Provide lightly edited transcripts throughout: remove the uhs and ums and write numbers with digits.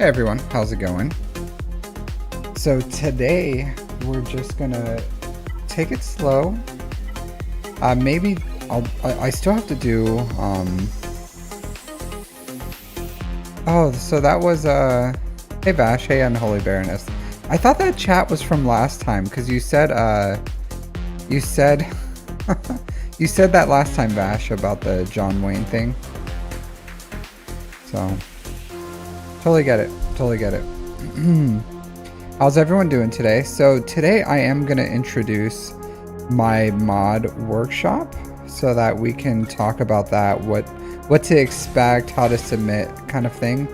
Hey everyone, how's it going? So today we're just gonna take it slow. Maybe I still have to do oh, so that was hey Vash, hey Unholy Baroness. I thought that chat was from last time because you said you said you said that last time, Vash, about the John Wayne thing. So totally get it. Totally get it. How's everyone doing today? So today I am going to introduce my mod workshop so that we can talk about that, what to expect, how to submit kind of thing,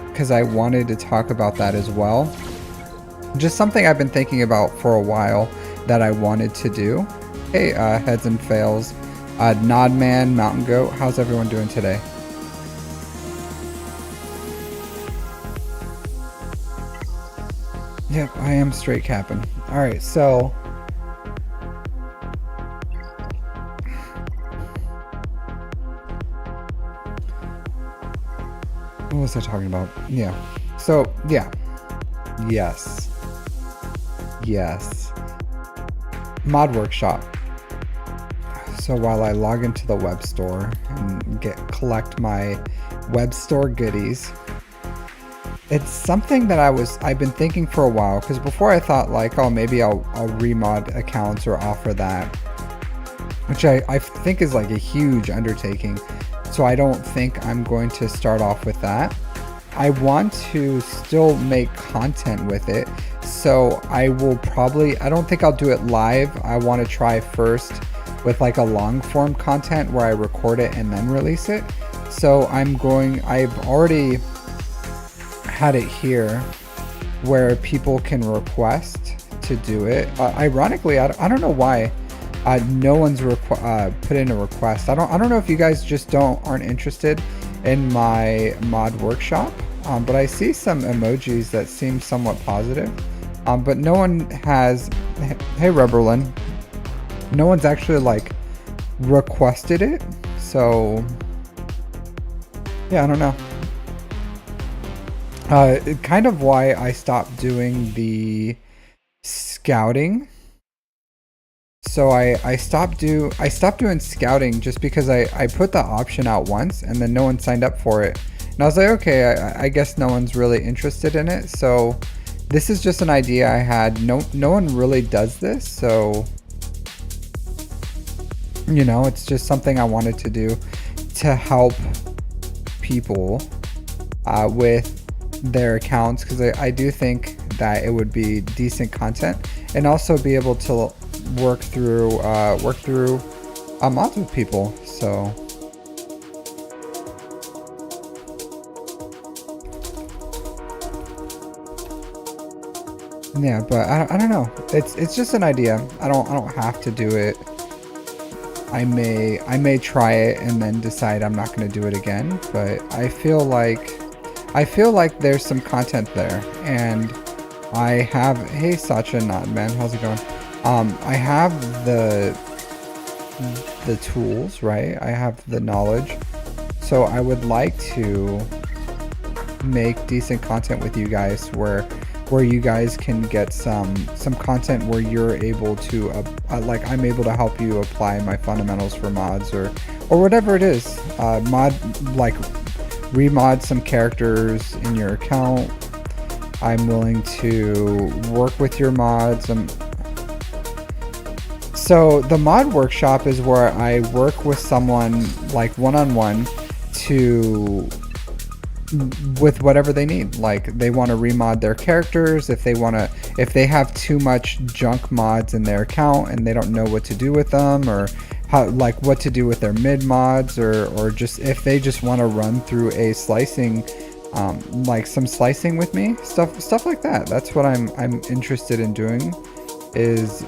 because I wanted to talk about that as well. Just something I've been thinking about for a while that I wanted to do. Hey, Heads and Fails, Nodman, Mountain Goat, how's everyone doing today? Yep, I am straight capping. Alright, so what was I talking about? Yeah. So, yeah. Yes. Yes. Mod workshop. So while I log into the web store and collect my web store goodies, it's something that I've been thinking for a while, because before I thought like, oh, maybe I'll remod accounts or offer that, which I think is like a huge undertaking. So I don't think I'm going to start off with that. I want to still make content with it. So I will probably, I don't think I'll do it live. I want to try first with like a long form content where I record it and then release it. So I've already had it here where people can request to do it. Ironically, I don't know why no one's put in a request. I don't know if you guys just aren't interested in my mod workshop, but I see some emojis that seem somewhat positive, but no one has. Hey Rubberlin, no one's actually like requested it, so yeah, I don't know. Kind of why I stopped doing the scouting. So I stopped doing scouting just because I put the option out once and then no one signed up for it. And I was like, okay, I guess no one's really interested in it. So this is just an idea I had. No one really does this. So, you know, it's just something I wanted to do to help people with their accounts, because I do think that it would be decent content and also be able to work through mods with people. So yeah, but I don't know, it's just an idea. I don't have to do it. I may try it and then decide I'm not going to do it again, but I feel like there's some content there, and I have, hey Sacha Nodman, how's it going? I have the tools, right? I have the knowledge, so I would like to make decent content with you guys where you guys can get some content where you're able to like I'm able to help you apply my fundamentals for mods or whatever it is. Like remod some characters in your account. I'm willing to work with your mods. So the mod workshop is where I work with someone like one-on-one with whatever they need. Like they want to remod their characters, if they have too much junk mods in their account and they don't know what to do with them, or how, like what to do with their mid mods, or just if they just want to run through a slicing, like some slicing with me, stuff like that. That's what I'm interested in doing, is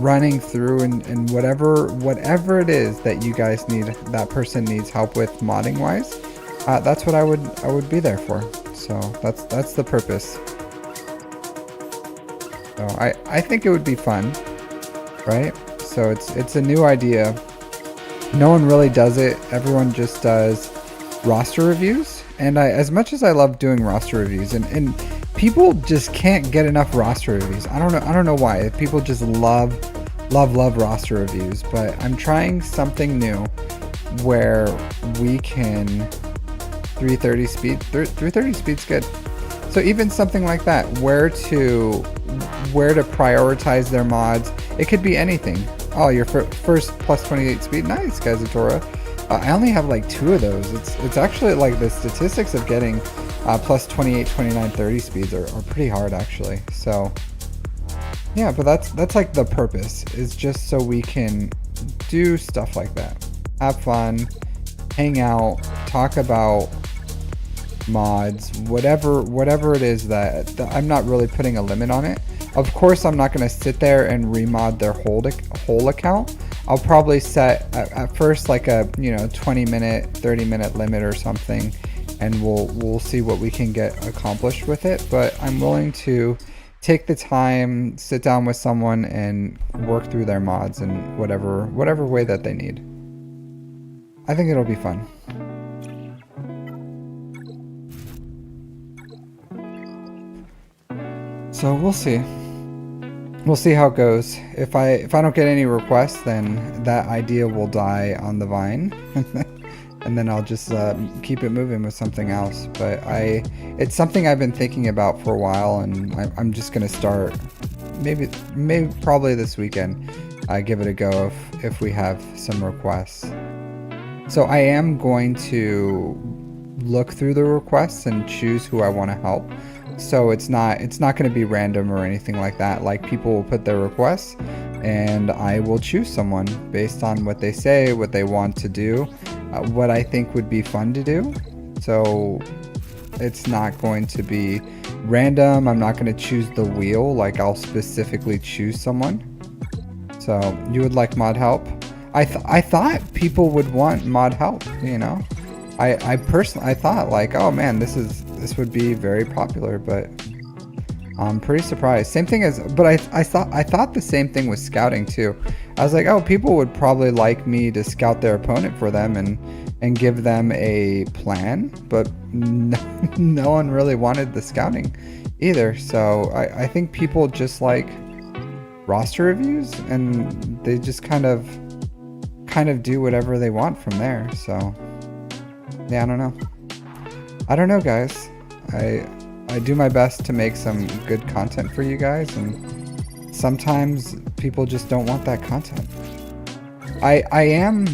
running through and whatever it is that you guys need, that person needs help with modding wise. That's what I would be there for. So that's the purpose. So I think it would be fun, right? So it's a new idea. No one really does it. Everyone just does roster reviews, And as much as I love doing roster reviews, and people just can't get enough roster reviews. I don't know why. People just love roster reviews, but I'm trying something new where we can 330 speed. 330 speed's good. So even something like that, where to prioritize their mods. It could be anything. Oh, your first plus 28 speed. Nice, Kazutora. I only have like 2 of those. It's actually like the statistics of getting plus 28, 29, 30 speeds are pretty hard actually. So yeah, but that's like the purpose, is just so we can do stuff like that. Have fun, hang out, talk about mods, whatever it is that I'm not really putting a limit on it. Of course, I'm not going to sit there and remod their whole account. I'll probably set at first like a 20-minute, 30-minute limit or something, and we'll see what we can get accomplished with it. But I'm willing to take the time, sit down with someone, and work through their mods in whatever way that they need. I think it'll be fun. So we'll see. We'll see how it goes. If I don't get any requests, then that idea will die on the vine, and then I'll just keep it moving with something else. But it's something I've been thinking about for a while, and I'm just gonna start. Maybe probably this weekend. Give it a go if we have some requests. So I am going to look through the requests and choose who I want to help. So it's not going to be random or anything like that. Like, people will put their requests and I will choose someone based on what they say, what they want to do, what I think would be fun to do. So it's not going to be random. I'm not going to choose the wheel. Like, I'll specifically choose someone. So you would like mod help? I thought people would want mod help, you know. I personally thought like, oh man, this would be very popular, but I'm pretty surprised. Same thing as, but I thought the same thing with scouting too. I was like, oh, people would probably like me to scout their opponent for them and give them a plan, but no one really wanted the scouting either. So I think people just like roster reviews, and they just kind of do whatever they want from there. So yeah, I don't know guys. I do my best to make some good content for you guys, and sometimes people just don't want that content. I am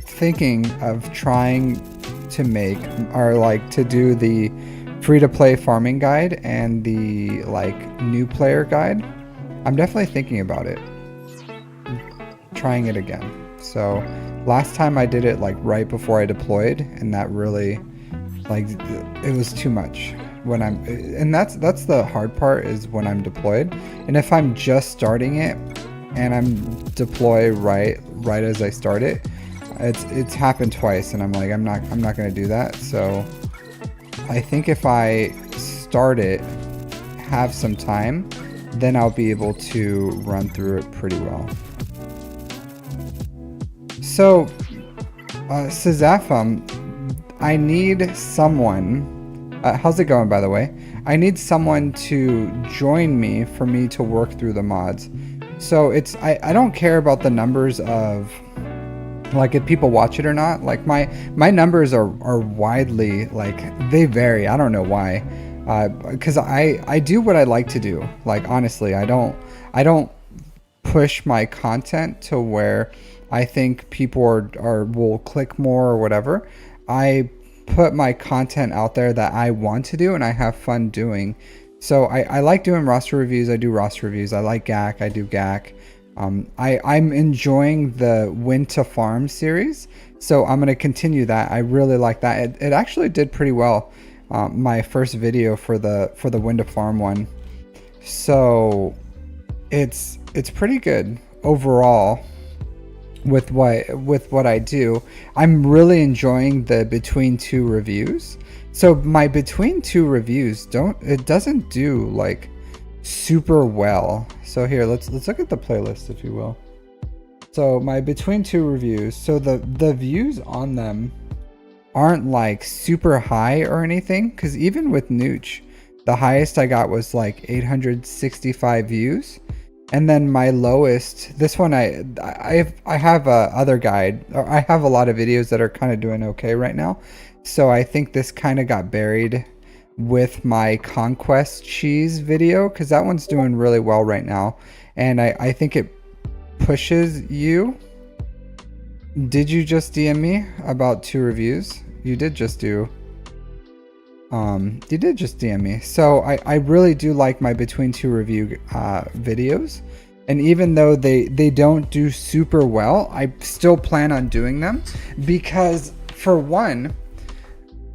thinking of trying to make, or like to do, the free-to-play farming guide and the like new player guide. I'm definitely thinking about it, trying it again. So last time I did it like right before I deployed, and that really, like, it was too much and that's the hard part, is when I'm deployed. And if I'm just starting it and I'm deployed right as I start it, it's happened twice, and I'm like, I'm not going to do that. So I think if I start it, have some time, then I'll be able to run through it pretty well. So Sazafam, I need someone. How's it going, by the way? I need someone to join me for me to work through the mods. So I don't care about the numbers of, like, if people watch it or not. Like, my numbers are widely, like, they vary. I don't know why. Because I do what I like to do. Like, honestly, I don't push my content to where I think people will click more or whatever. I put my content out there that I want to do and I have fun doing. So I like doing roster reviews. I do roster reviews. I like GAC. I do GAC. I'm enjoying the When to Farm series, so I'm going to continue that. I really like that. It actually did pretty well, my first video for the When to Farm one. So it's pretty good overall. With what I do. I'm really enjoying the between two reviews. So my between two reviews doesn't do like super well. So here, let's look at the playlist, if you will. So my between two reviews, so the views on them aren't like super high or anything, because even with Nooch, the highest I got was like 865 views. And then my lowest, this one I have a other guide, or I have a lot of videos that are kind of doing okay right now. So I think this kind of got buried with my Conquest cheese video, because that one's doing really well right now. And I think it pushes you. Did you just DM me about 2 reviews? You did just do. You did just DM me. So I really do like my between 2 review videos. And even though they don't do super well, I still plan on doing them, because for one,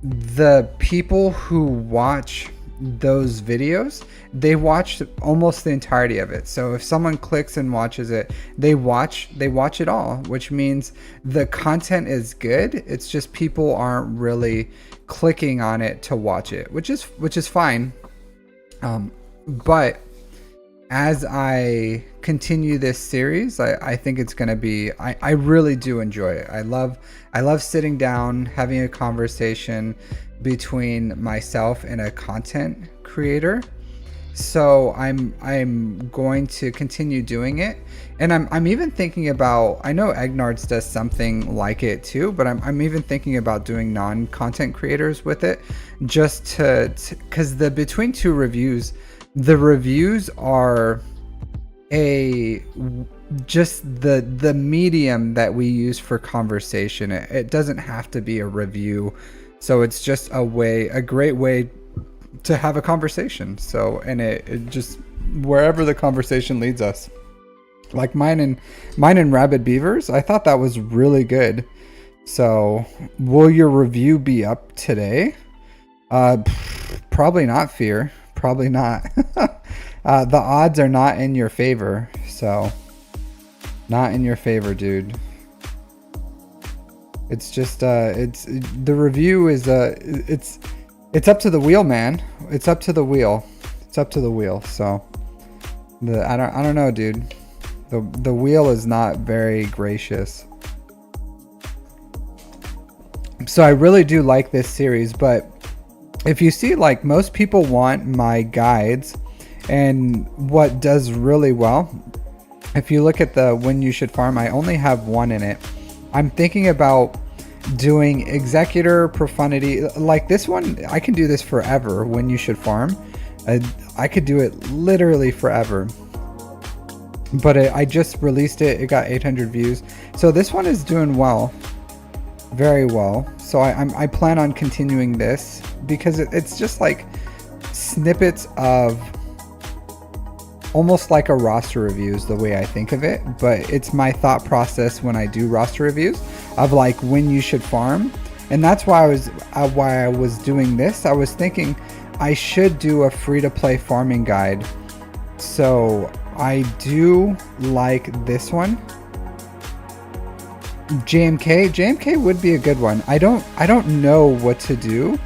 the people who watch those videos, they watch almost the entirety of it. So if someone clicks and watches it, they watch it all, which means the content is good. It's just people aren't really clicking on it to watch it, which is fine. But as I continue this series, I think it's going to be, I really do enjoy it. I love sitting down, having a conversation between myself and a content creator. So I'm going to continue doing it. And I'm even thinking about, I know Egnards does something like it too, but I'm even thinking about doing non-content creators with it, just to because the between 2 reviews, the reviews are just the medium that we use for conversation. It doesn't have to be a review, so it's just a great way to have a conversation. So, and it just, wherever the conversation leads us, like mine and Rabid Beavers, I thought that was really good. So will your review be up today? Probably not, Fear. Probably not. The odds are not in your favor. So not in your favor, dude. It's just it's the review is it's up to the wheel, man. It's up to the wheel. It's up to the wheel. So I don't know, dude. The wheel is not very gracious. So I really do like this series, but if you see, like, most people want my guides, and what does really well, if you look at the When You Should Farm, I only have 1 in it. I'm thinking about doing Executor, Profundity, like this one. I can do this forever. When You Should Farm, I could do it literally forever. But I just released it. It got 800 views. So this one is doing well, very well. So I plan on continuing this, because it's just like snippets of, almost like a roster reviews, the way I think of it. But it's my thought process when I do roster reviews of like When You Should Farm. And that's why I was doing this. I was thinking I should do a free-to-play farming guide. So I do like this one. JMK would be a good one. I don't know what to do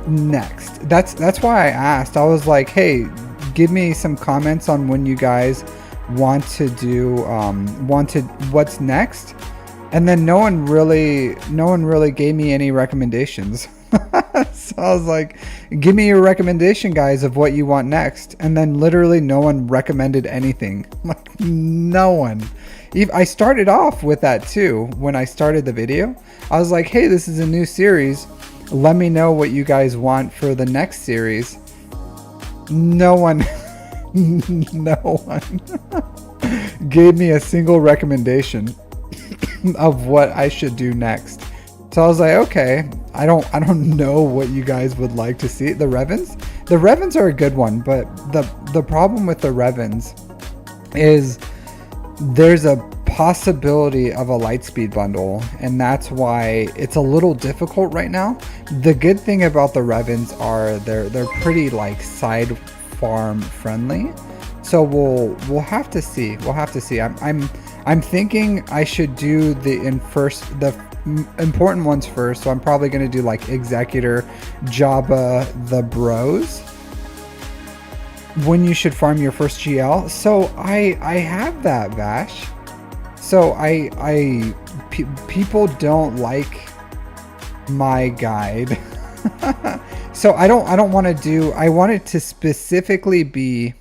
next. That's why I asked. I was like, hey, give me some comments on when you guys want to do what's next. And then no one really gave me any recommendations. So I was like, give me your recommendation, guys, of what you want next. And then literally no one recommended anything. Like, no one. I started off with that too. When I started the video, I was like, hey, this is a new series. Let me know what you guys want for the next series. No one gave me a single recommendation of what I should do next. So I was like, okay, I don't know what you guys would like to see. The Revens are a good one, but the problem with the Revens is there's a possibility of a Lightspeed bundle, and that's why it's a little difficult right now. The good thing about the Revens are they're pretty like side farm friendly. So we'll have to see. We'll have to see. I'm thinking I should do the important ones first. So I'm probably going to do like Executor, Jabba, the Bros. When You Should Farm Your First GL. So I have that, Vash. So people don't like my guide. So I don't want to do, I want it to specifically be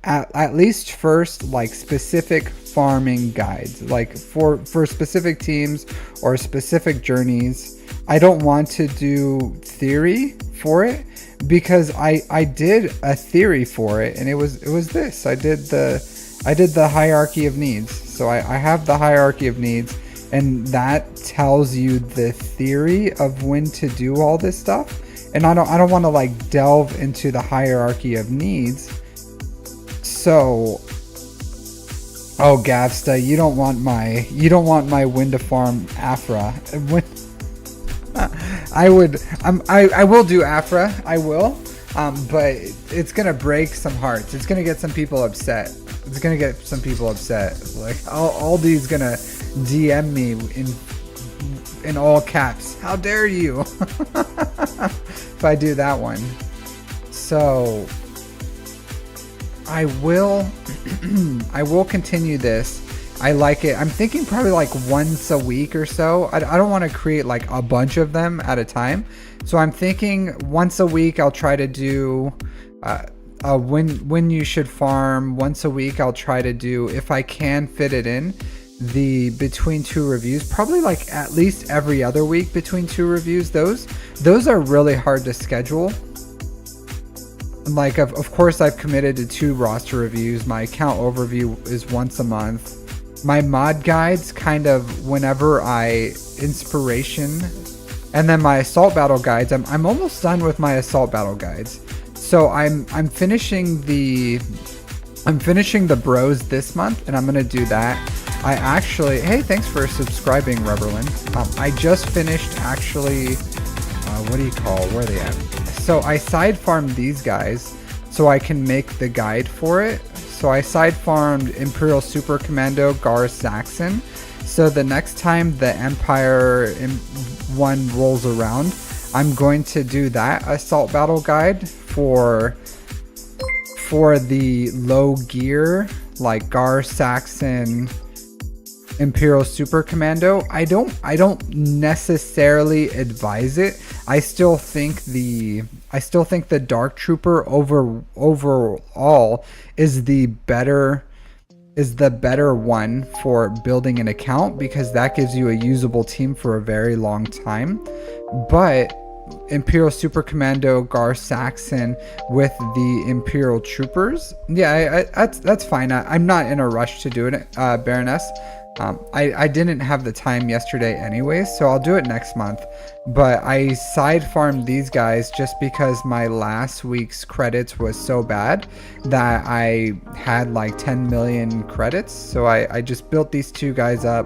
at least first like specific farming guides, like for specific teams or specific journeys. I don't want to do theory for it, because I did a theory for it, and it was this. I did the hierarchy of needs. So I have the hierarchy of needs, and that tells you the theory of when to do all this stuff. And I don't want to like delve into the hierarchy of needs. So, oh Gavsta, you don't want my when to farm Afra. I will do Afra. I will. But it's gonna break some hearts. It's gonna get some people upset. Like Aldi's gonna DM me in all caps. How dare you? If I do that one. So I will continue this. I like it. I'm thinking probably like once a week or so. I don't want to create like a bunch of them at a time. So I'm thinking once a week I'll try to do when you should farm. Once a week I'll try to do, if I can fit it in, the between two reviews, probably like at least every other week between two reviews. Those are really hard to schedule. Like of course I've committed to 2 roster reviews. My account overview is once a month. My mod guides kind of whenever inspiration, and then my assault battle guides. I'm almost done with my assault battle guides. So I'm finishing the bros this month, and I'm gonna do that. I actually, hey, thanks for subscribing, Rubberland. I just finished actually. What do you call? Where are they at? So I side farmed these guys so I can make the guide for it. So I side farmed Imperial Super Commando Gar Saxon. So the next time the Empire one rolls around, I'm going to do that assault battle guide for the low gear, like Gar Saxon, Imperial Super Commando. I don't necessarily advise it. I still think the Dark Trooper overall is the better one for building an account, because that gives you a usable team for a very long time. But Imperial Super Commando Gar Saxon with the Imperial Troopers, yeah, that's fine. I'm not in a rush to do it, Baroness. I didn't have the time yesterday anyways, so I'll do it next month. But I side farmed these guys just because my last week's credits was so bad that I had like 10 million credits. So I just built these 2 guys up.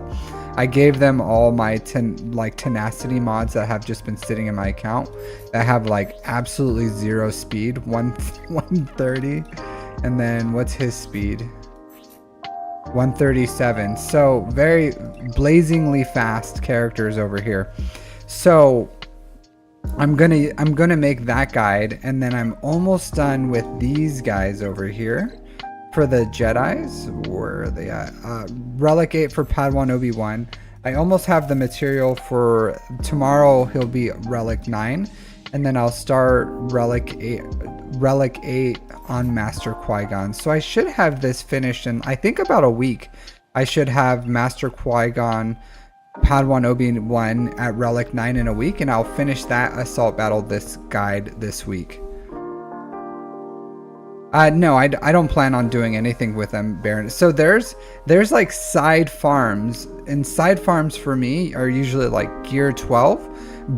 I gave them all my tenacity mods that have just been sitting in my account that have like absolutely 0 speed, 130, and then what's his speed? 137. So very blazingly fast characters over here. So I'm gonna make that guide, and then I'm almost done with these guys over here for the Jedis. Where are they at? Relic 8 for Padawan Obi-Wan. I almost have the material for tomorrow. He'll be Relic 9, and then I'll start Relic 8 on Master Qui-Gon. So I should have this finished in, I think, about a week. I should have Master Qui-Gon, Padawan Obi-Wan at Relic 9 in a week, and I'll finish that assault battle this guide this week. No, I don't plan on doing anything with them, Baron. So there's like side farms, and side farms for me are usually like gear 12,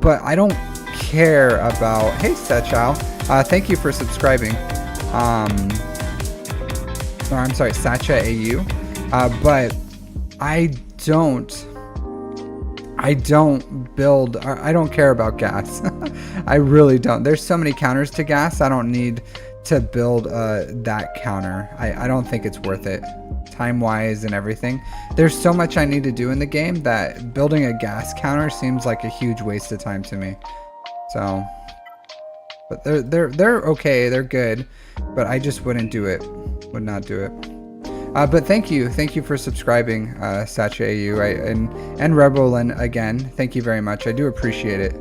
but I don't care about, hey Sechao, thank you for subscribing. Or I'm sorry, Sacha AU. But I don't build, I don't care about gas. I really don't. There's so many counters to gas. I don't need to build that counter. I don't think it's worth it, time wise and everything. There's so much I need to do in the game that building a gas counter seems like a huge waste of time to me. So, but they're okay, they're good, but I just wouldn't do it. Would not do it. But thank you for subscribing, Sacha AU, and Rebelin again. Thank you very much. I do appreciate it.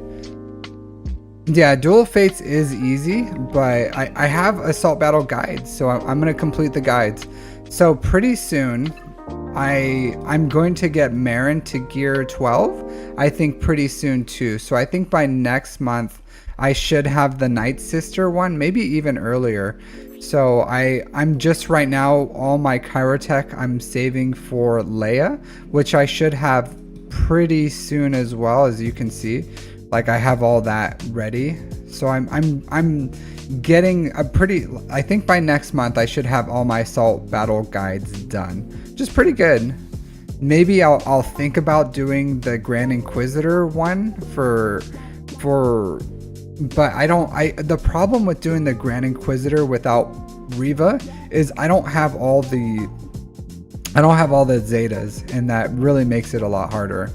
Yeah, Duel of Fates is easy, but I have Assault Battle guides, so I'm gonna complete the guides. So pretty soon, I'm going to get Marin to gear 12. I think pretty soon too. So I think by next month, I should have the Night Sister one, maybe even earlier. So I'm just right now, all my Chirotech I'm saving for Leia, which I should have pretty soon as well, as you can see. Like I have all that ready. So I'm getting a pretty, I think by next month I should have all my Assault Battle guides done. Just pretty good. Maybe I'll think about doing the Grand Inquisitor one but the problem with doing the Grand Inquisitor without Riva is I don't have all the Zetas, and that really makes it a lot harder.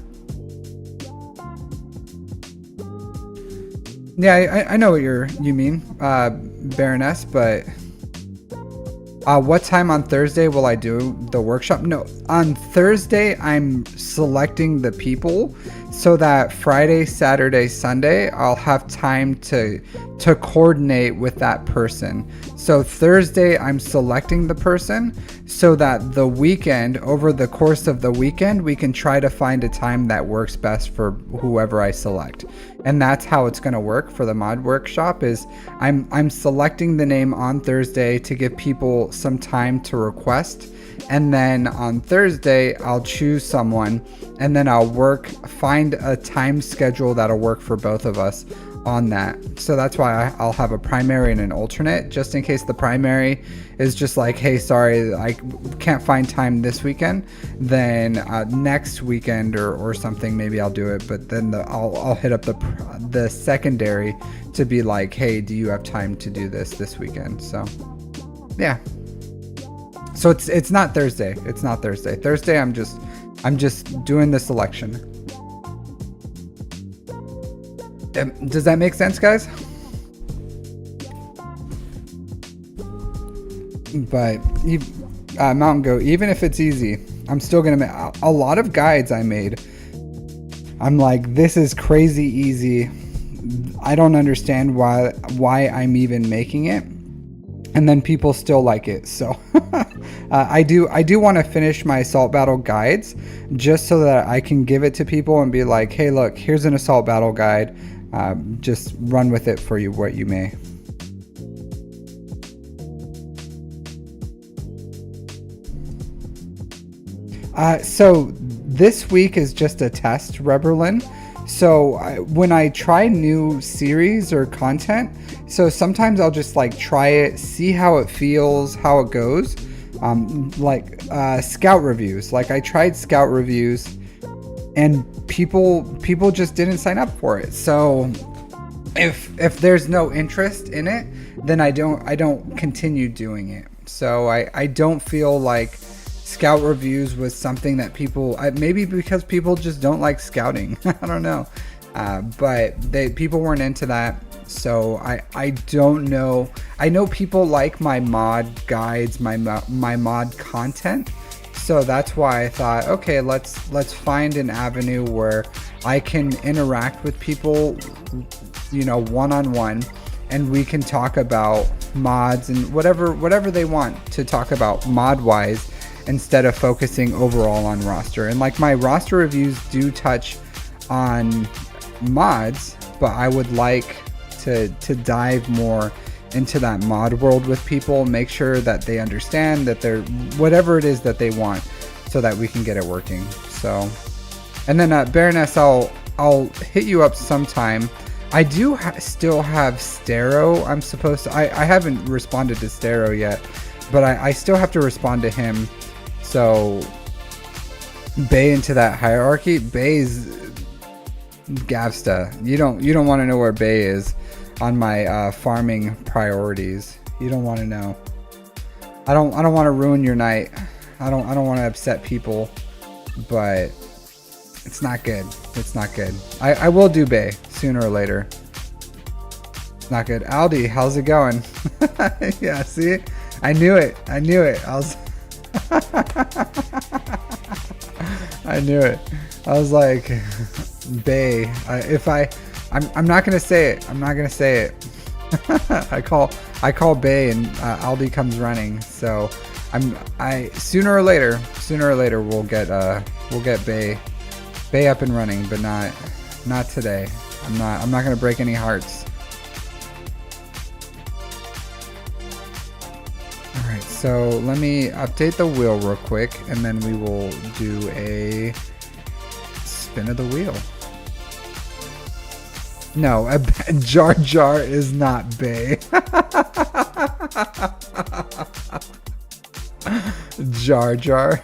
Yeah, I know what you mean, Baroness, but what time on Thursday will I do the workshop? No, on Thursday I'm selecting the people so that Friday, Saturday, Sunday I'll have time to coordinate with that person. So Thursday I'm selecting the person so that the weekend, over the course of the weekend, we can try to find a time that works best for whoever I select. And that's how it's going to work for the mod workshop. Is I'm selecting the name on Thursday to give people some time to request, and then on Thursday I'll choose someone, and then I'll find a time schedule that'll work for both of us on that. So that's why I'll have a primary and an alternate, just in case the primary is just like, hey, sorry, I can't find time this weekend, then next weekend or something maybe I'll do it. But then I'll hit up the secondary to be like, hey, do you have time to do this weekend? So yeah, so it's not Thursday. Thursday I'm just doing the selection. Does that make sense, guys? But Mountain Goat, even if it's easy, I'm still gonna make a lot of guides I made. I'm like, this is crazy easy. I don't understand why I'm even making it, and then people still like it. So I do want to finish my Assault Battle guides just so that I can give it to people and be like, hey, look, here's an Assault Battle guide. Just run with it for you what you may. So this week is just a test, Reberlin. So when I try new series or content, so sometimes I'll just like try it, see how it feels, how it goes. Like scout reviews. Like I tried scout reviews, and people just didn't sign up for it. So if there's no interest in it, then I don't continue doing it. So I don't feel like scout reviews was something that people, maybe because people just don't like scouting. I don't know. But people weren't into that. So I don't know. I know people like my mod guides, my mod content. So that's why I thought, okay, let's find an avenue where I can interact with people, one-on-one, and we can talk about mods and whatever they want to talk about mod-wise, instead of focusing overall on roster. And like my roster reviews do touch on mods, but I would like to dive more into that mod world with people, make sure that they understand that they're whatever it is that they want, so that we can get it working. So, and then Baroness, I'll hit you up sometime. I do still have Stero. I'm supposed to. I haven't responded to Stero yet, but I still have to respond to him. So Bay into that hierarchy. Bay's Gavsta. You don't want to know where Bay is on my farming priorities. You don't want to know. I don't want to ruin your night. I don't want to upset people, but it's not good. It's not good. I will do Bay sooner or later. It's not good. Aldi, how's it going? Yeah, see? I knew it. I knew it. I was like, Bay. I'm not gonna say it. I'm not gonna say it. I call Bay and Aldi comes running. So sooner or later we'll get Bay up and running, but not today. I'm not gonna break any hearts. Alright, so let me update the wheel real quick and then we will do a spin of the wheel. No, Jar Jar is not Bay. Jar Jar.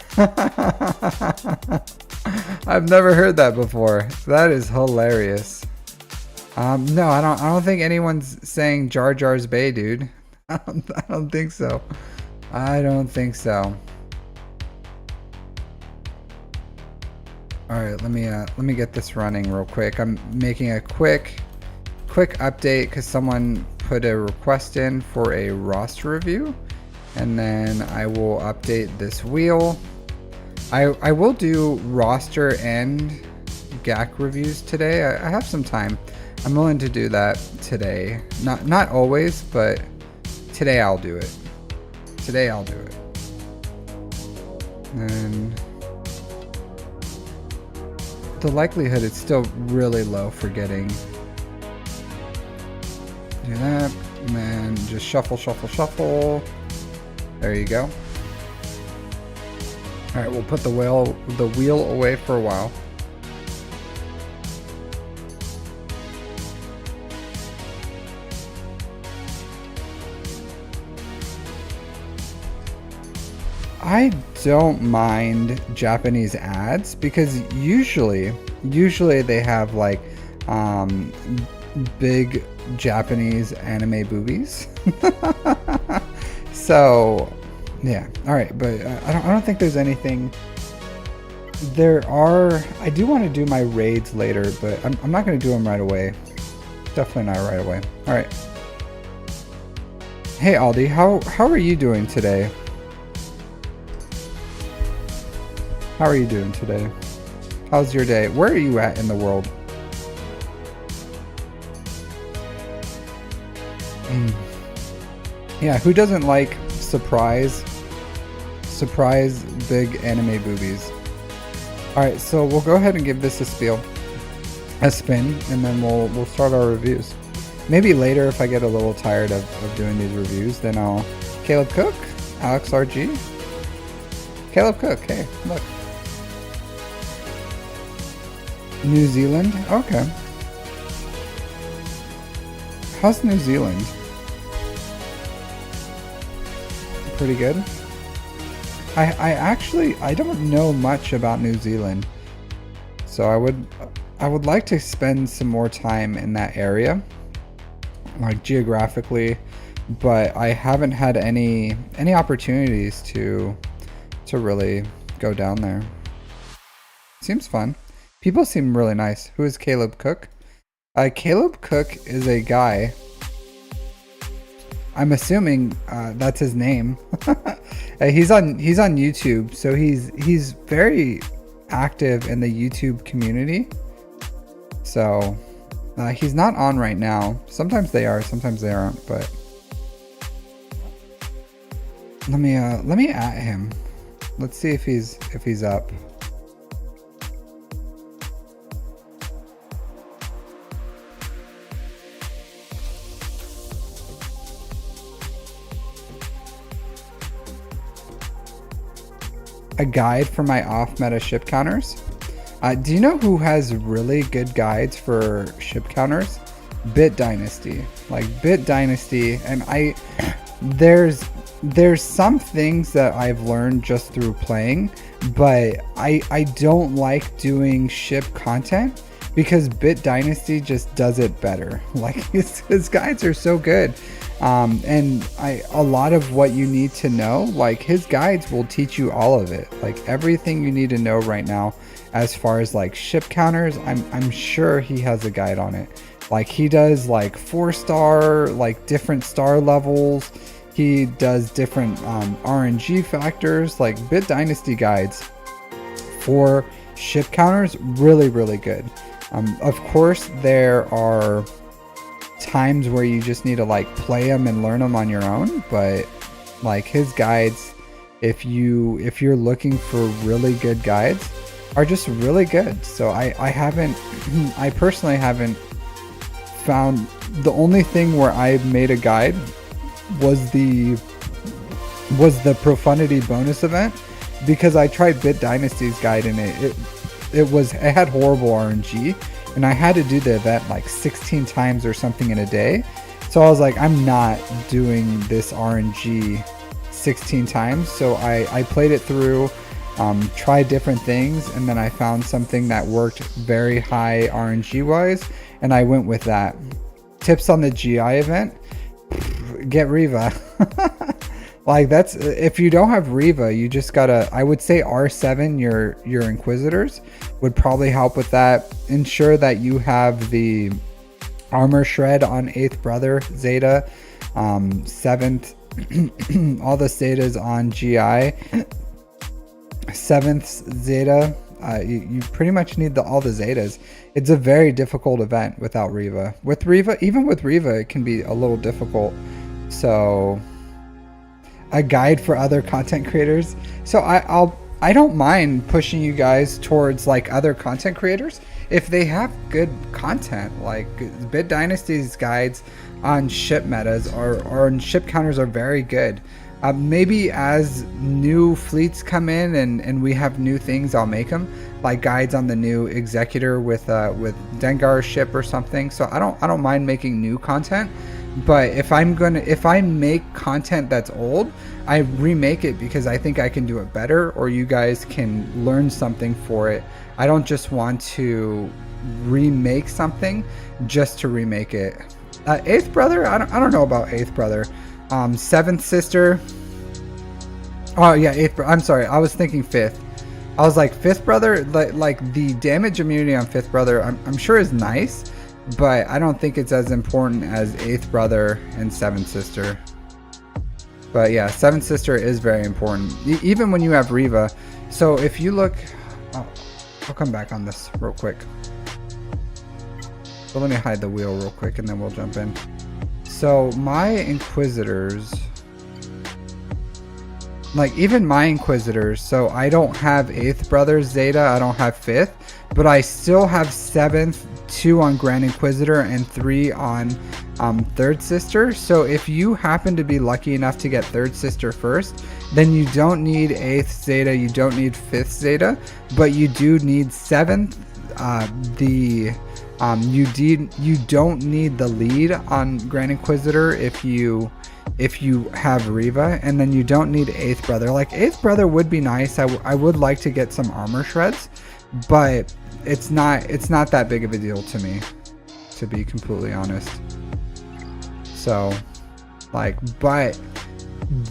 I've never heard that before. That is hilarious. No, I don't think anyone's saying Jar Jar's Bay, dude. I don't think so. I don't think so. All right, let me get this running real quick. I'm making a quick update because someone put a request in for a roster review, and then I will update this wheel. I will do roster and GAC reviews today. I have some time. I'm willing to do that today. Not always, but today I'll do it. Today I'll do it. And the likelihood is still really low for getting. Do that, and then just shuffle, shuffle, shuffle. There you go. All right, we'll put the wheel away for a while. I don't mind Japanese ads because usually they have like big Japanese anime boobies. So yeah, all right, but I don't think there's anything. I do want to do my raids later, but I'm not going to do them right away. Definitely not right away. All right. Hey Aldi, how are you doing today? How are you doing today? How's your day? Where are you at in the world? Yeah, who doesn't like surprise big anime boobies? Alright, so we'll go ahead and give this a spin, and then we'll start our reviews. Maybe later if I get a little tired of doing these reviews, then I'll... Caleb Cook? Alex RG? Caleb Cook, hey, look. New Zealand? Okay. How's New Zealand? Pretty good. I don't know much about New Zealand, so I would like to spend some more time in that area, like geographically, but I haven't had any opportunities to really go down there. Seems fun. People seem really nice. Who is Caleb Cook? Caleb Cook is a guy. I'm assuming that's his name. He's on YouTube, so he's very active in the YouTube community. So he's not on right now. Sometimes they are, sometimes they aren't. But let me at him. Let's see if he's up. A guide for my off-meta ship counters. Do you know who has really good guides for ship counters? Bit Dynasty. Like Bit Dynasty, and there's some things that I've learned just through playing, but I don't like doing ship content because Bit Dynasty just does it better. Like his guides are so good. And a lot of what you need to know, like his guides will teach you all of it, like everything you need to know right now as far as like ship counters. I'm sure he has a guide on it. Like he does like 4-star, like different star levels. He does different RNG factors, like Bit Dynasty guides for ship counters, really good. Of course, there are times where you just need to like play them and learn them on your own, but like his guides, if you're looking for really good guides, are just really good. So I personally haven't found, the only thing where I made a guide was the profundity bonus event, because I tried Bit Dynasty's guide and it had horrible RNG, and I had to do the event like 16 times or something in a day. So I was like, I'm not doing this RNG 16 times. So I played it through, tried different things, and then I found something that worked very high RNG wise, and I went with that. Tips on the GI event: get Riva. Like, that's, if you don't have Riva, you just gotta, I would say R7 your Inquisitors would probably help with that. Ensure that you have the armor shred on 8th brother Zeta, 7th all the Zetas on GI, 7th Zeta. You pretty much need all the Zetas. It's a very difficult event without Riva. With Riva, even with Riva, it can be a little difficult. So a guide for other content creators. So I don't mind pushing you guys towards like other content creators if they have good content. Like Bit Dynasty's guides on ship metas or on ship counters are very good. Maybe as new fleets come in and we have new things, I'll make them like guides on the new Executor with Dengar's ship or something. So I don't mind making new content. But if I make content that's old, I remake it because I think I can do it better, or you guys can learn something for it. I don't just want to remake something just to remake it. 8th brother, I don't know about 8th brother. 7th sister. Oh yeah, 8th. I'm sorry, I was thinking 5th. I was like 5th brother. Like the damage immunity on 5th brother, I'm sure is nice, but I don't think it's as important as 8th brother and 7th sister. But yeah, 7th sister is very important, even when you have Riva. So if you look, I'll come back on this real quick. So let me hide the wheel real quick and then we'll jump in. So my Inquisitors, like even my Inquisitors, so I don't have 8th brother Zeta, I don't have 5th, but I still have 7th, 2 on Grand Inquisitor, and 3 on 3rd Sister. So if you happen to be lucky enough to get 3rd Sister first, then you don't need 8th Zeta, you don't need 5th Zeta, but you do need 7th. You don't need the lead on Grand Inquisitor if you have Riva, and then you don't need 8th brother. Like 8th brother would be nice. I would like to get some armor shreds, but it's not that big of a deal to me, to be completely honest. So like, but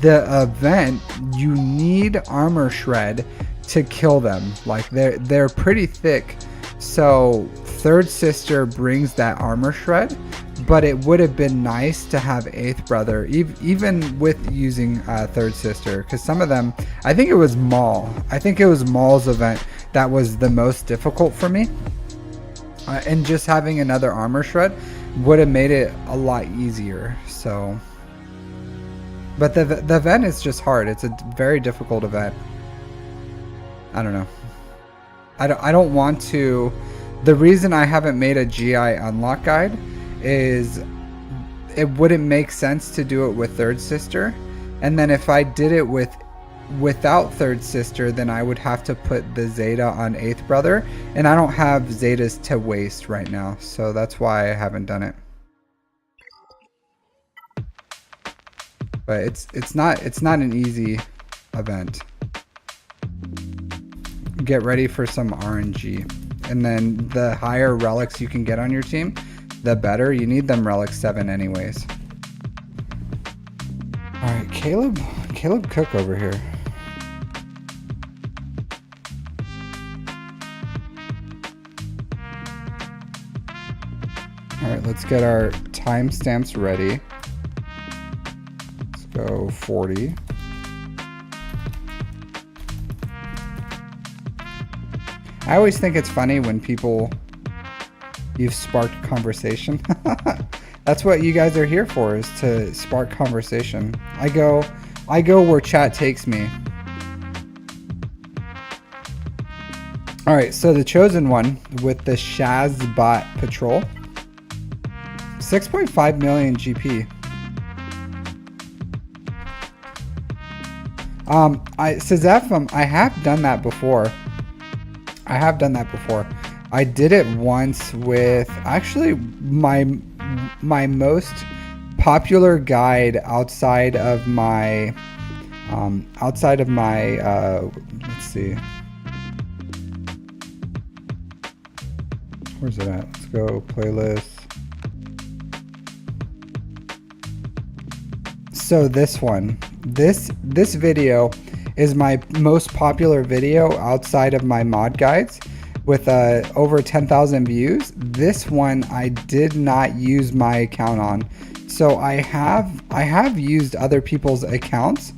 the event, you need armor shred to kill them. Like they're pretty thick. So 3rd Sister brings that armor shred, but it would have been nice to have 8th brother, even with using 3rd Sister, because some of them, I think it was Maul. I think it was Maul's event that was the most difficult for me, and just having another armor shred would have made it a lot easier. So, but the event is just hard. It's a very difficult event. I don't know. I don't want to. The reason I haven't made a GI unlock guide is it wouldn't make sense to do it with 3rd Sister, and then if I did it without 3rd Sister, then I would have to put the Zeta on 8th brother, and I don't have Zetas to waste right now, so that's why I haven't done it. But it's not an easy event. Get ready for some RNG, and then the higher relics you can get on your team, the better. You need them relic 7 anyways. All right, Caleb Cook over here. All right, let's get our timestamps ready. Let's go 40. I always think it's funny when you've sparked conversation. That's what you guys are here for, is to spark conversation. I go where chat takes me. All right, so the chosen one with the Shazbot Patrol, 6.5 million GP. Sazef, I have done that before. I did it once with actually my most popular guide outside of my let's see, where's it at? Let's go playlist. So this one, this video is my most popular video outside of my mod guides, with over 10,000 views. This one I did not use my account on. So I have used other people's accounts.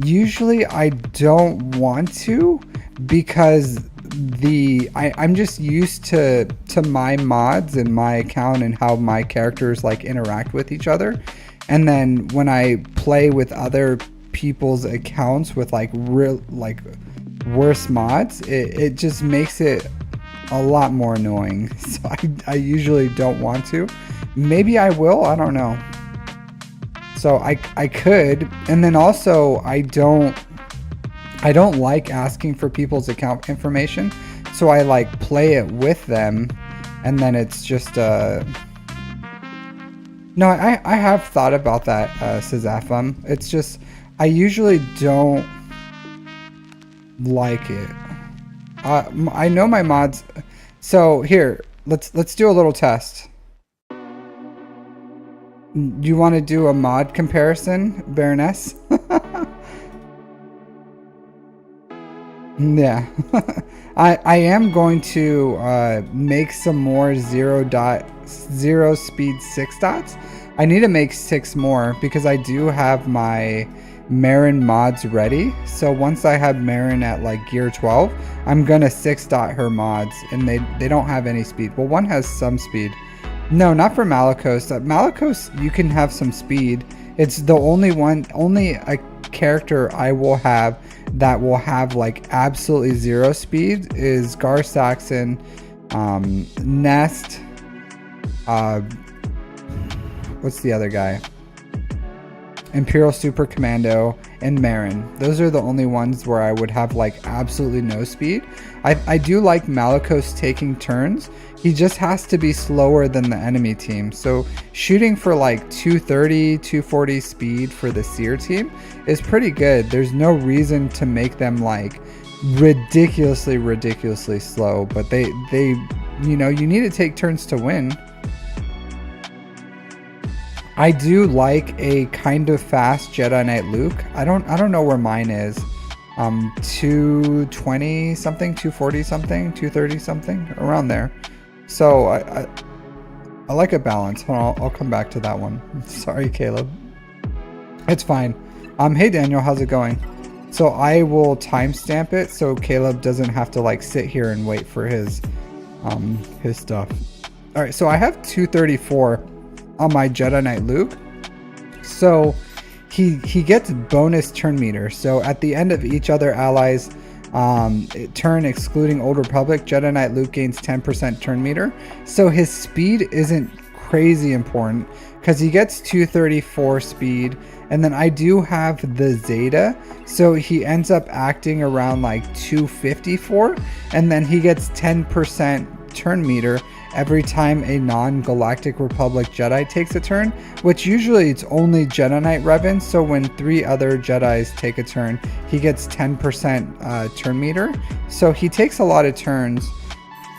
Usually I don't want to, because I'm just used to my mods and my account and how my characters like interact with each other. And then when I play with other people's accounts with like worse mods, it just makes it a lot more annoying. So I usually don't want to. Maybe I will, I don't know. So I could, and then also I don't like asking for people's account information, so I like play it with them, and then it's just no, I have thought about that, Sazafam. It's just I usually don't like it. I know my mods. So here, let's do a little test. You want to do a mod comparison, Baroness? Yeah. I am going to make some more 0 speed 6 dots. I need to make 6 more because I do have my Marin mods ready. So once I have Marin at like gear 12, I'm gonna 6 dot her mods, and they don't have any speed. Well, one has some speed. No, not for Melkisel. Melkisel, you can have some speed. It's the only a character I will have that will have like absolutely 0 speed is Gar Saxon, Nest, what's the other guy? Imperial Super Commando, and Marin. Those are the only ones where I would have like absolutely no speed. I do like Melkisel taking turns. He just has to be slower than the enemy team. So shooting for like 230, 240 speed for the Seer team is pretty good. There's no reason to make them like ridiculously slow, but they you know, you need to take turns to win. I do like a kind of fast Jedi Knight Luke. I don't know where mine is. 220 something, 240 something, 230 something, around there. So I like a balance. I'll come back to that one. Sorry, Caleb. It's fine. Hey Daniel, how's it going? So I will timestamp it so Caleb doesn't have to like sit here and wait for his stuff. All right, so I have 234 on my Jedi Knight Luke. So he gets bonus turn meter. So at the end of each other allies turn excluding Old Republic, Jedi Knight Luke gains 10% turn meter. So his speed isn't crazy important because he gets 234 speed, and then I do have the Zeta, so he ends up acting around like 254, and then he gets 10% turn meter every time a non-Galactic Republic Jedi takes a turn, which usually it's only Jedi Knight Revan. So when 3 other Jedis take a turn, he gets 10% turn meter. So he takes a lot of turns,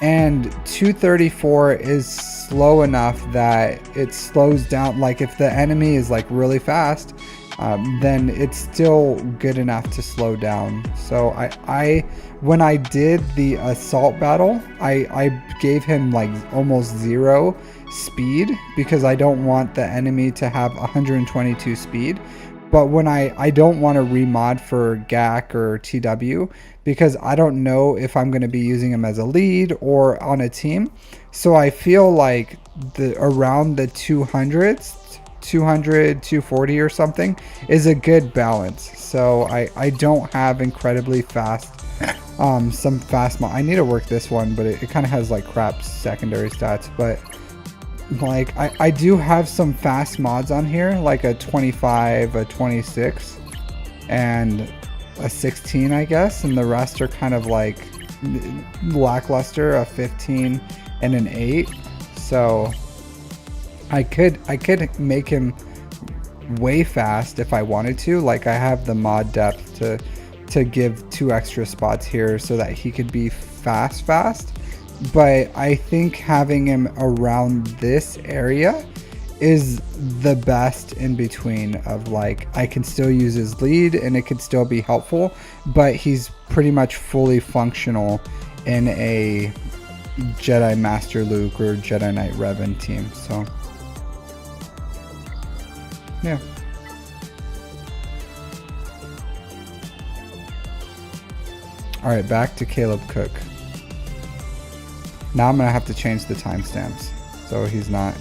and 234 is slow enough that it slows down. Like if the enemy is like really fast, then it's still good enough to slow down. So when I did the assault battle, I gave him like almost 0 speed because I don't want the enemy to have 122 speed. But when I don't want to remod for GAC or TW because I don't know if I'm going to be using him as a lead or on a team. So I feel like around the 200s, 200, 240 or something is a good balance. So I don't have incredibly fast some fast mod. I need to work this one, but it kind of has like crap secondary stats. But like I do have some fast mods on here, like a 25, a 26, and a 16, I guess, and the rest are kind of like lackluster, a 15 and an 8. So I could make him way fast if I wanted to. Like I have the mod depth to give 2 extra spots here so that he could be fast. But I think having him around this area is the best in between of like I can still use his lead and it could still be helpful, but he's pretty much fully functional in a Jedi Master Luke or Jedi Knight Revan team. So yeah. All right, back to Caleb Cook. Now I'm gonna have to change the timestamps so he's not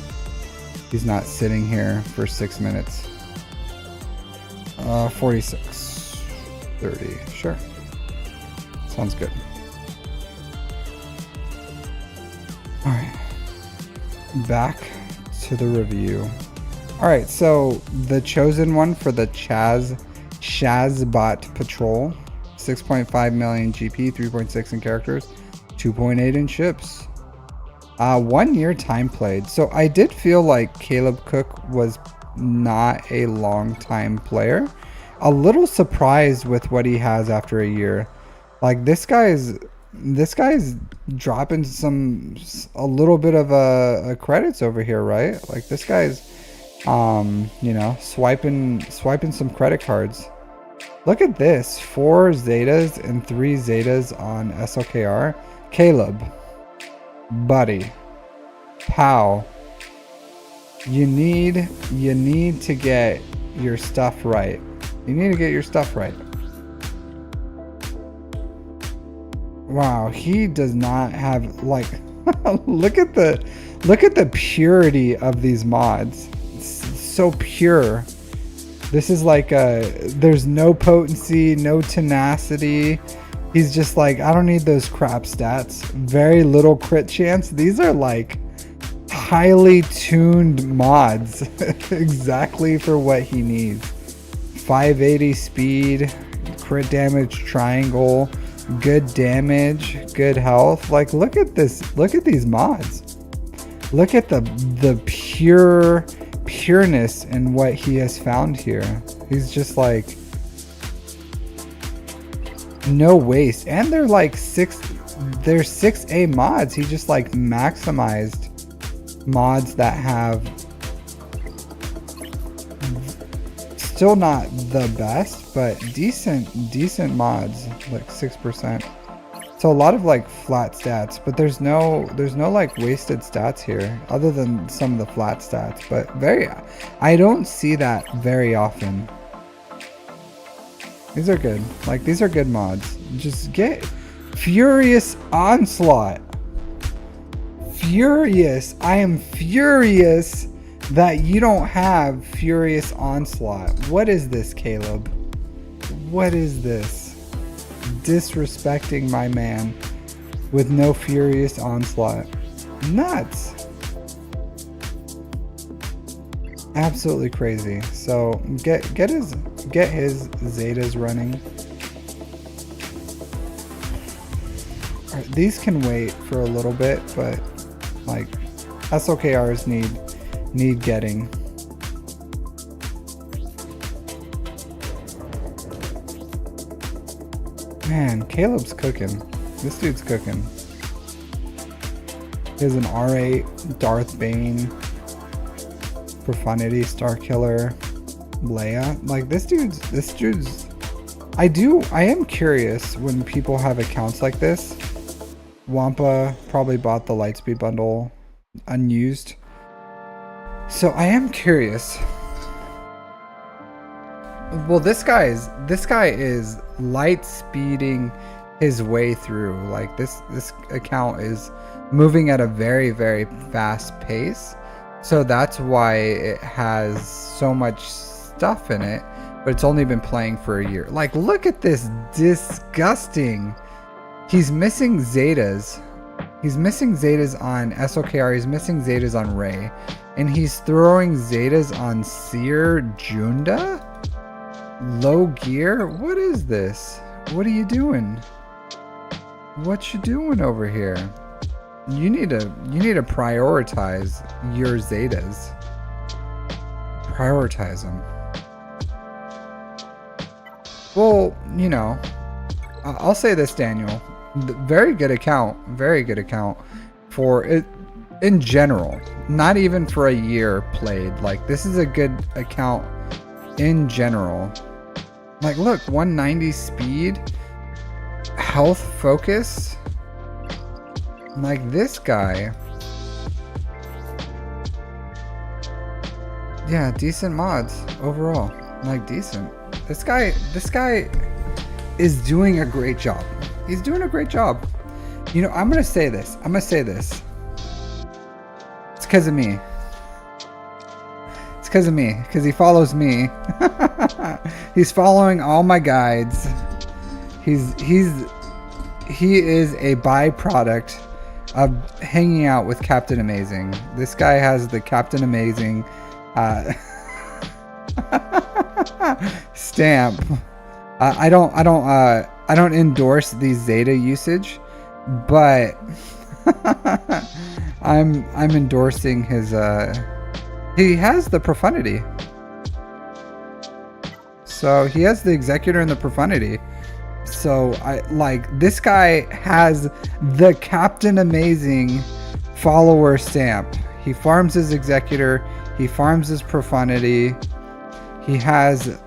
sitting here for 6 minutes. 46, 30, sure. Sounds good. All right, back to the review. All right, so the chosen one for the Shazbot Patrol, 6.5 million GP, 3.6 in characters, 2.8 in ships. 1 year time played. So I did feel like Caleb Cook was not a long time player. A little surprised with what he has after a year. Like this guy's dropping a little bit of a credits over here, right? Like this guy's you know, swiping some credit cards. Look at this, 4 Zetas and 3 Zetas on SLKR. Caleb, buddy, pal, you need to get your stuff right. You need to get your stuff right. Wow, he does not have like look at the purity of these mods. It's so pure. This is like there's no potency, no tenacity. He's just like, I don't need those crap stats. Very little crit chance. These are like highly tuned mods exactly for what he needs. 580 speed, crit damage triangle, good damage, good health. Like look at this. Look at these mods. Look at the pureness in what he has found here. He's just like no waste, and they're like 6A mods. He just like maximized mods that have still not the best, but decent mods, like 6%. So a lot of like flat stats, but there's no like wasted stats here other than some of the flat stats, but I don't see that very often. These are good. Like these are good mods. Just get Furious Onslaught. Furious. I am furious that you don't have Furious Onslaught. What is this, Caleb? What is this? Disrespecting my man with no Furious Onslaught. Nuts. Absolutely crazy. So get his Zetas running. All right, these can wait for a little bit, but like SLKRs need getting. Man, Caleb's cooking. This dude's cooking. He has an R8 Darth Bane, Profundity Starkiller, Leia. Like this dude's I am curious when people have accounts like this. Wampa probably bought the Lightspeed bundle unused. So I am curious Well, this guy is light speeding his way through. Like this account is moving at a very, very fast pace. So that's why it has so much stuff in it, but it's only been playing for a year. Like, look at this disgusting. He's missing Zetas. He's missing Zetas on SOKR. He's missing Zetas on Ray. And he's throwing Zetas on Seer Junda? Low gear? What is this? What are you doing? What you doing over here? You need to prioritize your Zetas. Prioritize them. Well, you know, I'll say this, Daniel. Very good account for it in general. Not even for a year played. Like, this is a good account in general. Like, look, 190 speed, health focus. Like, this guy. Yeah, decent mods overall. Like, decent. This guy is doing a great job. He's doing a great job. You know, I'm gonna say this. It's because of me. It's because of me. Because he follows me. He's following all my guides. He is a byproduct of hanging out with Captain Amazing. This guy has the Captain Amazing stamp. I don't endorse the Zeta usage, but I'm endorsing his he has the profundity. So he has the Executor and the profundity. So this guy has the Captain Amazing follower stamp. He farms his Executor, he farms his profundity. He has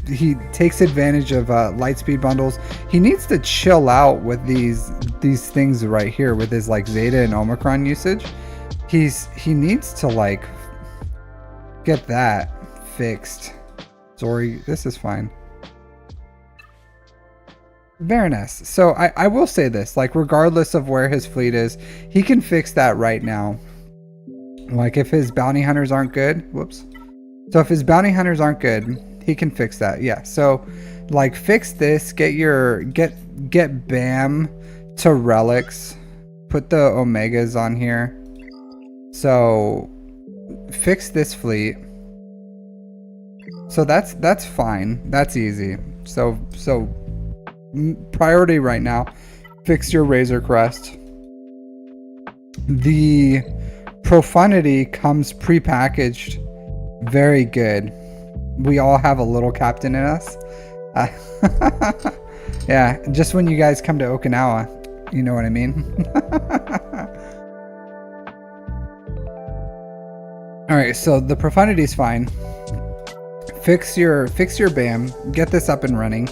he takes advantage of light speed bundles. He needs to chill out with these things right here with his like Zeta and Omicron usage. He needs to like get that fixed. Sorry, this is fine. Baroness. So I will say this, like, regardless of where his fleet is, he can fix that right now. Like, if his bounty hunters aren't good, whoops. So if his bounty hunters aren't good, he can fix that. Yeah. So like, fix this, get BAM to relics, put the Omegas on here. So fix this fleet. So that's fine. That's easy. So priority right now, fix your Razor Crest. The profundity comes pre-packaged. Very good. We all have a little captain in us. Yeah, just when you guys come to Okinawa, you know what I mean? Alright, so the profundity is fine. Fix your BAM. Get this up and running.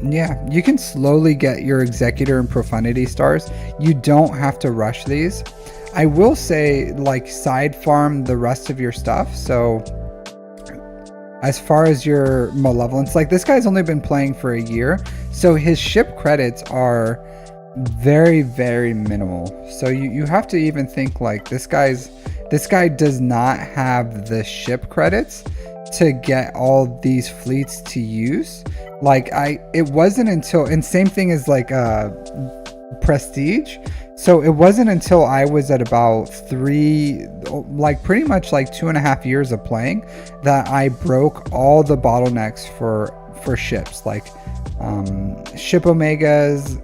Yeah, you can slowly get your Executor and profundity stars. You don't have to rush these. I will say, like, side farm the rest of your stuff. So as far as your malevolence, like, this guy's only been playing for a year, so his ship credits are very, very minimal. So you have to even think like this guy does not have the ship credits to get all these fleets to use. Like, it wasn't until, and same thing as like Prestige. So it wasn't until I was at about pretty much 2.5 years of playing that I broke all the bottlenecks for ships, like ship Omegas,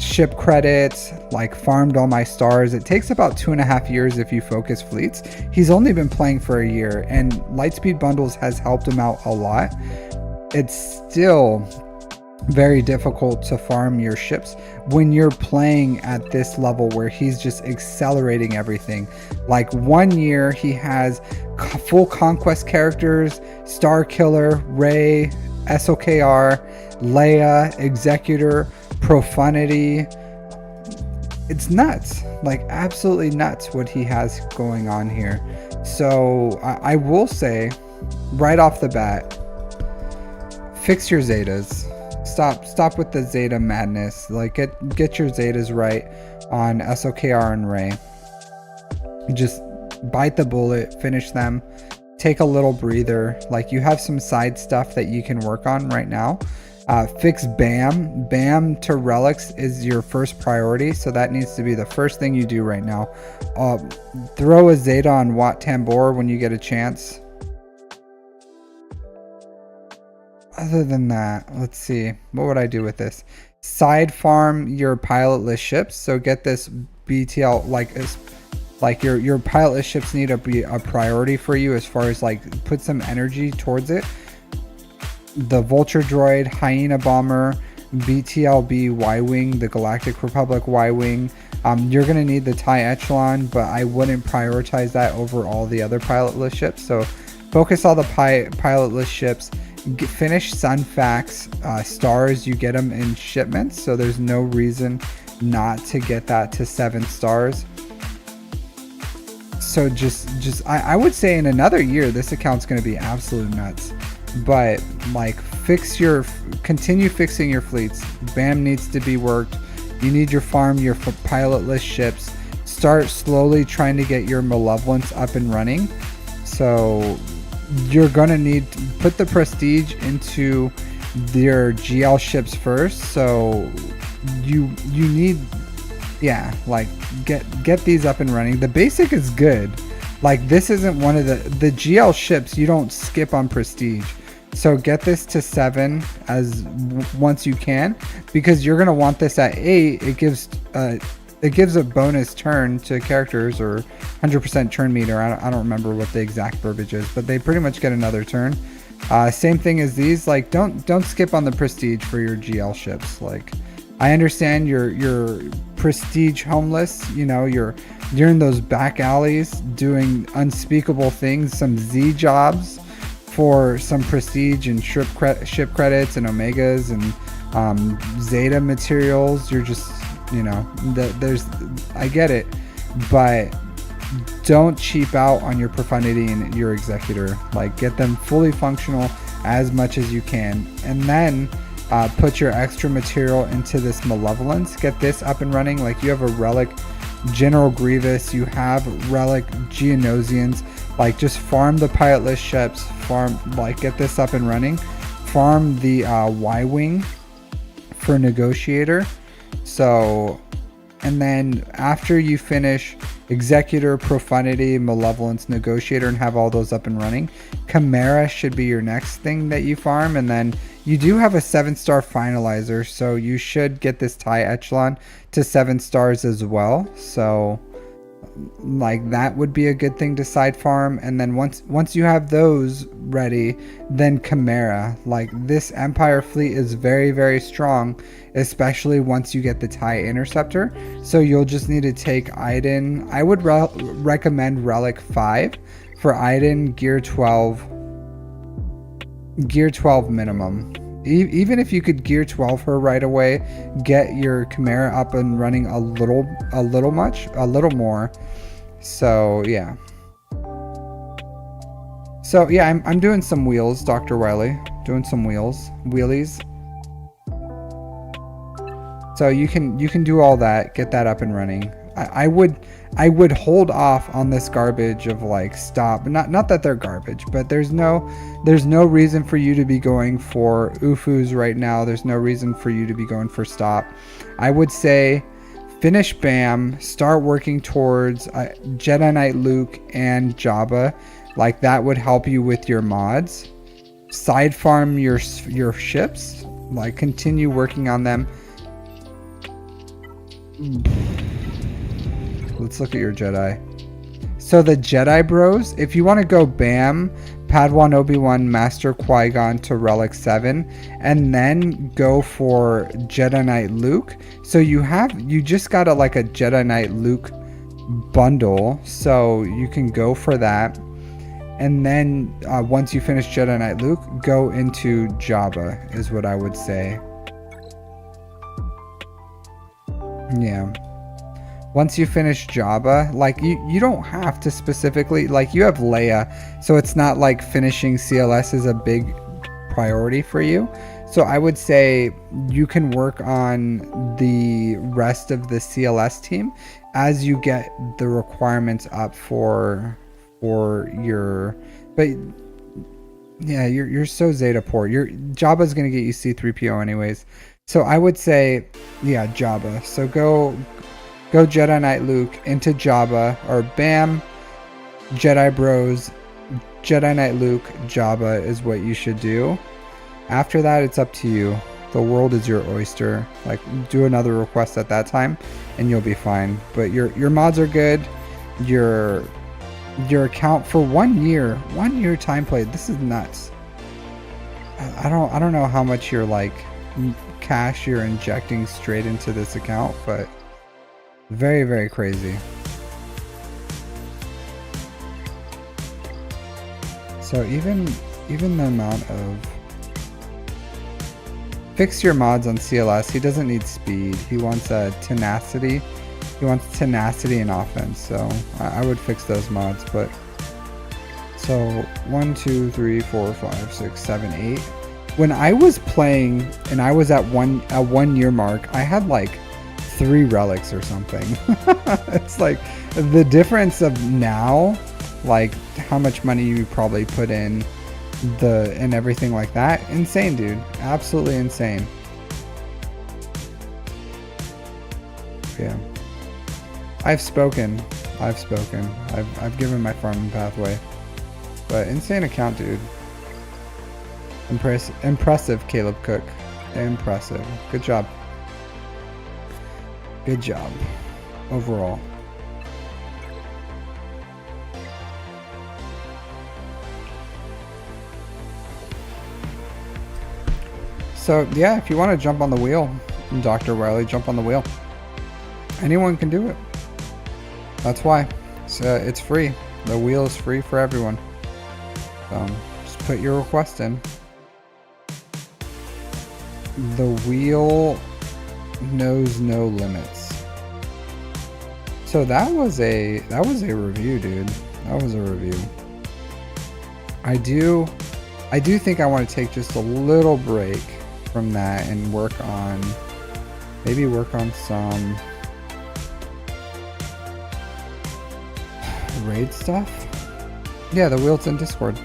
ship credits, like farmed all my stars. It takes about 2.5 years if you focus fleets. He's only been playing for a year, and Lightspeed bundles has helped him out a lot. It's still very difficult to farm your ships when you're playing at this level where he's just accelerating everything. Like, 1 year he has full conquest characters, Star Killer, Ray, SOKR, Leia, Executor, Profundity. it's nuts, like absolutely nuts what he has going on here. So I will say right off the bat, fix your Zetas. Stop with the Zeta madness. Like get your Zetas right on SOKR and Ray. Just bite the bullet, finish them, take a little breather. Like you have some side stuff that you can work on right now. Fix BAM. BAM to relics is your first priority, so that needs to be the first thing you do right now. Throw a Zeta on Wat Tambor when you get a chance. Other than that, let's see, what would I do with this? Side farm your pilotless ships. So get this BTL, like your pilotless ships need to be a priority for you as far as like put some energy towards it. The Vulture Droid, Hyena Bomber, BTLB Y-Wing, the Galactic Republic Y-Wing. You're going to need the TIE Echelon, but I wouldn't prioritize that over all the other pilotless ships. So focus all the pilotless ships. Finish Sunfax stars. You get them in shipments, so there's no reason not to get that to 7 stars. So just I would say in another year this account's going to be absolute nuts. But like continue fixing your fleets. BAM needs to be worked. You need your farm your pilotless ships. Start slowly trying to get your malevolence up and running. So you're gonna need to put the prestige into your GL ships first. So you need, yeah, like get these up and running. The basic is good. Like this isn't one of the GL ships you don't skip on prestige. So get this to 7 once you can, because you're gonna want this at 8. It gives a bonus turn to characters, or 100% turn meter. I don't remember what the exact verbiage is, but they pretty much get another turn. Same thing as these. Like don't skip on the prestige for your GL ships. Like I understand you're prestige homeless. You know you're in those back alleys doing unspeakable things, some Z jobs for some prestige and ship credits and omegas and Zeta materials. You're just, you know, I get it, but don't cheap out on your profundity and your executor. Like get them fully functional as much as you can, and then put your extra material into this malevolence. Get this up and running. Like you have a relic General Grievous, you have relic Geonosians. Like just farm the pilotless ships, get this up and running. Farm the Y-Wing for Negotiator. So, and then after you finish Executor, Profundity, Malevolence, Negotiator, and have all those up and running, Chimera should be your next thing that you farm. And then you do have a 7-star finalizer, so you should get this TIE Echelon to 7 stars as well. So like that would be a good thing to side farm. And then once you have those ready, then Chimera. Like this Empire fleet is very, very strong, especially once you get the TIE Interceptor. So you'll just need to take Iden. I would recommend Relic 5 for Iden, Gear 12 minimum. Even if you could Gear 12 her right away, get your Chimera up and running a little more. So yeah. So yeah, I'm doing some wheels, Dr. Wiley. Doing some wheelies. So you can do all that, get that up and running. I would hold off on this garbage of like stop. Not that they're garbage, but there's no reason for you to be going for UFUs right now. There's no reason for you to be going for stop. I would say finish BAM, start working towards Jedi Knight Luke and Jabba. Like that would help you with your mods. Side farm your ships. Like continue working on them. Let's look at your Jedi. So the Jedi bros, if you want to go BAM, Padawan Obi-Wan, Master Qui-Gon to Relic 7, and then go for Jedi Knight Luke. So you just got a Jedi Knight Luke bundle, so you can go for that. And then once you finish Jedi Knight Luke, go into Jabba is what I would say. Yeah. once you finish Java, like you don't have to specifically, like you have Leia, so it's not like finishing CLS is a big priority for you. So I would say you can work on the rest of the CLS team as you get the requirements up for your, but yeah, you're so Zeta poor. Your Java's gonna get you C3PO anyways. So I would say, yeah, Java. So go Jedi Knight Luke into Java, or bam, Jedi Bros, Jedi Knight Luke, Java is what you should do. After that, it's up to you. The world is your oyster. Like, do another request at that time, and you'll be fine. But your mods are good. Your account for 1 year, 1 year time played. This is nuts. I don't know how much cash you're injecting straight into this account, but very, very crazy. So even the amount of fix your mods on CLS. He doesn't need speed. He wants tenacity. He wants tenacity and offense. So I would fix those mods. But so 1, 2, 3, 4, 5, 6, 7, 8. When I was playing and I was at a 1 year mark, I had like 3 relics or something. It's like the difference of now, like how much money you probably put in and everything like that. Insane, dude. Absolutely insane. Yeah. I've spoken. I've given my farming pathway. But insane account, dude. Impressive, Caleb Cook. Impressive. Good job. Good job. Overall. So yeah, if you want to jump on the wheel, Dr. Wiley, jump on the wheel. Anyone can do it. That's why. It's free. The wheel is free for everyone. Just put your request in. The wheel knows no limits. So that was a review, dude. That was a review. I do think I want to take just a little break from that and maybe work on some raid stuff. Yeah, the wheel's in Discord.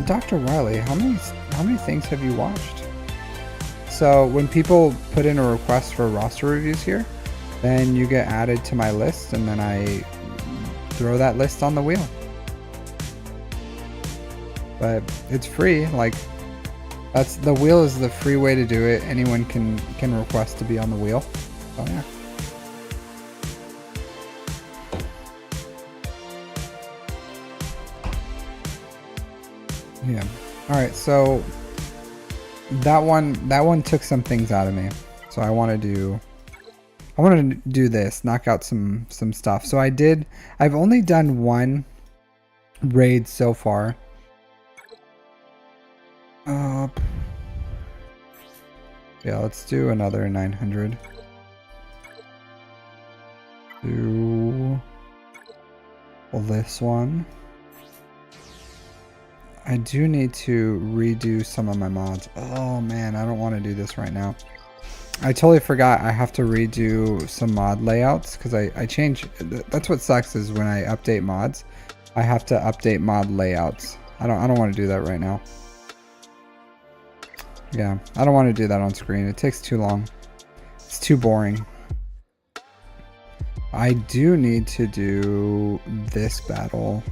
Dr. Wiley, how many things have you watched? So when people put in a request for roster reviews here, then you get added to my list, and then I throw that list on the wheel. But it's free. Like, the wheel is the free way to do it. Anyone can request to be on the wheel. So yeah. Yeah. All right. So that one took some things out of me. So I want to do this, knock out some stuff. So I've only done 1 raid so far. Yeah, let's do another 900. Do this one. I do need to redo some of my mods. Oh man, I don't want to do this right now. I totally forgot I have to redo some mod layouts because I change. That's what sucks, is when I update mods, I have to update mod layouts. I don't want to do that right now. Yeah, I don't want to do that on screen. It takes too long. It's too boring. I do need to do this battle.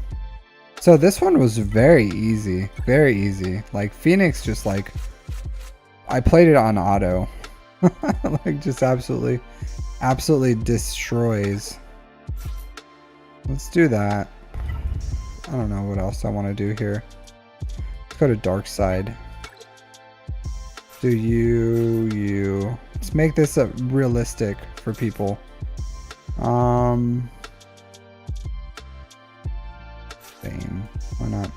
So this one was very easy. Very easy. Like, Phoenix just like... I played it on auto. Like, just absolutely destroys. Let's do that. I don't know what else I want to do here. Let's go to dark side. Do you. Let's make this realistic for people. Same. Why not?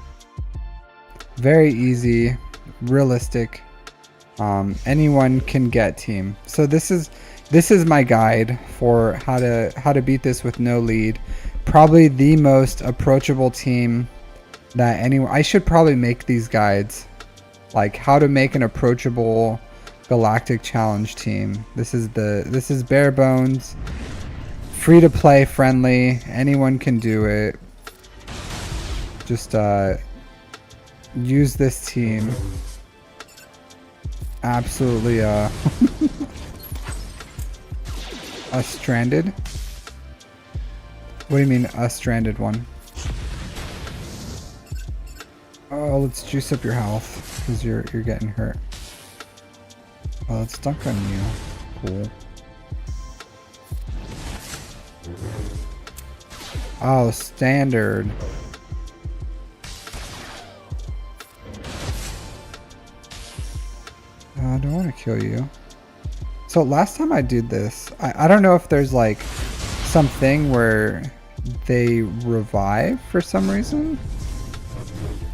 Very easy, realistic. Anyone can get team. So this is, This is my guide for how to beat this with no lead. Probably the most approachable team that anyone. I should probably make these guides, like how to make an approachable Galactic Challenge team. This is bare bones, free to play, friendly. Anyone can do it. Just use this team. Absolutely a stranded? What do you mean a stranded one? Oh, let's juice up your health because you're getting hurt. Oh, let's dunk on you. Cool. Oh, standard. I don't want to kill you. So last time I did this, I don't know if there's like something where they revive for some reason.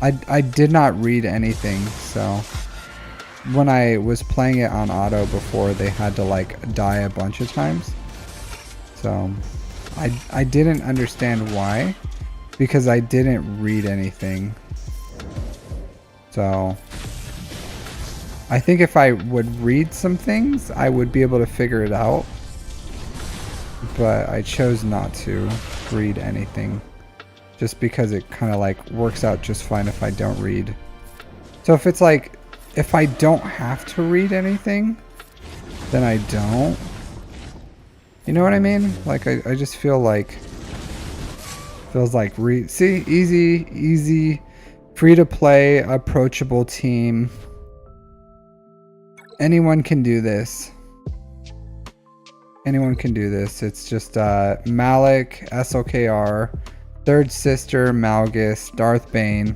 I did not read anything, so when I was playing it on auto before, they had to like die a bunch of times. So I didn't understand why, because I didn't read anything. So I think if I would read some things, I would be able to figure it out. But I chose not to read anything, just because it kind of like works out just fine if I don't read. So if it's like, if I don't have to read anything, then I don't. You know what I mean? Like I just feel like, feels like see, easy, free to play, approachable team. Anyone can do this. Anyone can do this. It's just Malik, SOKR, Third Sister, Malgus, Darth Bane.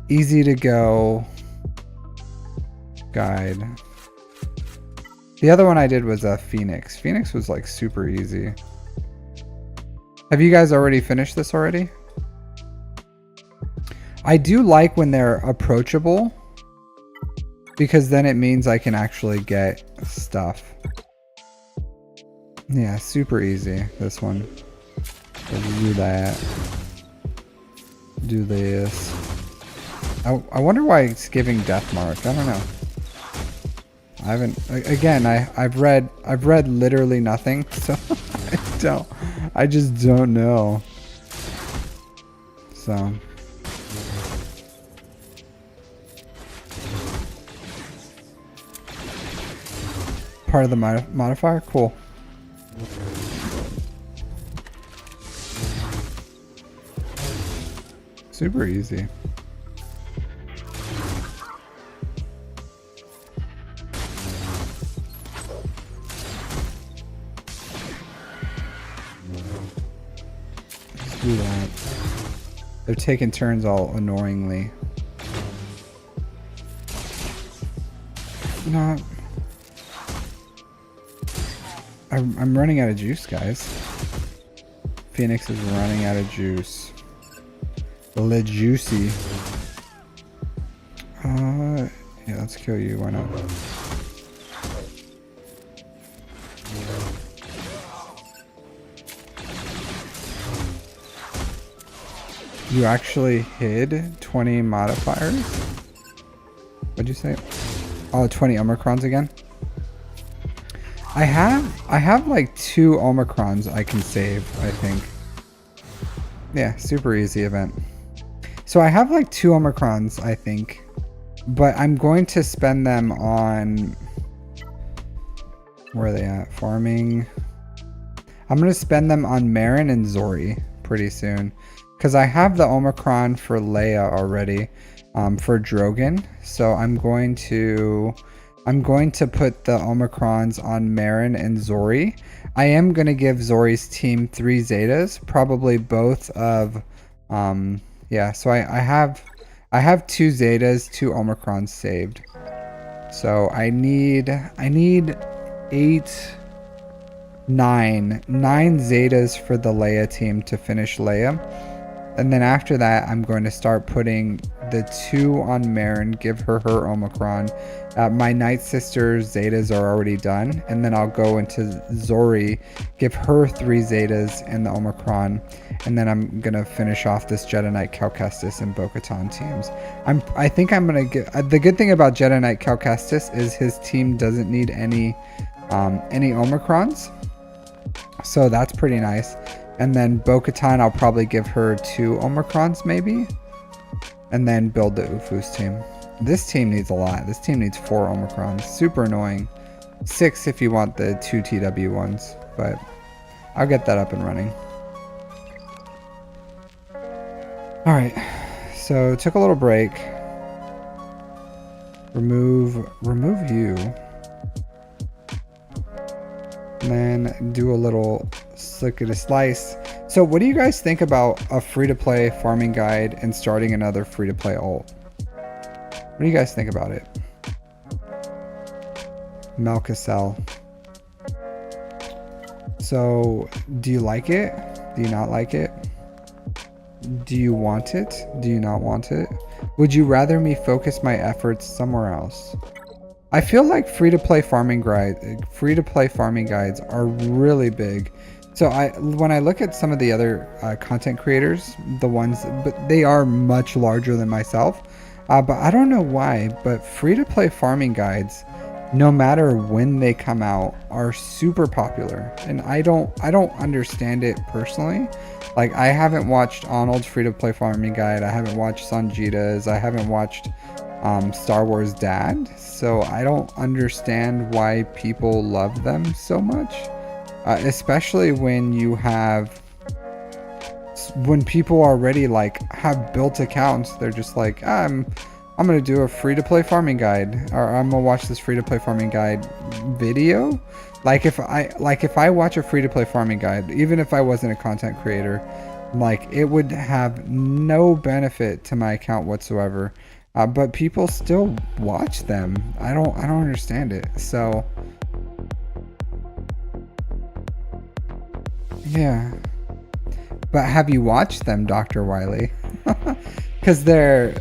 Easy to go guide. The other one I did was Phoenix. Phoenix was like super easy. Have you guys already finished this already? I do like when they're approachable, because then it means I can actually get stuff. Yeah, super easy, this one. So do that. Do this. I wonder why it's giving death mark. I don't know. I haven't, again, I've read literally nothing, so I just don't know. So part of the modifier? Cool. Super easy. Let's do that. They're taking turns all annoyingly. Not. I'm running out of juice, guys. Phoenix is running out of juice. Le juicy. Yeah, let's kill you. Why not? You actually hid 20 modifiers? What'd you say? Oh, 20 Omicrons again? I have like 2 Omicrons I can save, I think. Yeah, super easy event. So I have like 2 Omicrons, I think. But I'm going to spend them on... Where are they at? Farming. I'm going to spend them on Marin and Zori pretty soon. Because I have the Omicron for Leia already. For Drogon. So I'm going to put the Omicrons on Marin and Zori. I am going to give Zori's team 3 Zetas, probably both of, yeah, so I have 2 Zetas, 2 Omicrons saved. So I need 9 Zetas for the Leia team to finish Leia. And then after that, I'm going to start putting the 2 on Marin, give her Omicron. My Night Sister Zetas are already done, and then I'll go into Zori, give her 3 Zetas and the Omicron, and then I'm gonna finish off this Jedi Knight Cal Kestis and Bo-Katan teams. I think I'm gonna get the good thing about Jedi Knight Cal Kestis is his team doesn't need any Omicrons, so that's pretty nice. And then Bo-Katan, I'll probably give her 2 Omicrons maybe, and then build the Ufus team. This team needs a lot. This team needs 4 Omicrons. Super annoying. 6 if you want the 2 TW ones, but I'll get that up and running. Alright, so took a little break. Remove you. And then do a little slick at a slice. So what do you guys think about a free-to-play farming guide and starting another free-to-play ult? What do you guys think about it? Melkisel. So, do you like it? Do you not like it? Do you want it? Do you not want it? Would you rather me focus my efforts somewhere else? I feel like free-to-play farming guides are really big. So when I look at some of the other content creators, but they are much larger than myself. But I don't know why, but free-to-play farming guides, no matter when they come out, are super popular, and I don't understand it personally. Like, I haven't watched Arnold's free-to-play farming guide, I haven't watched Sanjita's, I haven't watched Star Wars Dad, so I don't understand why people love them so much, especially when people already like have built accounts. They're just like, I'm gonna do a free-to-play farming guide, or I'm gonna watch this free-to-play farming guide video. Like if I watch a free-to-play farming guide, even if I wasn't a content creator, like, it would have no benefit to my account whatsoever, but people still watch them. I don't understand it. So yeah. But have you watched them, Dr. Wiley? Because they're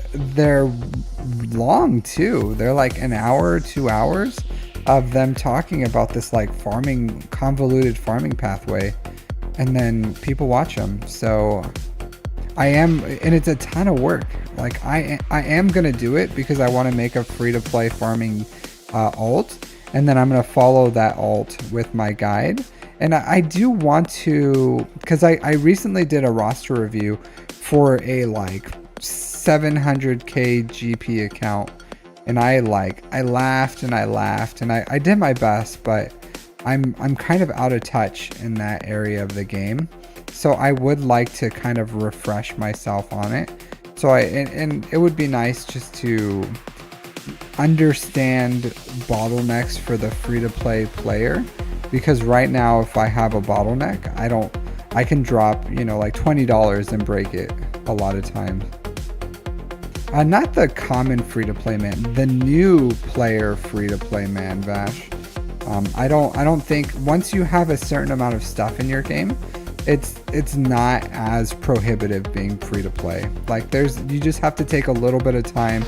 long too. They're like an hour, 2 hours of them talking about this like convoluted farming pathway, and then people watch them. So and it's a ton of work. Like, I am gonna do it because I want to make a free-to-play farming ult, and then I'm gonna follow that ult with my guide. And I do want to, because I recently did a roster review for a like 700k GP account, and I laughed and I did my best, but I'm kind of out of touch in that area of the game, so I would like to kind of refresh myself on it. So and it would be nice just to understand bottlenecks for the free-to-play player. Because right now, if I have a bottleneck, I can drop, like $20 and break it a lot of times. Not the common free-to-play man, the new player free-to-play man, Vash. I don't think once you have a certain amount of stuff in your game, it's not as prohibitive being free-to-play. Like, you just have to take a little bit of time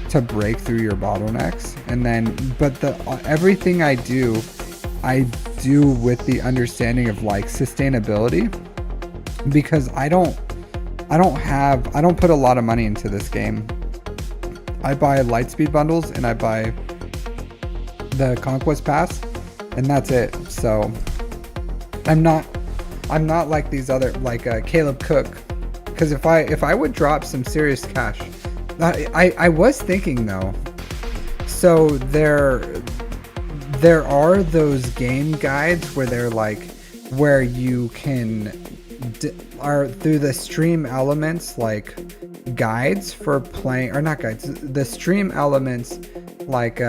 to break through your bottlenecks, and then, but everything I do with the understanding of like sustainability, because I don't put a lot of money into this game. I buy Lightspeed bundles and I buy the Conquest Pass, and that's it. So I'm not like these other, like Caleb Cook, because if I would drop some serious cash, I was thinking though, so there are those game guides where they're like, where you can are through the stream elements, like guides for playing, or not guides, the stream elements, like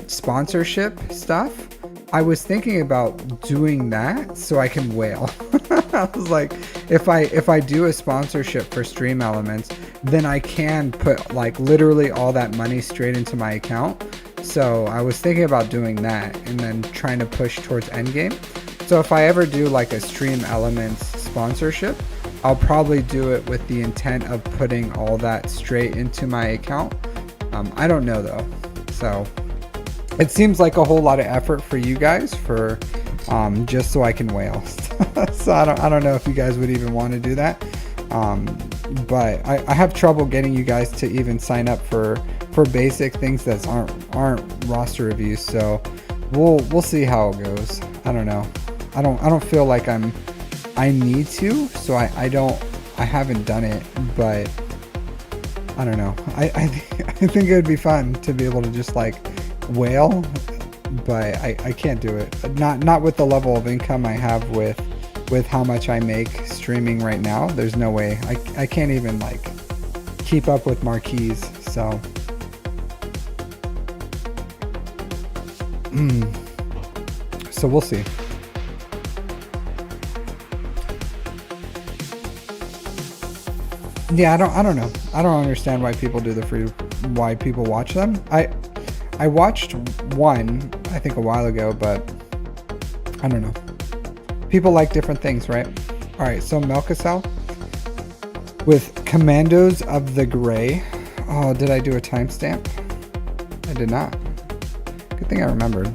sponsorship stuff. I was thinking about doing that so I can whale. I was like, if I do a sponsorship for stream elements, then I can put like literally all that money straight into my account. So I was thinking about doing that and then trying to push towards endgame. So if I ever do like a stream elements sponsorship, I'll probably do it with the intent of putting all that straight into my account. I don't know though. So it seems like a whole lot of effort for you guys for just so I can whale. So I don't know if you guys would even want to do that. But I have trouble getting you guys to even sign up for basic things that aren't roster reviews. So we'll see how it goes. I don't know. I don't feel like I need to, so I haven't done it, but I don't know. I think it would be fun to be able to just like whale, but I can't do it. Not with the level of income I have with how much I make streaming right now. There's no way. I can't even like keep up with marquees, so so we'll see. Yeah, I don't know. I don't understand why people do the free, why people watch them. I watched one, I think a while ago, but I don't know. People like different things, right? All right, so Melkisel with Commandos of the Gray. Oh, did I do a timestamp? I did not. Good thing I remembered.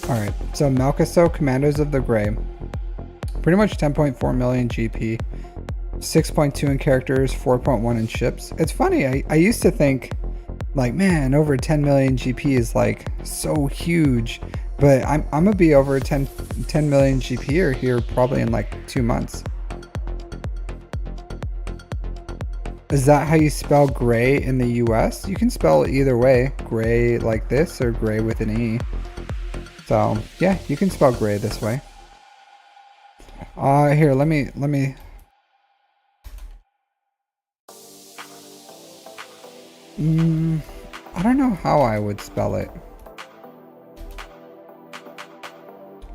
Alright, so Melkisel, Commandos of the Gray. Pretty much 10.4 million GP, 6.2 in characters, 4.1 in ships. It's funny, I used to think, like, man, over 10 million GP is like so huge. But I'm gonna be over 10 million GP here probably in like 2 months. Is that how you spell gray in the US? You can spell it either way. Gray like this or gray with an E. So yeah, you can spell gray this way. Here, let me. I don't know how I would spell it.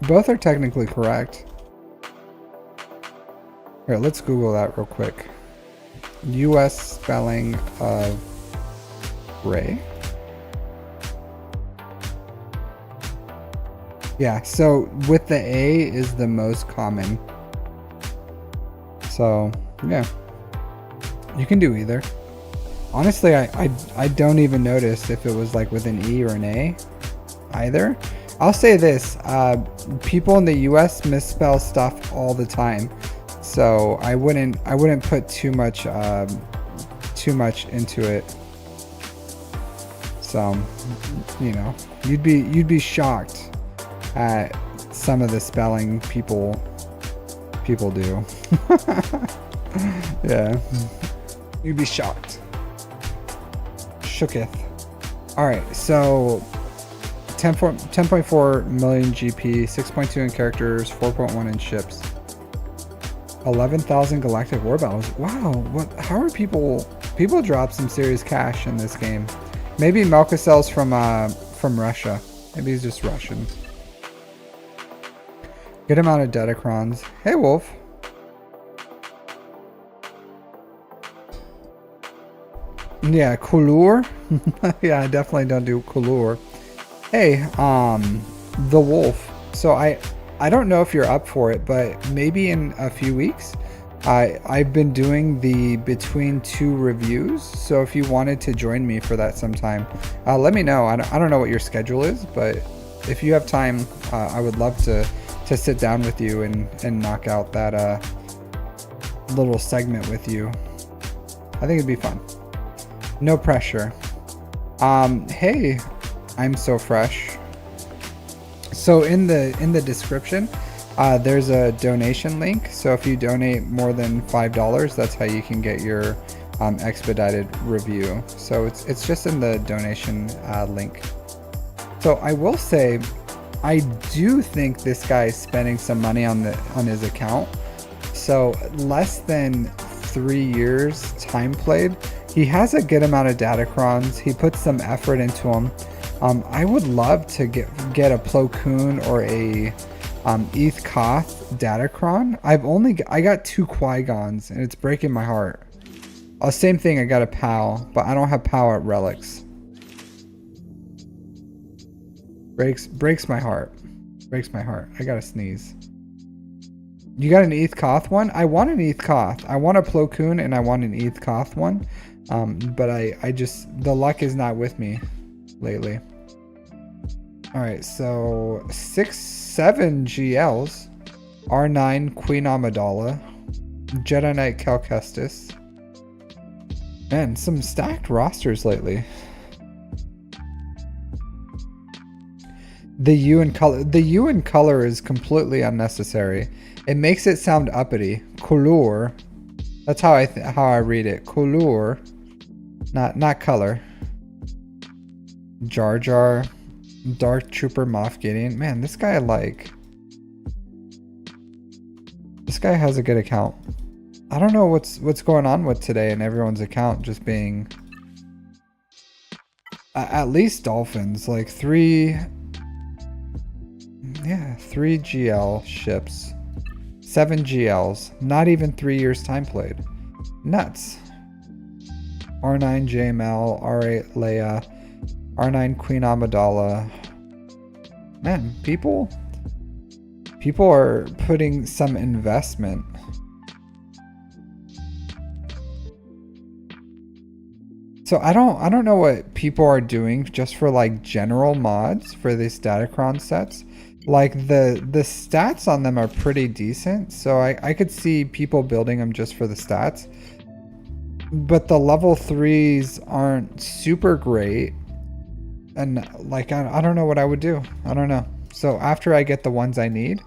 Both are technically correct. Here, let's Google that real quick. US spelling of gray. Yeah, so with the A is the most common. So, yeah. You can do either. Honestly, I don't even notice if it was like with an E or an A either. I'll say this, people in the US misspell stuff all the time. So I wouldn't put too much into it. So, you know, you'd be shocked at some of the spelling people do. Yeah, you'd be shocked. Shooketh. All right, so 10.4 million GP, 6.2 in characters, 4.1 in ships, 11,000 galactic war battles. Wow, what? How are people drop some serious cash in this game? Maybe Melkisel's from Russia. Maybe he's just Russian. Good amount of Datacrons. Hey, Wolf. Yeah, Couleur. Yeah, I definitely don't do Couleur. Hey, the Wolf. So I don't know if you're up for it, but maybe in a few weeks. I've been doing the between two reviews. So if you wanted to join me for that sometime, let me know. I don't know what your schedule is, but if you have time, I would love to sit down with you and knock out that little segment with you. I think it'd be fun. No pressure. Hey, Imsofresh. So in the description, there's a donation link. So if you donate more than $5, that's how you can get your expedited review. So it's just in the donation link. So I will say, I do think this guy is spending some money on his account. So less than 3 years time played. He has a good amount of Datacrons. He puts some effort into them. I would love to get a Plo Koon or a Eth Koth Datacron. I got 2 Qui-Gons and it's breaking my heart. Same thing, I got a POW, but I don't have POW at Relics. Breaks my heart. Breaks my heart. I gotta sneeze. You got an Eth Koth one? I want an Eth Koth. I want a Plo Koon and I want an Eth Koth one. But I just, the luck is not with me lately. Alright, so 7 GLs. R9 Queen Amidala. Jedi Knight Cal Kestis. Man, some stacked rosters lately. The U in color is completely unnecessary. It makes it sound uppity. Couleur. That's how I read it. Couleur. Not color. Jar Jar. Dark Trooper Moff Gideon. Man, this guy this guy has a good account. I don't know what's going on with today and everyone's account just being at least Dolphins, like 3 GL ships, 7 GLs, not even 3 years time played. Nuts. R9 JML, R8 Leia, R9 Queen Amidala. Man, people are putting some investment. So I don't know what people are doing just for like general mods for these Datacron sets. Like the stats on them are pretty decent, so I could see people building them just for the stats. But the level 3s aren't super great. And like I don't know what I would do. I don't know. So after I get the ones I need,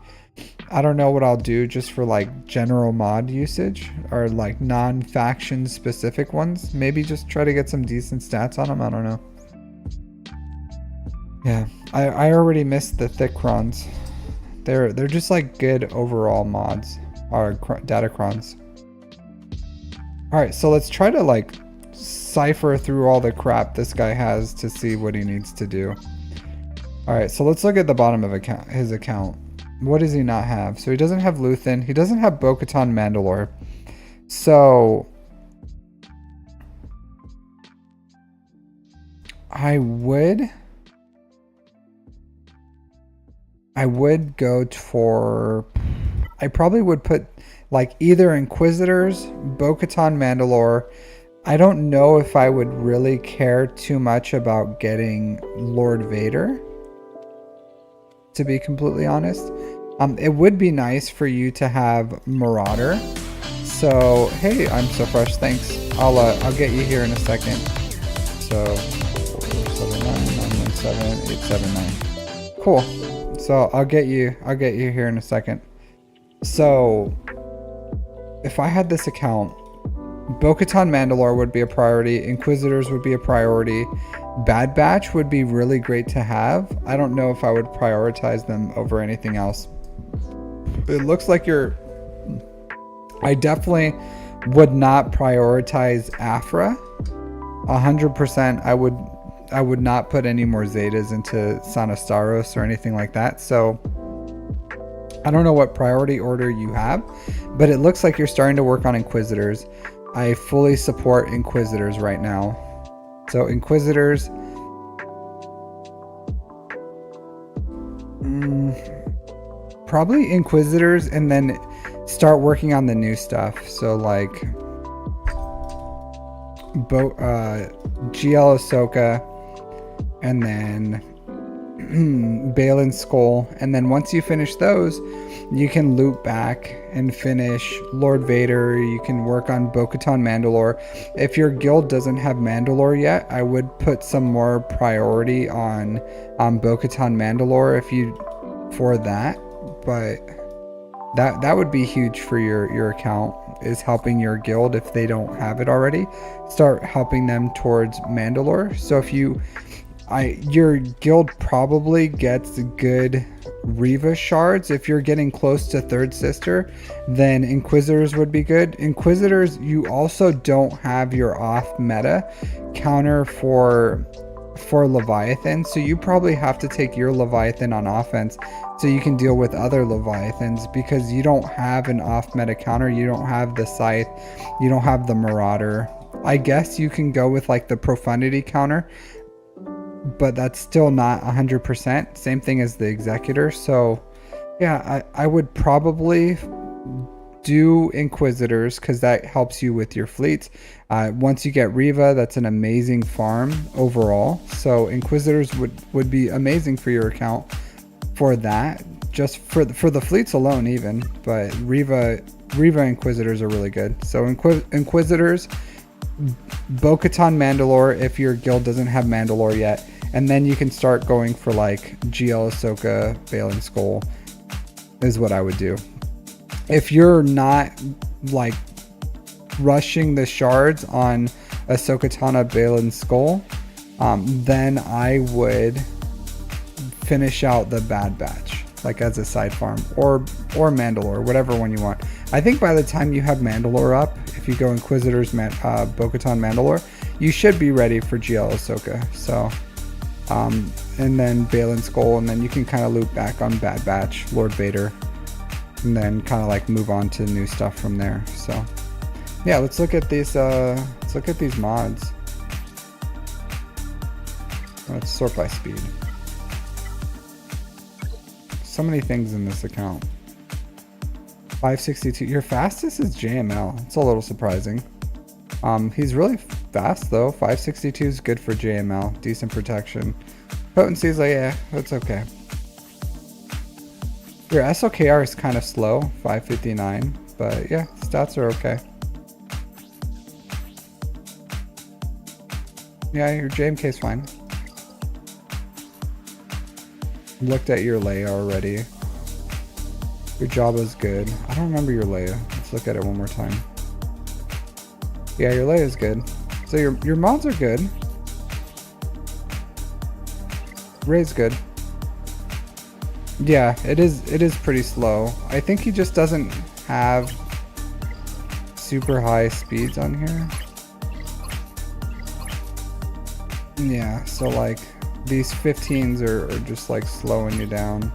I don't know what I'll do just for like general mod usage or like non-faction specific ones. Maybe just try to get some decent stats on them. I don't know. Yeah, I already missed the thick crons. They're just like good overall mods or Datacrons. All right, so let's try to like cipher through all the crap this guy has to see what he needs to do. All right, so let's look at the bottom of his account. What does he not have? So he doesn't have Luthen. He doesn't have Bo-Katan Mandalore. So I would go for, I probably would put like either Inquisitors, Bo-Katan Mandalore. I don't know if I would really care too much about getting Lord Vader, to be completely honest. It would be nice for you to have Marauder. So hey, Imsofresh, thanks. I'll get you here in a second. So 479-917-879. Cool. So I'll get you here in a second. So if I had this account, Bo-Katan Mandalore would be a priority, Inquisitors would be a priority, Bad Batch would be really great to have. I don't know if I would prioritize them over anything else. It looks like I definitely would not prioritize Afra. 100%. I would not put any more Zetas into Sanastaros or anything like that. So I don't know what priority order you have, but it looks like you're starting to work on Inquisitors. I fully support Inquisitors right now. So Inquisitors, probably Inquisitors, and then start working on the new stuff. So like GL Ahsoka, and then Balin's Skull, and then once you finish those, you can loop back and finish Lord Vader. You can work on Bo-Katan Mandalore. If your guild doesn't have Mandalore yet, I would put some more priority on Bo-Katan Mandalore for that. But that would be huge for your account, is helping your guild if they don't have it already. Start helping them towards Mandalore. So if your guild probably gets good Reva shards. If you're getting close to Third Sister, then Inquisitors would be good. Inquisitors, you also don't have your off meta counter for Leviathan, so you probably have to take your Leviathan on offense so you can deal with other Leviathans, because you don't have an off meta counter. You don't have the Scythe, you don't have the Marauder. I guess you can go with like the Profundity counter, but that's still not 100%. Same thing as the Executor. So yeah, I would probably do Inquisitors because that helps you with your fleets. Once you get Riva, that's an amazing farm overall. So Inquisitors would be amazing for your account for that, just for the fleets alone even. But Riva Inquisitors are really good. So Inquisitors, Bo-Katan Mandalore if your guild doesn't have Mandalore yet, and then you can start going for like GL Ahsoka, Balin Skull is what I would do. If you're not like rushing the shards on Ahsoka Tano, Balin Skull, then I would finish out the Bad Batch like as a side farm, or Mandalore, whatever one you want. I think by the time you have Mandalore up, if you go Inquisitors, Bo-Katan Mandalore, you should be ready for GL Ahsoka. So and then Balin Skull, and then you can kind of loop back on Bad Batch, Lord Vader, and then kind of like move on to new stuff from there. So yeah, let's look at these mods. Let's sort by speed. So many things in this account. 562. Your fastest is JML. It's a little surprising. He's really fast though. 562 is good for JML. Decent protection. Potency is like, yeah, that's okay. Your SOKR is kind of slow, 559, but yeah, stats are okay. Yeah, your JMK is fine. Looked at your Leia already. Your Jabba's good. I don't remember your Leia. Let's look at it one more time. Yeah, your Leia's good. So your mods are good. Rey's good. Yeah, it is pretty slow. I think he just doesn't have super high speeds on here. Yeah, so like these 15s are just like slowing you down.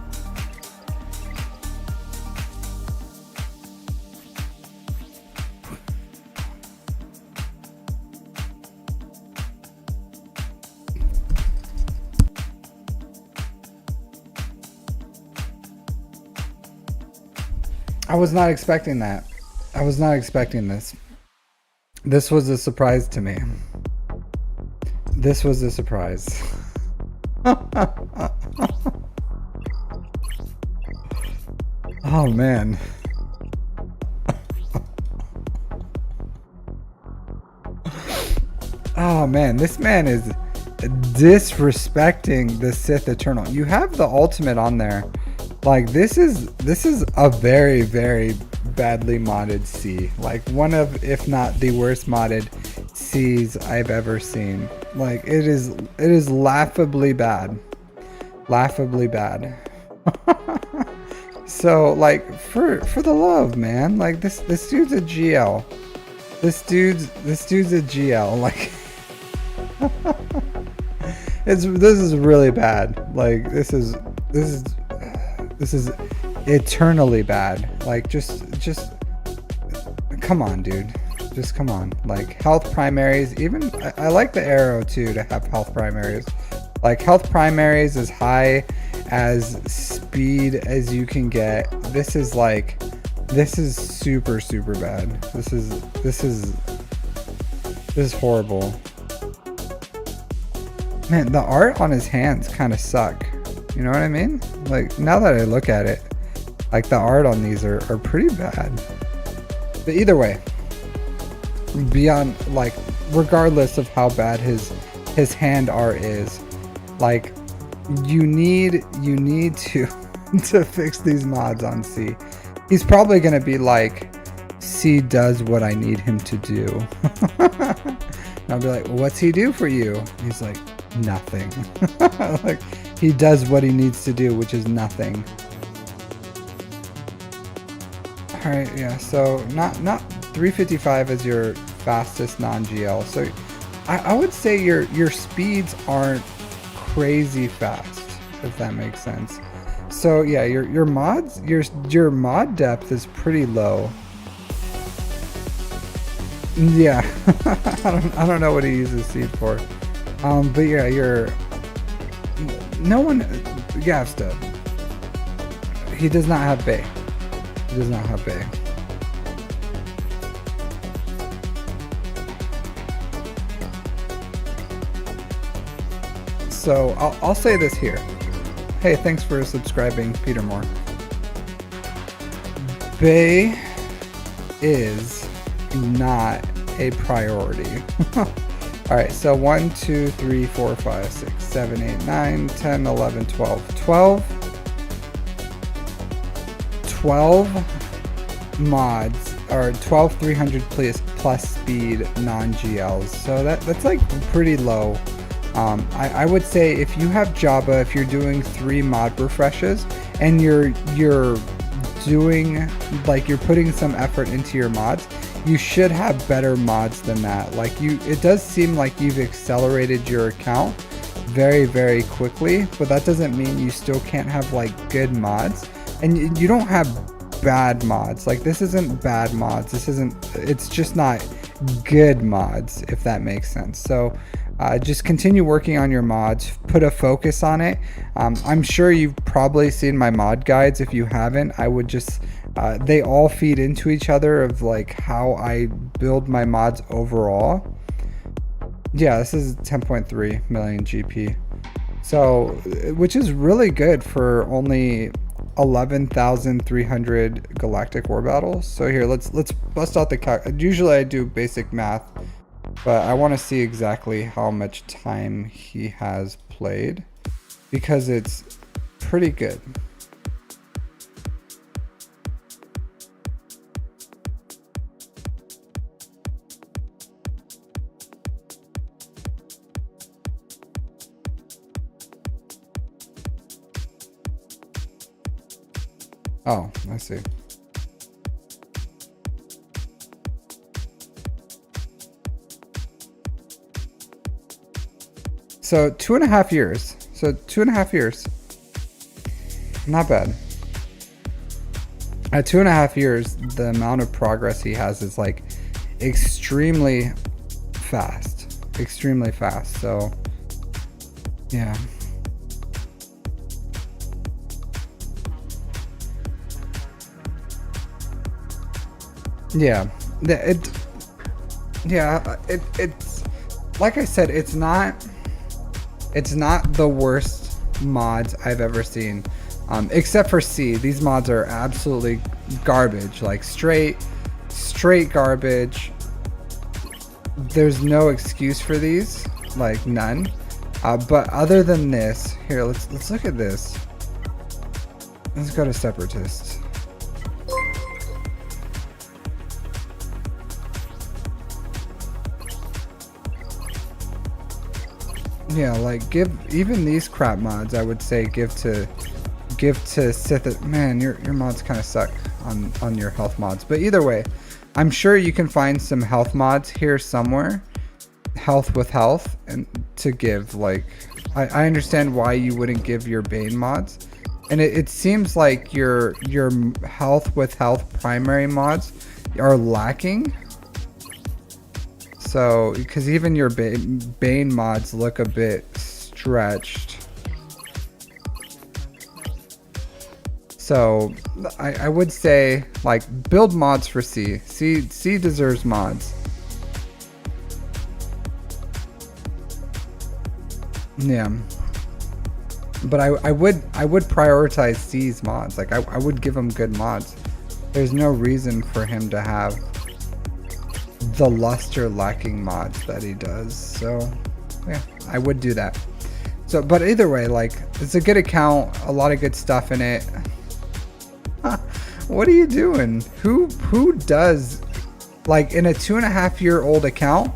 I was not expecting that. I was not expecting this. This was a surprise to me. This was a surprise. Oh man. Oh man, this man is disrespecting the Sith Eternal. You have the ultimate on there. Like this is a very, very badly modded C. Like one of, if not the worst modded Cs I've ever seen. Like it is laughably bad. Laughably bad. So like for the love, man. Like this dude's a GL. This dude's a GL. Like this is really bad. Like this is eternally bad. Like just come on, dude. Just come on. Like health primaries, even I like the arrow too to have health primaries. Like health primaries as high as speed as you can get. This is super bad. This is horrible. Man, the art on his hands kind of suck. You know what I mean? Like now that I look at it, like the art on these are pretty bad. But either way, beyond, like, regardless of how bad his hand art is, like you need to to fix these mods on C. He's probably gonna be like, C does what I need him to do. And I'll be like, well, what's he do for you? And he's like, nothing. Like he does what he needs to do, which is nothing. All right, yeah. So not 355 as your fastest non-GL. So I would say your speeds aren't crazy fast, if that makes sense. So yeah, your mods, your mod depth is pretty low. Yeah, I don't know what he uses seed for. But yeah, no one, Gavsta, he does not have Bay. He does not have Bay. So I'll say this here. Hey, thanks for subscribing, Peter Moore. Bay is not a priority. Alright, so 1, 2, 3, 4, 5, 6, 7, 8, 9, 10, 11, 12. 12 mods, or 12 300 plus speed non-GLs. So that's like pretty low. I would say if you have Java, if you're doing 3 mod refreshes and you're doing, like, you're putting some effort into your mods, you should have better mods than that. Like, it does seem like you've accelerated your account very, very quickly, but that doesn't mean you still can't have like good mods. And you don't have bad mods. Like, this isn't bad mods. It's just not good mods, if that makes sense. So just continue working on your mods, put a focus on it. I'm sure you've probably seen my mod guides. If you haven't, I would just, they all feed into each other of like how I build my mods overall. Yeah, this is 10.3 million GP. So, which is really good for only 11,300 galactic war battles. So here, let's bust out the usually I do basic math, but I want to see exactly how much time he has played, because it's pretty good. Oh, I see. So 2.5 years. So 2.5 years. Not bad. At 2.5 years, the amount of progress he has is like extremely fast. Extremely fast. So yeah. Yeah, it's like I said, it's not the worst mods I've ever seen, except for C. These mods are absolutely garbage, like straight garbage. There's no excuse for these, like none. But other than this, here, let's look at this. Let's go to Separatists. Yeah, like give even these crap mods, I would say give to Sith. Man, your mods kind of suck on your health mods. But either way, I'm sure you can find some health mods here somewhere, health with health, and to give. Like, I understand why you wouldn't give your Bane mods, and it seems like your health with health primary mods are lacking. So, because even your Bane mods look a bit stretched. So, I would say, like, build mods for C. C deserves mods. Yeah. But I would prioritize C's mods. Like, I would give him good mods. There's no reason for him to have the luster lacking mods that he does. So yeah, I would do that. So, but either way, like, it's a good account, a lot of good stuff in it. What are you doing? Who does, like, in a 2.5-year-old account,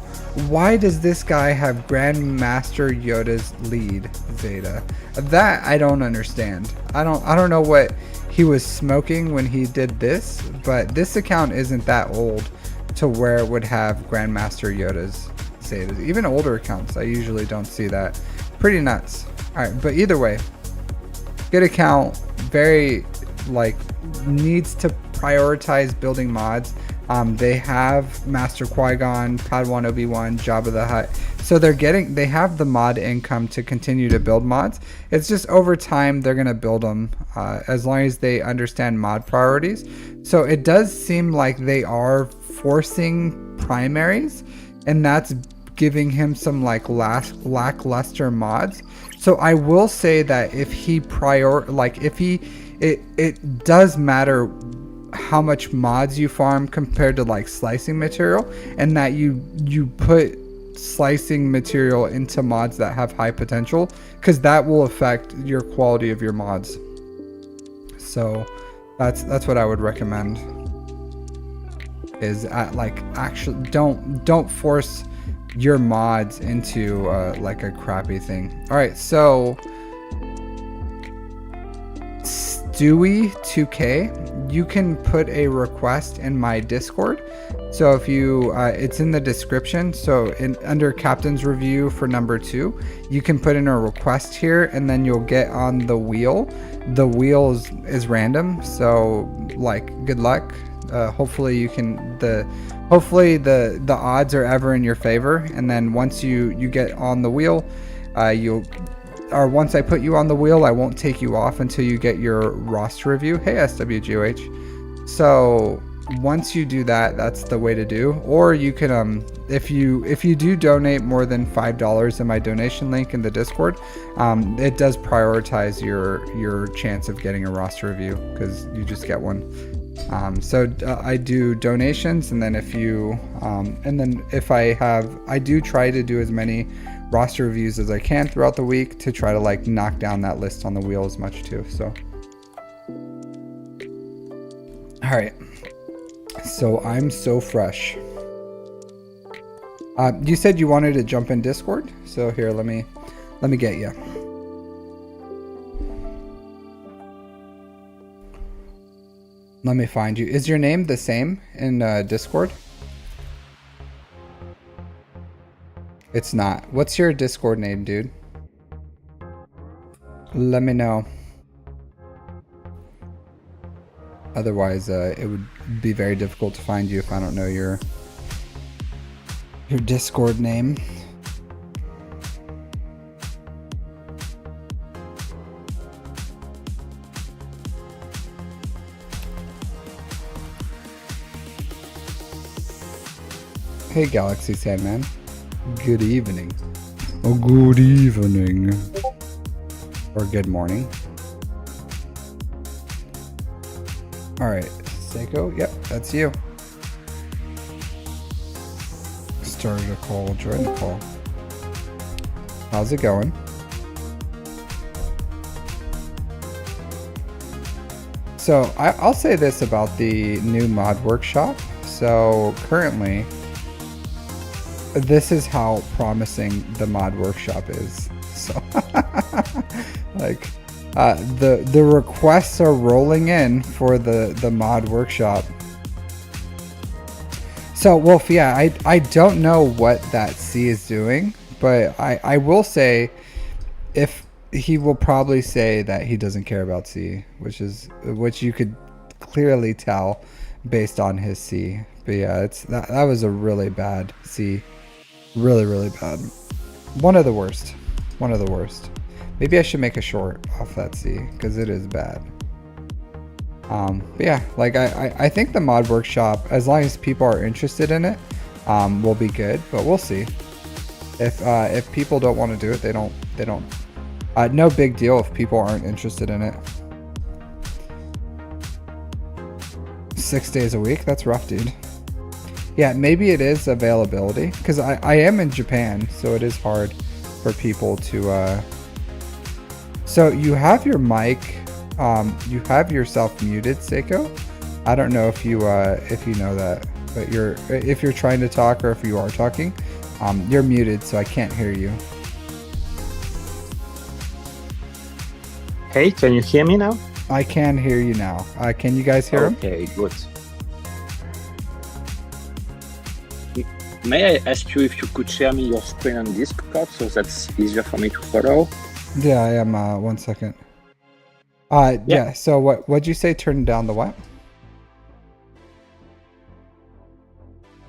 why does this guy have Grandmaster Yoda's lead Zeta? That I don't understand. I don't know what he was smoking when he did this, but this account isn't that old to where it would have Grandmaster Yoda's Zetas. Even older accounts, I usually don't see that. Pretty nuts. Alright, but either way, good account, very, like, needs to prioritize building mods. They have Master Qui-Gon, Padawan Obi-Wan, Jabba the Hutt. So they have the mod income to continue to build mods. It's just over time they're going to build them as long as they understand mod priorities. So it does seem like they are forcing primaries, and that's giving him some like lackluster mods. So I will say that if he it does matter how much mods you farm compared to like slicing material, and that you put slicing material into mods that have high potential, because that will affect your quality of your mods. So that's what I would recommend, is actually don't force your mods into like a crappy thing. All right, so Stewie 2K, you can put a request in my Discord. So if you, it's in the description. So under Captain's Review for number 2, you can put in a request here, and then you'll get on the wheel. The wheel is random, so like good luck. Hopefully you can hopefully the odds are ever in your favor, and then once you get on the wheel, once I put you on the wheel, I won't take you off until you get your roster review. Hey SWGOH. So once you do that, that's the way to do. Or you can if you do donate more than $5 in my donation link in the Discord, it does prioritize your chance of getting a roster review, because you just get one. So I do donations, and then I do try to do as many roster reviews as I can throughout the week to try to like knock down that list on the wheel as much too. So all right, so I'm so fresh. You said you wanted to jump in Discord, so here, let me get you. Let me find you. Is your name the same in Discord? It's not. What's your Discord name, dude? Let me know. Otherwise, it would be very difficult to find you if I don't know your Discord name. Hey, Galaxy Sandman. Good evening. Oh, good evening. Or good morning. Alright, Sako, yep, that's you. Started a call, joined the call. How's it going? So, I'll say this about the new mod workshop. So, currently, this is how promising the mod workshop is. So like the requests are rolling in for the mod workshop. So Wolf, yeah, I don't know what that C is doing, but I will say, if he will probably say that he doesn't care about C, which you could clearly tell based on his C. But yeah, that was a really bad C. Really, really bad. One of the worst. Maybe I should make a short off that C, because it is bad. But yeah, like I think the mod workshop, as long as people are interested in it, will be good. But we'll see. If people don't want to do it, they don't. No big deal if people aren't interested in it. 6 days a week? That's rough, dude. Yeah, maybe it is availability, because I am in Japan, so it is hard for people to... So you have your mic, you have yourself muted, Sako. I don't know if you know that, but if you're trying to talk, or if you are talking, you're muted, so I can't hear you. Hey, can you hear me now? I can hear you now. Can you guys hear him? Okay, good. May I ask you if you could share me your screen on Discord, so that's easier for me to follow? Yeah, I am. 1 second. Yeah. So what'd you say? Turn down the what?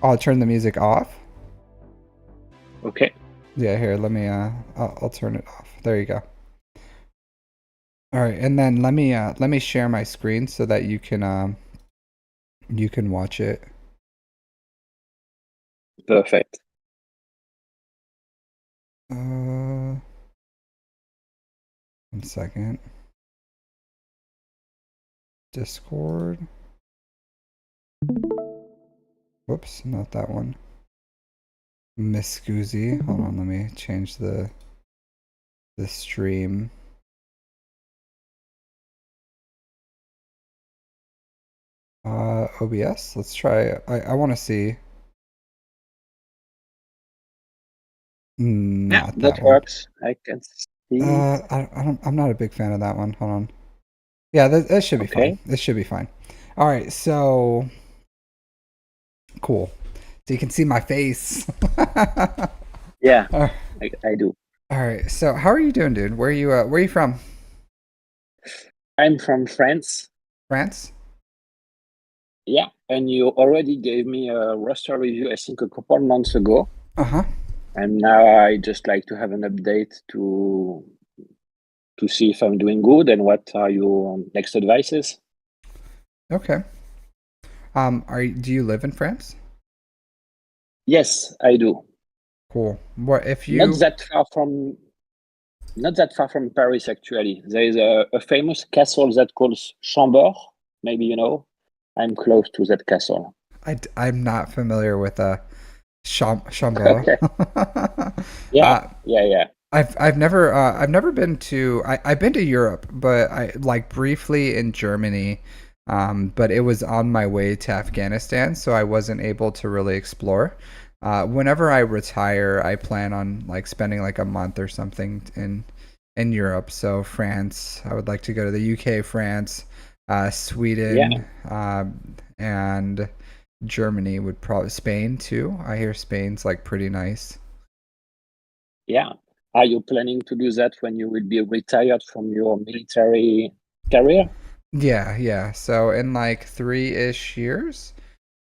Oh, turn the music off. Okay. Yeah, here, let me I'll turn it off. There you go. All right, and then let me share my screen so that you can watch it. Perfect. Uh 1 second. Discord. Whoops, not that one. Miss Scoozy. Hold on, let me change the stream. OBS. Let's try. I want to see. Yeah, Not that that one. works. I can see. I'm not a big fan of that one. Hold on. Yeah, that should be fine. Okay. This should be fine. All right, so cool. So you can see my face. Yeah, All I do. right. So how are you doing, dude? Where are you from? I'm from France. France? Yeah, and you already gave me a roster review, I think, a couple months ago. Uh-huh. And now I just like to have an update to see if I'm doing good and what are your next advices. Okay. Do you live in France? Yes, I do. Cool. What if Not you that far from not that far from Paris, actually. There is a famous castle that calls Chambord. Maybe you know. I'm close to that castle. I'm not familiar with Chambord. Okay. Yeah, uh, yeah, yeah. I've never been to I've been to Europe, but I like briefly in Germany. But it was on my way to Afghanistan, so I wasn't able to really explore. Whenever I retire, I plan on like spending like a month or something in Europe. So France, I would like to go to the UK, France, Yeah, Sweden, and Germany would probably Spain too. I hear Spain's like pretty nice. yeah. Are you planning to do that when you will be retired from your military career? Yeah, yeah. So in like 3-ish years.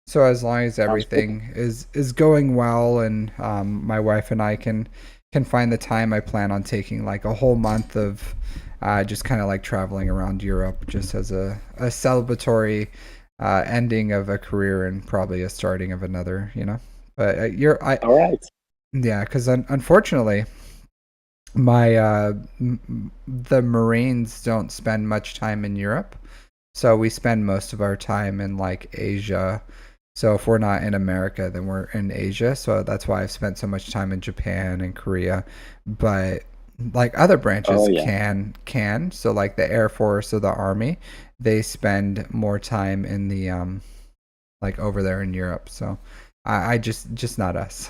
So as long as Sounds good. everything is going well and my wife and I can find the time, I plan on taking like a whole month of just kind of like traveling around Europe, just as a celebratory ending of a career and probably a starting of another, you know. But All right. yeah, because unfortunately my the Marines don't spend much time in Europe, so we spend most of our time in like Asia. So if we're not in America, then we're in Asia. So that's why I've spent so much time in Japan and Korea. But like other Oh branches yeah. can. So like the Air Force or the Army, they spend more time in the like over there in Europe. So I just not us.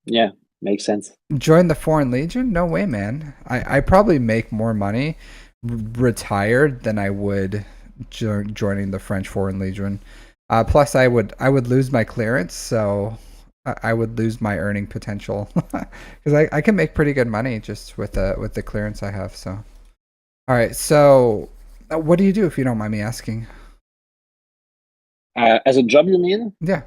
Yeah, makes sense. Join the Foreign Legion? No way, man. I probably make more money retired than I would joining the French Foreign Legion. Plus, I would lose my clearance, so I would lose my earning potential because I can make pretty good money just with the clearance I have. So, all right. So, what do you do if you don't mind me asking? As a job, you mean? Yeah.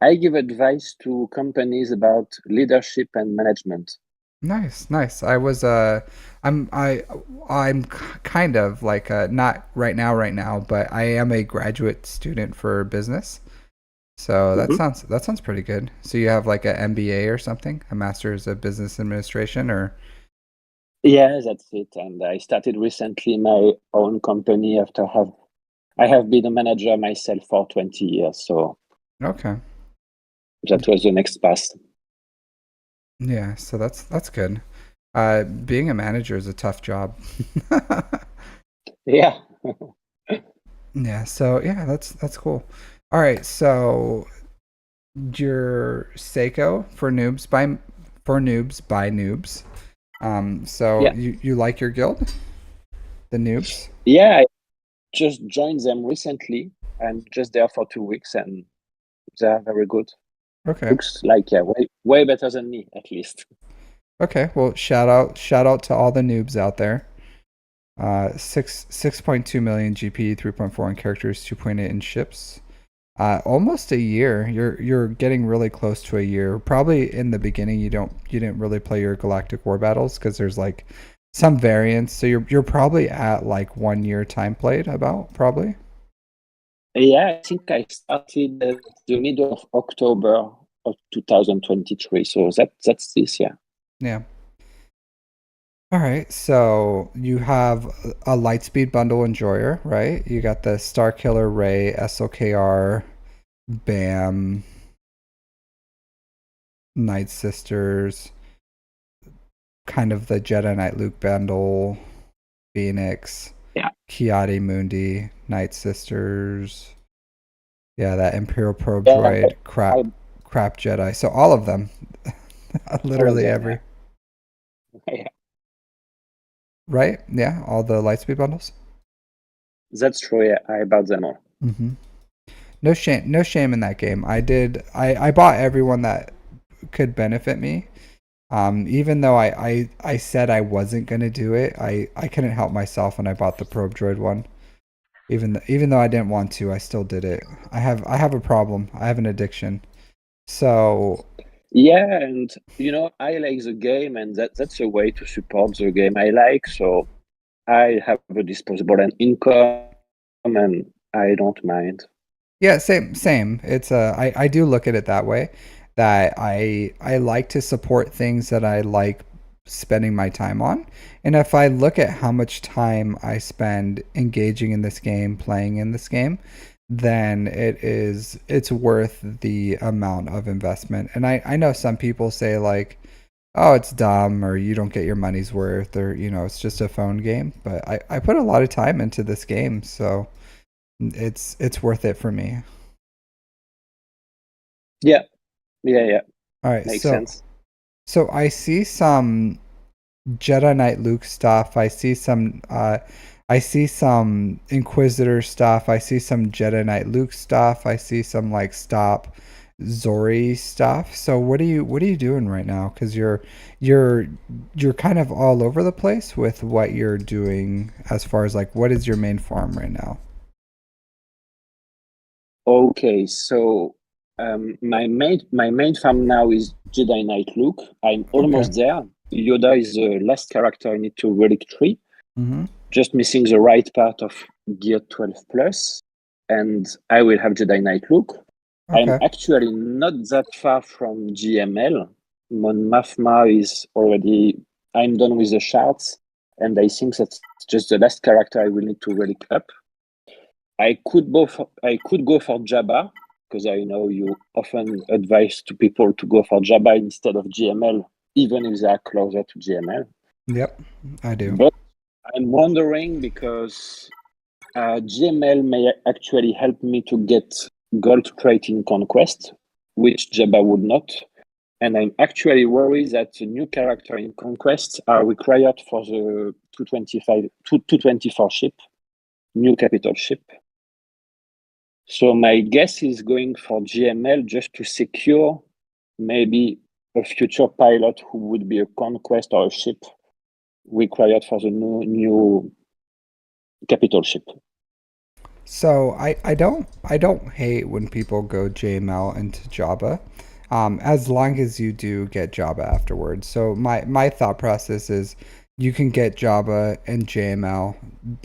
I give advice to companies about leadership and management. Nice, nice. I'm I'm kind of like not right now, but I am a graduate student for business. So Mhm. that sounds pretty good. So you have like a MBA or something, a master's of business administration, or Yeah, that's it. And I started recently my own company after I have been a manager myself for 20 years. So okay. that was the next path. Yeah, so that's good. Being a manager is a tough job. Yeah. Yeah, so yeah, that's cool. All right, so your Seiko for noobs by noobs. So Yeah. you like your guild, the noobs? Yeah. I just joined them recently. I'm just there for 2 weeks and they're very good. Okay. Looks like, yeah, way better than me, at least. Okay. Well, shout out to all the noobs out there. 6.2 million GP, 3.4 in characters, 2.8 in ships. Almost a year. You're getting really close to a year. Probably in the beginning you didn't really play your Galactic War battles because there's like some variants. So you're probably at like 1 year time played about probably. Yeah, I think I started at the middle of October of 2023. So that's this year. Yeah. All right. So you have a Lightspeed bundle enjoyer, right? You got the Star Killer Ray, SOKR, Bam, Night Sisters, kind of the Jedi Knight Luke bundle, Phoenix, Yeah. Kiadi Mundi, Night Sisters. Yeah, that Imperial Probe Yeah, Droid, I, crap Jedi. So all of them, all of literally them. every, Yeah. right? Yeah, all the Lightspeed bundles. That's true. Yeah, I bought them all. Mm-hmm. No shame in that game. I bought everyone that could benefit me. Even though I said I wasn't gonna do it, I couldn't help myself and I bought the Probe Droid one. Even though I didn't want to, I still did it. I have a problem. I have an addiction. So Yeah, and I like the game, and that's a way to support the game I like. So I have a disposable income, and I don't mind. yeah, same. It's I do look at it that way, that I like to support things that I like spending my time on. And if I look at how much time I spend engaging in this game, playing in this game, then it's worth the amount of investment. And I know some people say like, oh, it's dumb or you don't get your money's worth or it's just a phone game, but I put a lot of time into this game, so it's worth it for me. Yeah, yeah. All right, Makes sense. so I see some Jedi Knight Luke stuff. I see some Inquisitor stuff. I see some Jedi Knight Luke stuff. I see some like stop Zori stuff. So what are you doing right now? Because you're you're kind of all over the place with what you're doing as far as like what is your main farm right now? Okay, so my main farm now is Jedi Knight Luke. I'm Okay. almost there. Yoda is the last character I need to relic tree. Mm-hmm. Just missing the right part of Gear 12 plus, and I will have Jedi Knight Luke. I'm Okay. actually not that far from GML. Mon Mafma is already. I'm done with the shards, and I think that's just the last character I will need to relic up. I could go for Jabba because I know you often advise to people to go for Jabba instead of GML, even if they are closer to GML. Yep, I do. But I'm wondering because GML may actually help me to get gold crate in Conquest, which Jabba would not. And I'm actually worried that the new character in Conquest are required for the 224 ship, new capital ship. So my guess is going for GML just to secure maybe a future pilot who would be a conquest or a ship required for the new capital ship. So I don't hate when people go JML into Java, as long as you do get Java afterwards. So my thought process is you can get Java and JML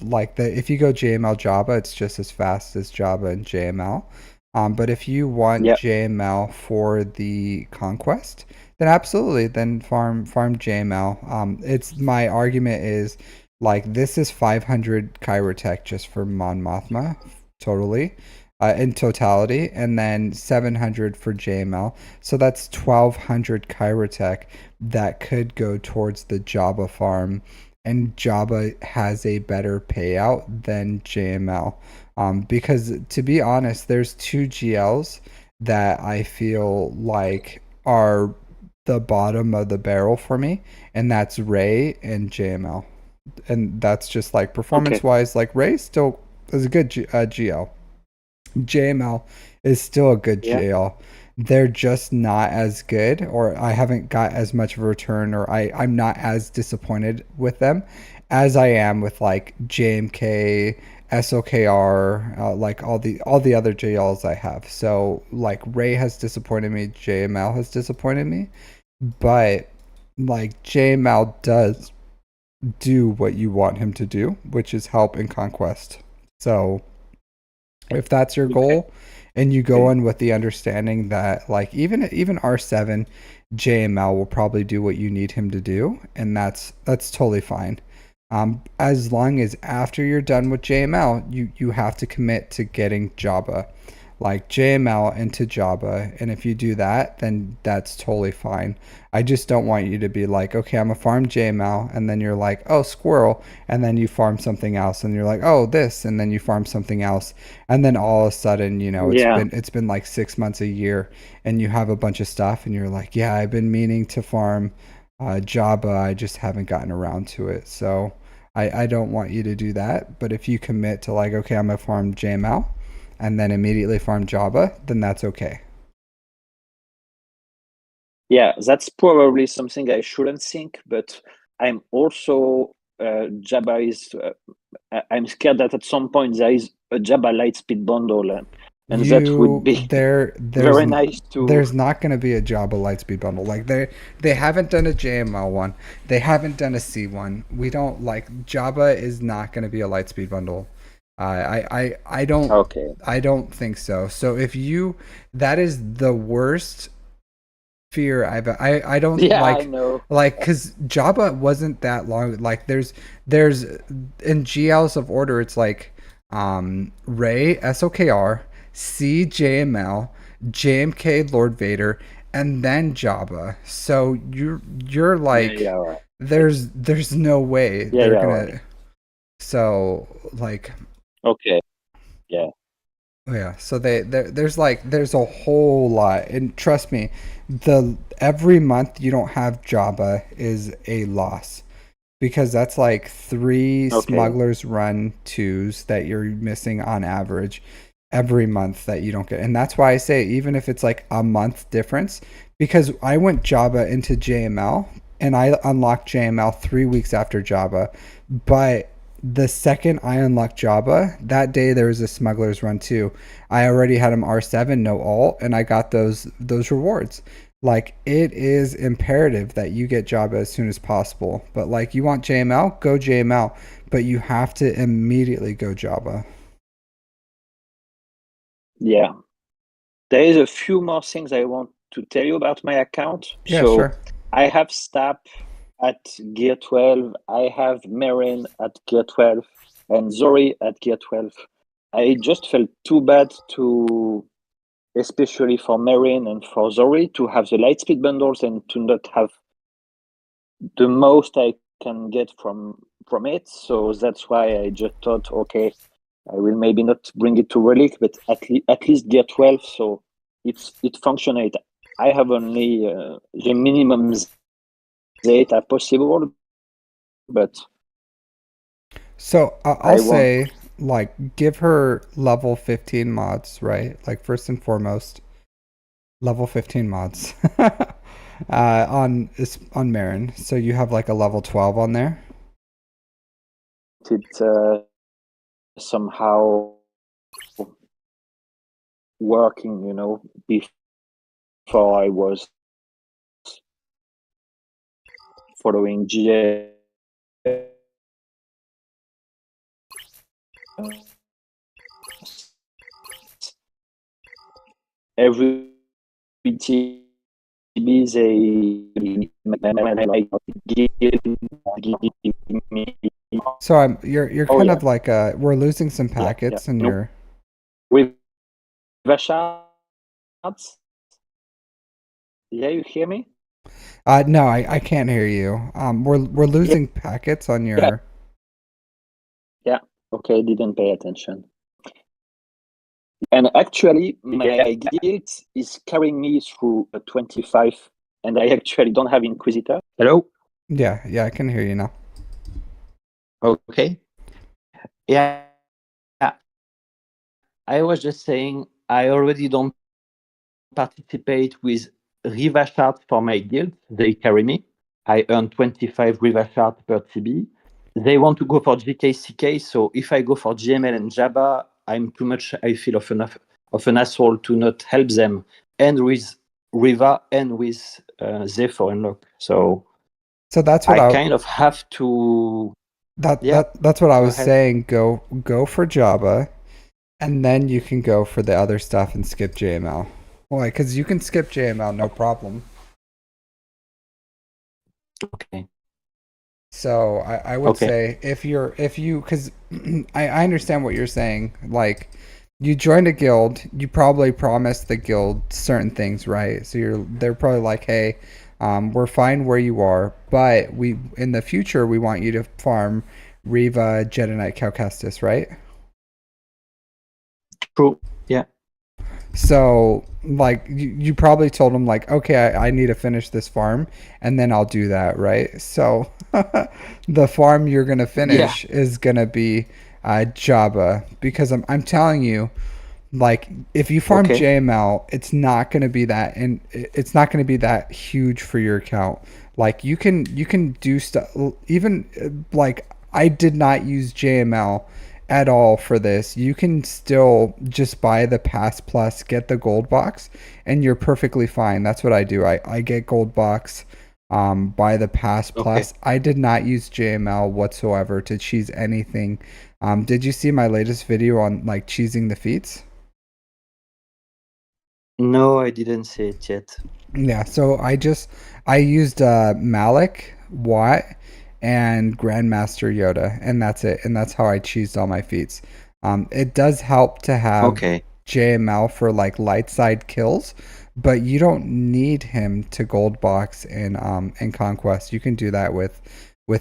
like the if you go JML Java, it's just as fast as Java and JML. But if you want Yeah, JML for the conquest, then absolutely, then farm JML. It's my argument is like this is 500 Kyrotech just for Mon Mothma, totally, in totality, and then 700 for JML. So that's 1200 Kyrotech that could go towards the Jabba farm, and Jabba has a better payout than JML. Because to be honest, there's two GLs that I feel like are the bottom of the barrel for me, and that's Ray and JML. And that's just like performance okay. wise, like Ray still is a good GL. JML is still a good Yeah, GL. They're just not as good, or I haven't got as much of a return, or I'm not as disappointed with them as I am with like JMK, SOKR, like all the other JLs I have. So like Ray has disappointed me, JML has disappointed me, but like JML does do what you want him to do, which is help in conquest. So if that's your Okay. goal and you go in with the understanding that like even R7 JML will probably do what you need him to do, and that's totally fine. As long as after you're done with JML, you have to commit to getting Java, like JML into Java, and if you do that, then that's totally fine. I just don't want you to be like, okay, I'm a farm JML, and then you're like, oh, squirrel, and then you farm something else, and you're like, oh, this, and then you farm something else, and then all of a sudden, you know, Yeah. it's been like 6 months, a year, and you have a bunch of stuff, and you're like, yeah, I've been meaning to farm Java, I just haven't gotten around to it. So I don't want you to do that. But if you commit to like, okay, I'm gonna farm JML and then immediately farm Java, then that's okay. Yeah, that's probably something I shouldn't think, but I'm also Java is. I'm scared that at some point there is a Java Lightspeed bundle, and that would You be very nice to. there's not going to be a Java Lightspeed bundle. Like they haven't done a JML one. They haven't done a C one. We don't like Java is not going to be a Lightspeed bundle. Okay. I don't think so. So if you that is the worst fear I don't Yeah, I know. like because Java wasn't that long. Like there's in GLs of order it's like Ray SOKR, C JML, JMK Lord Vader, and then Java. So you're Yeah, like yeah, right. there's no way Yeah, they're yeah, right. gonna so like Okay. Yeah. yeah, so there's a whole lot, and trust me, the every month you don't have Java is a loss because that's like three Okay. smugglers run twos that you're missing on average every month that you don't get, and that's why I say even if it's like a month difference, because I went Java into JML and I unlocked JML 3 weeks after Java, but the second I unlocked Java, that day there was a smuggler's run too. I already had him R7, no alt, and I got those rewards. Like it is imperative that you get Java as soon as possible. But like you want JML, go JML, but you have to immediately go Java. Yeah. There is a few more things I want to tell you about my account. Yeah, So sure. I have Stap at Gear 12. I have Marin at Gear 12 and Zori at Gear 12. I just felt too bad to, especially for Marin and for Zori, to have the Lightspeed bundles and to not have the most I can get from it. So that's why I just thought, okay, I will maybe not bring it to Relic, but at least Gear 12. So it functionate. I have only the minimum data possible, but So I'll I want. say like give her level 15 mods, right? Like first and foremost, level 15 mods. On Marin. So you have like a level 12 on there. It somehow working, before I was following GA. Every TB me. So you're Oh kind yeah, of like we're losing some yeah, yeah. packets and No, you're with Vashats. Yeah, you hear me? no, I can't hear you. We're Yeah, losing packets on yeah, your yeah. Okay, didn't pay attention. And actually, my guild is carrying me through a 25, and I actually don't have Inquisitor. Hello? yeah, I can hear you now. Okay. Yeah, I was just saying I already don't participate with Riva Shard for my guild. They carry me. I earn 25 Riva Shard per TB. they want to go for GKCK. So if I go for GML and Java, I'm too much. I feel of an asshole to not help them, and with Riva and with Ze for unlock. So that's what I kind of have to. Yeah, that's what I go was ahead. saying. Go for Java, and then you can go for the other stuff and skip JML. Why? Because you can skip JML, no problem. Okay. So I would Okay. say if you because I understand what you're saying. Like you joined a guild, you probably promised the guild certain things, right? So they're probably like, hey, we're fine where you are, but we in the future we want you to farm Riva, Jedinite, Calcastus, right? True. Yeah. So like you probably told him like, okay, I need to finish this farm and then I'll do that, right? So the farm you're gonna Yeah. finish is gonna be Java because I'm telling you, like if you farm Okay. JML, it's not gonna be that huge for your account. Like you can do stuff even like I did not use JML at all for this. You can still just buy the Pass Plus, get the gold box, and you're perfectly fine. That's what I do. I get gold box, buy the Pass Okay. Plus. I did not use JML whatsoever to cheese anything. Did you see my latest video on like cheesing the feats? No, I didn't say it yet. Yeah, so I used Malik, Watt, and Grandmaster Yoda, and that's it. And that's how I cheesed all my feats. It does help to have Okay. JML for like light side kills, but you don't need him to gold box in Conquest. You can do that with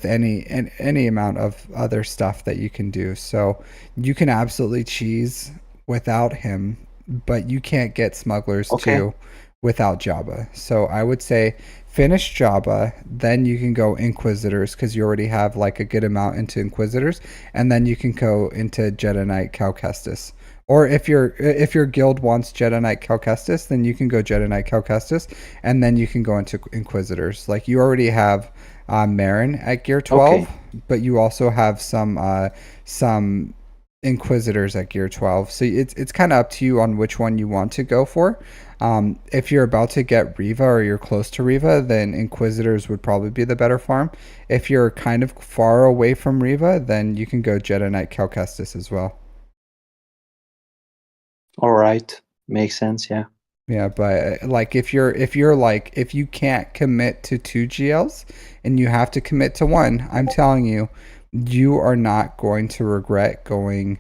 any amount of other stuff that you can do. So you can absolutely cheese without him, but you can't get smugglers Okay. too without Jabba. So I would say finish Jabba, then you can go Inquisitors because you already have like a good amount into Inquisitors, and then you can go into Jedi Knight Cal Kestis. Or if your guild wants Jedi Knight Cal Kestis, then you can go Jedi Knight Cal Kestis, and then you can go into Inquisitors. Like you already have Marin at gear 12, Okay. but you also have some Inquisitors at gear 12. So it's kind of up to you on which one you want to go for. If you're about to get Riva or you're close to Riva, then Inquisitors would probably be the better farm. If you're kind of far away from Riva, then you can go Jedi Knight Cal Kestis as well. All right. Makes sense. Yeah. Yeah, but like if you can't commit to two GLs and you have to commit to one, I'm telling you, you are not going to regret going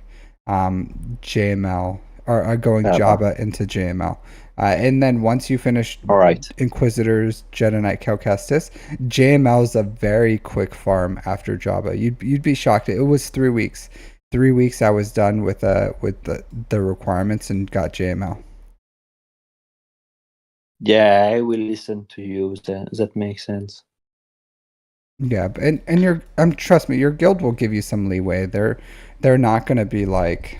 JML or going Java. Java into JML. And then once you finish All right. Inquisitors, Jedi Knight, Calcastus, JML is a very quick farm after Java. You'd be shocked. It was 3 weeks. 3 weeks I was done with the requirements and got JML. Yeah, I will listen to you. That makes sense. Yeah, and your trust me, your guild will give you some leeway. They're not gonna be like,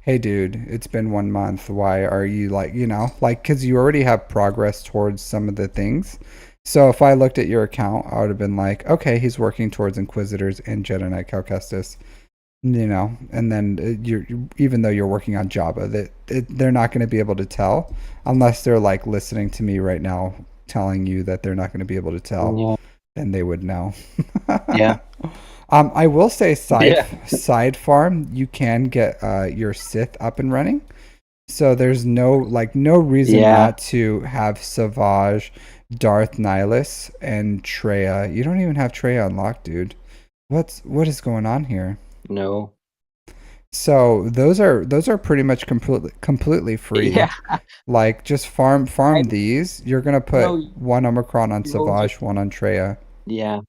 hey dude, it's been 1 month. Why are you like, like because you already have progress towards some of the things. So if I looked at your account, I would have been like, okay, he's working towards Inquisitors and Jedi Knight Calcestis, and then even though you're working on Java, they're not going to be able to tell unless they're like listening to me right now, telling you that they're not going to be able to tell, Yeah. then they would know. Yeah. I will say Yeah. side farm, you can get your Sith up and running. So there's no reason Yeah. not to have Savage, Darth Nihilus, and Treya. You don't even have Treya unlocked, dude. What is going on here? No. So those are pretty much completely free. Yeah. Like just I farm these. You're gonna know put one Omicron on you also. Savage, one on Treya. Yeah.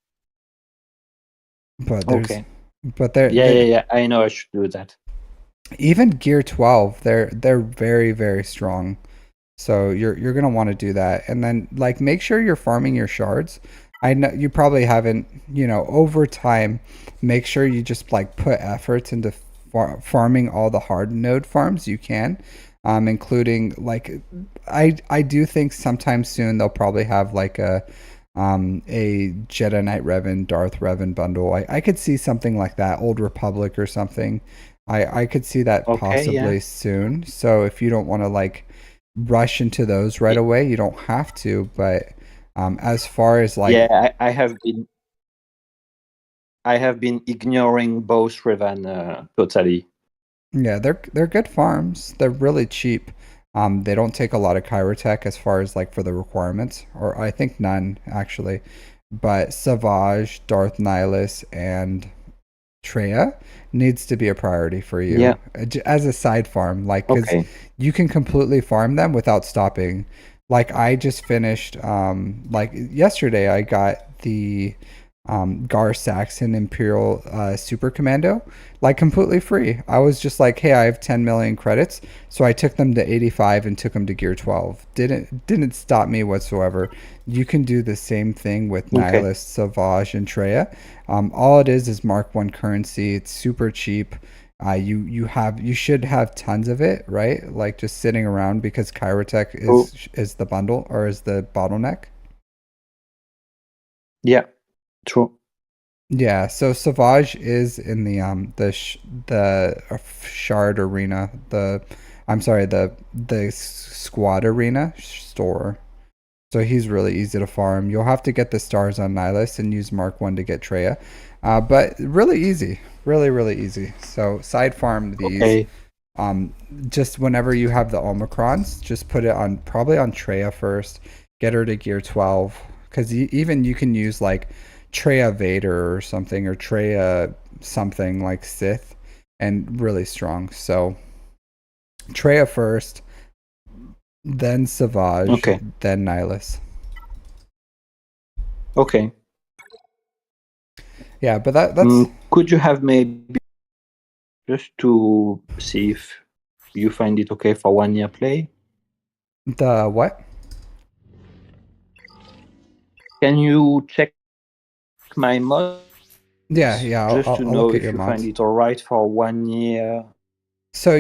But there's Okay. but there Yeah. there Yeah. Yeah. I know I should do that. even gear 12, they're very very strong. So you're gonna want to do that, and then like make sure you're farming your shards. I know you probably haven't, over time. Make sure you just like put efforts into farming all the hard node farms you can, including like I do think sometime soon they'll probably have like a Jedi Knight Revan, Darth Revan bundle. I could see something like that, Old Republic or something. I could see that Okay, yeah. possibly soon. So if you don't want to like rush into those right away, you don't have to. But as far as like, Yeah, I have been ignoring both Revan totally. yeah, they're good farms. They're really cheap. They don't take a lot of Kyrotech as far as like for the requirements, or I think none actually. But Savage, Darth Nihilus, and Treya needs to be a priority for you Yeah. as a side farm, like because Okay. you can completely farm them without stopping. Like I just finished, like yesterday, I got the Gar Saxon Imperial Super Commando, like completely free. I was just like, hey, I have 10 million credits, so I took them to 85 and took them to Gear 12. Didn't stop me whatsoever. You can do the same thing with Okay. Nihilus, Savage, and Treya. All it is Mark One currency. It's super cheap. You should have tons of it, right? Like just sitting around because Kyrotech Oh, is the bundle or is the bottleneck. yeah. True. Yeah, so Savage is in the Shard Arena, I'm sorry, the Squad Arena store. So he's really easy to farm. You'll have to get the stars on Nihilus and use Mark 1 to get Treya. But really easy. Really, really easy. So side farm these. Okay. Just whenever you have the Omicrons, just put it on probably on Treya first. Get her to gear 12. Because even you can use like Treya Vader or something, or Treya something like Sith, and really strong. So Treya first, then Savage, Okay. then Nihilus. Okay. Yeah, but that's Could you have maybe just to see if you find it okay for 1 year play? the what? Can you check my mods Yeah, just to I'll know look at if your you find mods. it alright for 1 year So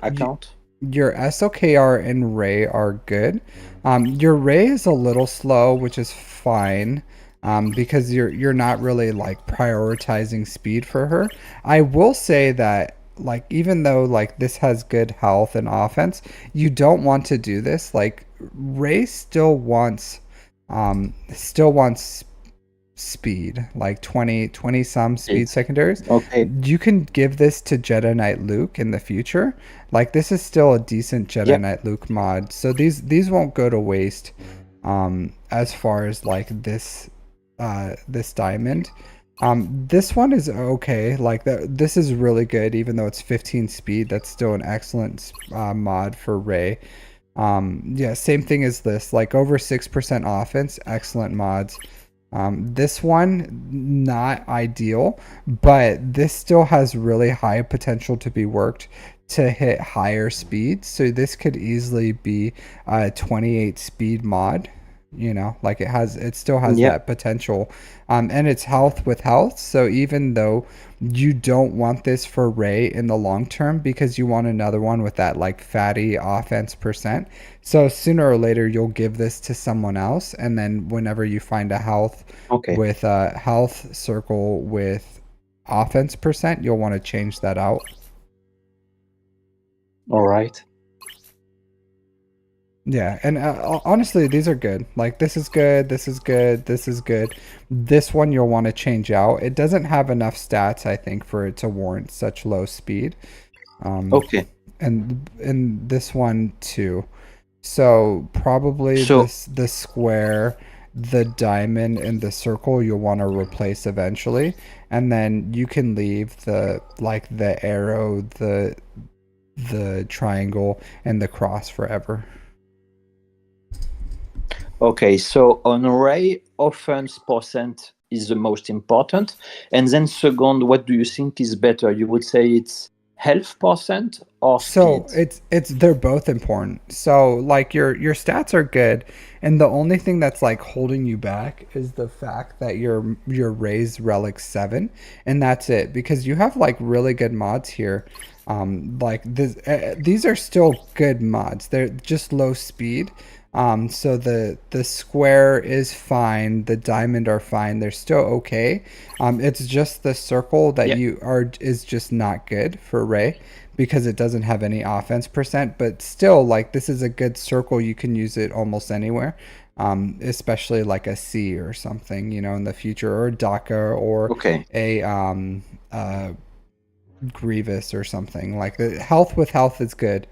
account? your SOKR and Ray are good. Your Ray is a little slow, which is fine. Because you're not really like prioritizing speed for her. I will say that like even though like this has good health and offense, you don't want to do this. Like Ray still wants speed, like 20 some speed It's secondaries. okay. You can give this to Jedi Knight Luke in the future. Like this is still a decent Jedi Yeah. Knight Luke mod. So these won't go to waste as far as like this diamond. This one is okay. Like this is really good even though it's 15 speed. That's still an excellent mod for Ray. Yeah, same thing as this. Like over 6% offense, excellent mods. This one, not ideal, but this still has really high potential to be worked to hit higher speeds. So this could easily be a 28 speed mod. You know, like it still has Yeah. that potential. And it's health with health. So even though you don't want this for Ray in the long term because you want another one with that like fatty offense percent. So sooner or later you'll give this to someone else, and then whenever you find a health Okay. with a health circle with offense percent, you'll want to change that out. All right. Yeah, and honestly, these are good. Like this is good, this is good, this is good. This one you'll want to change out. It doesn't have enough stats, I think, for it to warrant such low speed. Um, Okay. and this one too. So probably So the square, the diamond, and the circle you'll want to replace eventually, and then you can leave the arrow, the triangle, and the cross forever. okay, so on Ray, offense percent is the most important. And then second, what do you think is better? You would say it's health percent or So speed? it's they're both important. So like your stats are good, and the only thing that's like holding you back is the fact that you're raised relic 7, and that's it because you have like really good mods here. Like these are still good mods. They're just low speed. So the square is fine, the diamond are fine, they're still okay. It's just the circle that is just not good for Ray because it doesn't have any offense percent, but still, like, this is a good circle. You can use it almost anywhere, especially like a C or something, in the future, or a DACA, or Okay. a Grievous or something. Like, the health with health is good.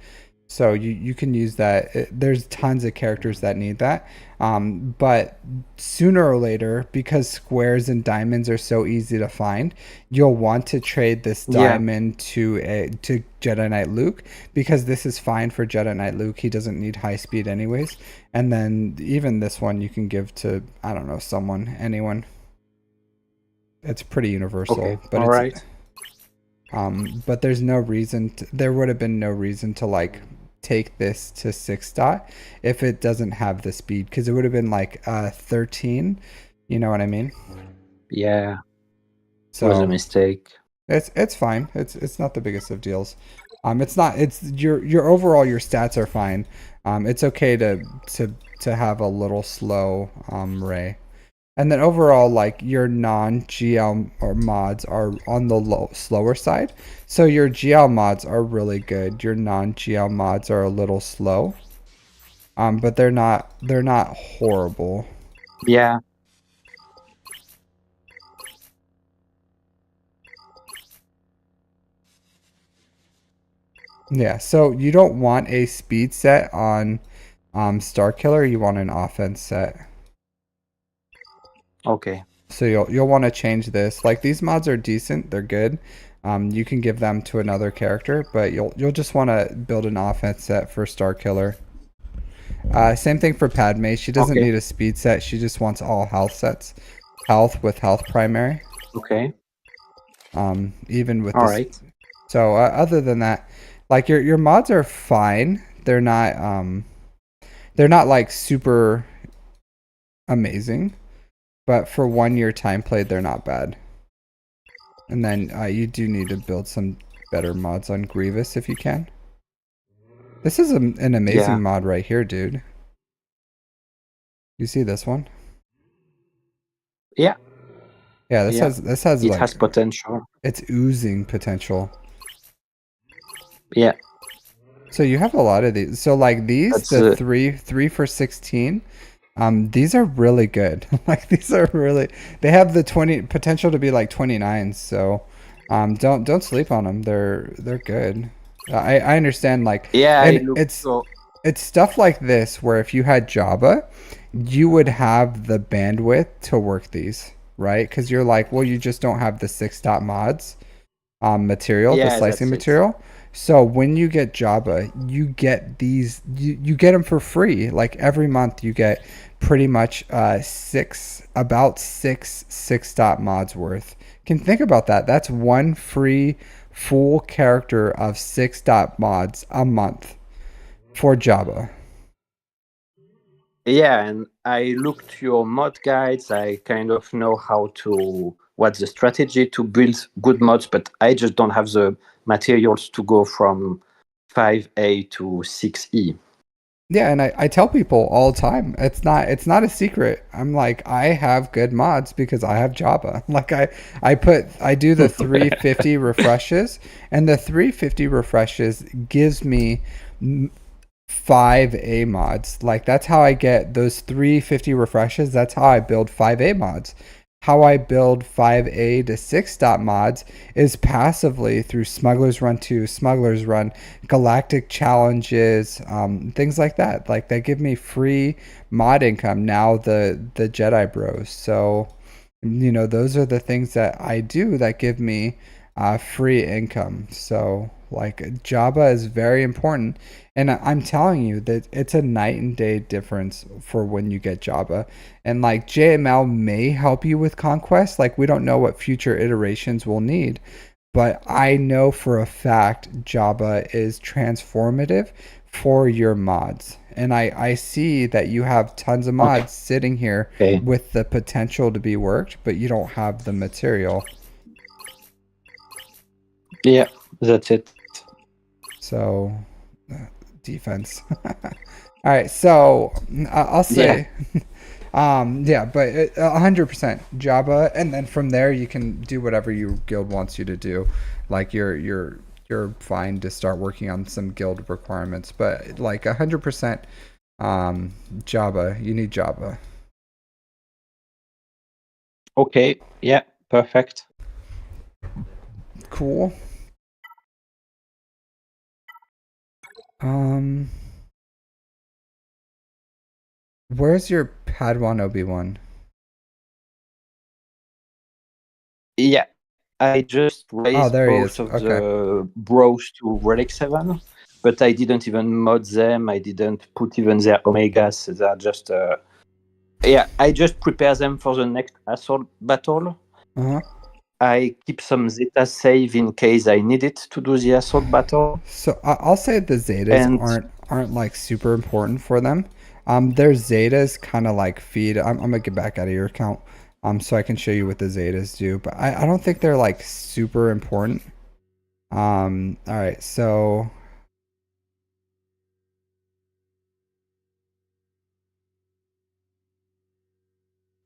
So you can use that. There's tons of characters that need that. But sooner or later, because squares and diamonds are so easy to find, you'll want to trade this diamond to Jedi Knight Luke, because this is fine for Jedi Knight Luke. He doesn't need high speed anyways. And then even this one you can give to, I don't know, anyone. It's pretty universal. Okay. But All right. But there would have been no reason to like take this to 6 dot if it doesn't have the speed, because it would have been like 13. You know what I mean? Yeah. So It was a mistake. it's fine. It's not the biggest of deals. It's your overall, your stats are fine. It's okay to have a little slow Ray. And then overall, like, your non-GL or mods are on the slower side. So your GL mods are really good. Your non-GL mods are a little slow. But they're not horrible. Yeah. Yeah, so you don't want a speed set on Star Killer, you want an offense set. Okay. So you'll want to change this. Like, these mods are decent, they're good. You can give them to another character, but you'll just want to build an offense set for Star Killer. Same thing for Padme. She doesn't need a speed set. She just wants all health sets. Health with health primary. Okay. Even with All this. right. So other than that, like, your mods are fine. They're not like super amazing, but for 1 year time played, they're not bad. And then you do need to build some better mods on Grievous if you can. This is an amazing mod right here, dude. You see this one? Yeah. Yeah, this has it like, has potential. it's oozing potential. Yeah. So you have a lot of these. So like these, That's three for 16. These are really good. Like, these are really, they have the 20 potential to be like 29. So, don't sleep on them. They're good. I understand, like, Yeah, and it's stuff like this where if you had Jabba, you would have the bandwidth to work these, right? Because you're like, well, you just don't have the 6 dot mods material, the slicing material. So when you get Jabba, you get these, you get them for free. Like, every month you get pretty much about six dot mods worth. Can think about that. That's one free full character of 6 dot mods a month for Jabba. Yeah, and I looked your mod guides. I kind of know what's the strategy to build good mods, but I just don't have the materials to go from 5A to 6E. Yeah, and I tell people all the time, it's not a secret. I'm like, I have good mods because I have Jabba. Like, I do the 350 refreshes, and the 350 refreshes gives me 5A mods. Like, that's how I get those 350 refreshes. That's how I build 5A mods. How I build 5A to 6 dot mods is passively through Smuggler's Run 2, Smuggler's Run, Galactic Challenges, things like that. Like, they give me free mod income now, the Jedi Bros. So, those are the things that I do that give me free income. So, like, Jabba is very important. And I'm telling you that it's a night and day difference for when you get Jabba. And like, JML may help you with Conquest. Like, we don't know what future iterations we'll need. But I know for a fact Jabba is transformative for your mods. And I see that you have tons of mods sitting here with the potential to be worked, but you don't have the material. Yeah, that's it. So, defense. All right, so I'll say, yeah, but 100% Java, and then from there you can do whatever your guild wants you to do. Like you're fine to start working on some guild requirements, but like 100% Java. You need Java. Okay, yeah, perfect. Cool. Where's your Padawan Obi-Wan? Yeah, I just Oh, raised there he both is. of Okay. the bros to Relic 7, but I didn't even mod them. I didn't put even their Omegas. They're just, yeah, I just prepare them for the next assault battle. Uh-huh. I keep some Zeta save in case I need it to do the assault battle. So I'll say the Zetas And aren't like super important for them. Their Zetas kind of like feed. I'm gonna get back out of your account, so I can show you what the Zetas do. But I don't think they're like super important. All right, so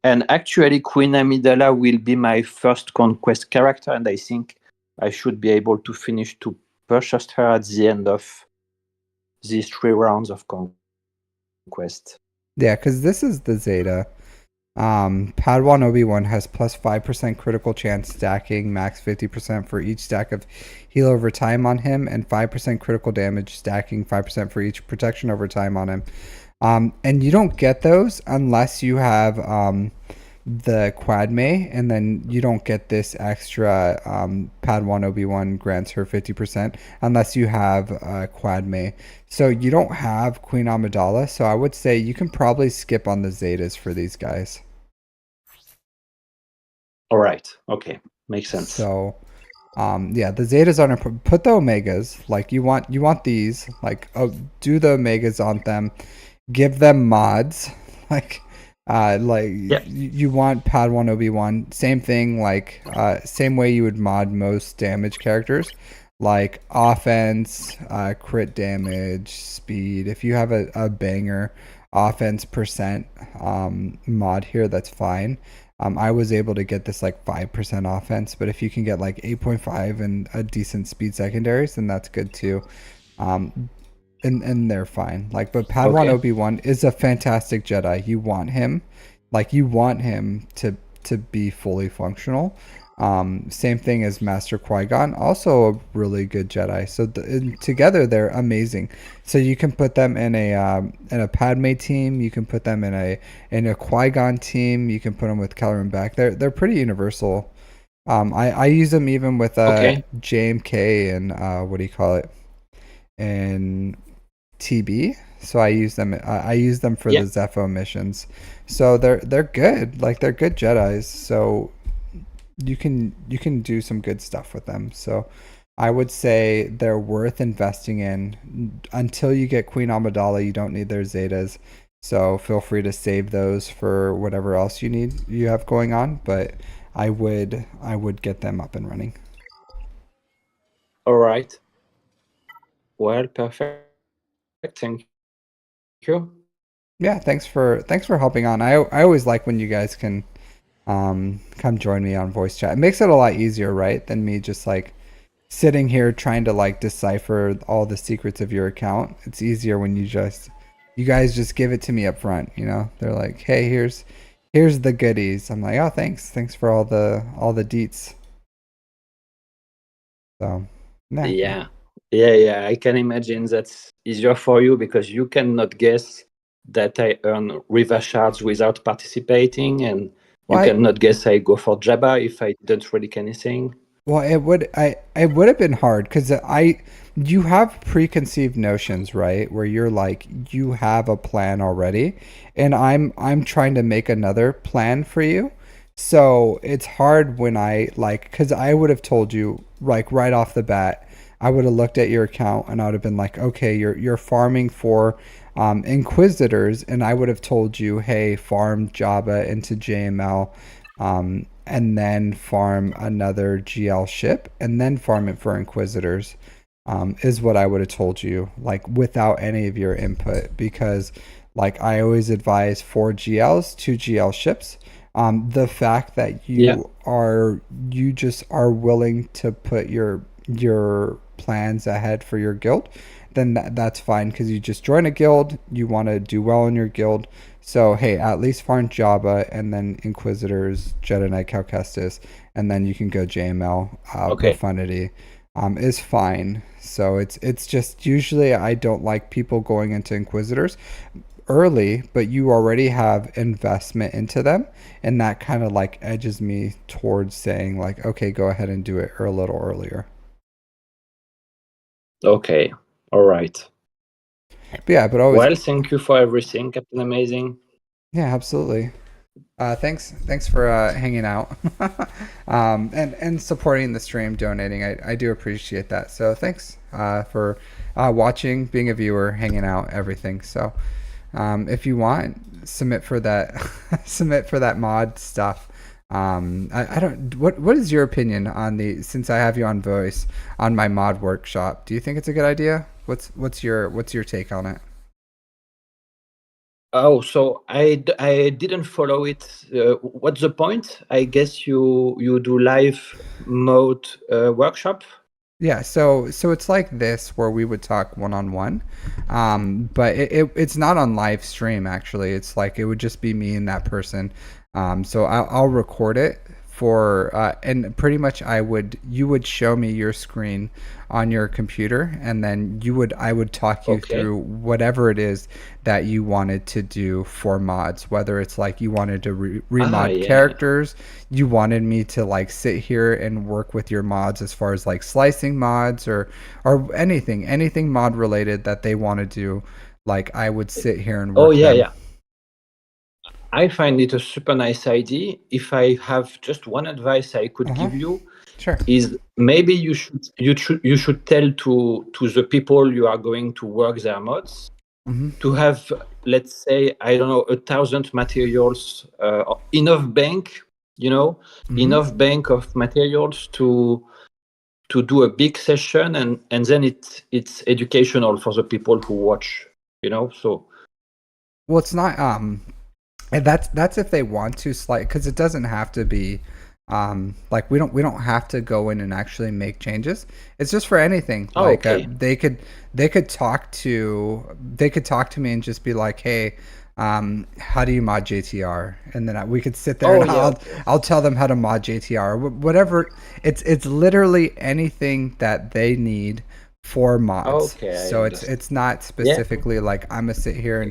actually, Queen Amidala will be my first conquest character, and I think I should be able to finish to purchase her at the end of these 3 rounds of conquest. yeah, because this is the Zeta. Padawan Obi-Wan has plus 5% critical chance stacking, max 50% for each stack of heal over time on him, and 5% critical damage stacking, 5% for each protection over time on him. And you don't get those unless you have the Quadme, and then you don't get this extra Padawan Obi-Wan grants her 50% unless you have Quadme. So you don't have Queen Amidala, so I would say you can probably skip on the Zetas for these guys. All right. Okay. Makes sense. So yeah, the Zetas are put the Omegas. Like you want these. Like do the Omegas on them. Give them mods. Like you want Padawan Obi-Wan. Same thing. Like same way you would mod most damage characters. Like offense, crit damage, speed. If you have a banger offense percent mod here, that's fine. I was able to get this like 5% offense, but if you can get like 8.5 and a decent speed secondaries, then that's good too. And they're fine. Like, but Padawan Obi-Wan is a fantastic Jedi. You want him, like you want him to be fully functional. Same thing as Master Qui-Gon, also a really good Jedi. So together they're amazing. So you can put them in a Padme team. You can put them in a Qui-Gon team. You can put them with Kelleran Beck. They're pretty universal. I use them even with JMK and what do you call it? And TB. So I use them. I use them for the Zepho missions. So they're good. Like they're good Jedi's. So you can do some good stuff with them. So I would say they're worth investing in. Until you get Queen Amidala, you don't need their Zetas. So feel free to save those for whatever else you have going on. But I would get them up and running. All right. Well, perfect. Thank you. Yeah, thanks for helping on. I always like when you guys can come join me on voice chat. It makes it a lot easier, right, than me just like sitting here trying to like decipher all the secrets of your account. It's easier when you guys just give it to me up front, you know. They're like, "Hey, here's the goodies." I'm like, "Oh, thanks for all the deets." So, yeah. Yeah, I can imagine that's easier for you because you cannot guess that I earn Riva shards without participating, and you cannot guess I go for Jabba if I didn't relic anything. Well, it would have been hard because you have preconceived notions, right? Where you're like you have a plan already, and I'm trying to make another plan for you. So it's hard when I like because I would have told you like right off the bat. I would have looked at your account and I would have been like, okay, you're farming for Inquisitors, and I would have told you, hey, farm Jabba into JML, and then farm another GL ship, and then farm it for Inquisitors. is what I would have told you, like without any of your input, because like I always advise 4 GLs, 2 GL ships. The fact that Yeah. you just are willing to put your plans ahead for your guild, then that's fine because you just join a guild, you want to do well in your guild. So hey, at least farm Jabba and then Inquisitors, Jedi Knight Cal Kestis, and then you can go JML Okay. Profundity is fine. So it's just usually I don't like people going into Inquisitors early, but you already have investment into them, and that kind of like edges me towards saying like, okay, go ahead and do it a little earlier. Okay. All right. But yeah, but always, Well, thank you for everything, Captain Amazing. yeah, absolutely. Thanks for hanging out, and supporting the stream, donating. I do appreciate that. So thanks for watching, being a viewer, hanging out, everything. So if you want, submit for that, submit for that mod stuff. I don't. What is your opinion on the? Since I have you on voice on my mod workshop, do you think it's a good idea? What's your take on it? Oh, so I didn't follow it. What's the point? I guess you do live mode workshop. Yeah, so it's like this where we would talk one on one, but it's not on live stream actually. It's like it would just be me and that person. So I'll record it for and pretty much you would show me your screen on your computer, and then I would talk you Okay. through whatever it is that you wanted to do for mods, whether it's like you wanted to remod Yeah. characters, you wanted me to like sit here and work with your mods as far as like slicing mods or anything mod related that they want to do, like I would sit here and work Oh yeah, them. yeah. I find it a super nice idea. If I have just one advice I could give you, Sure. is maybe you should tell to the people you are going to work their mods to have, let's say, I don't know, 1,000 materials, enough bank, enough bank of materials to do a big session, and then it's educational for the people who watch, so. Well, it's not and that's if they want to slide, because it doesn't have to be like we don't have to go in and actually make changes. It's just for anything. Oh, Like okay. they could talk to me and just be like, hey, how do you mod JTR? And then we could sit there and I'll tell them how to mod JTR. Whatever. It's literally anything that they need for mods. Okay, So it's not specifically like I'm gonna sit here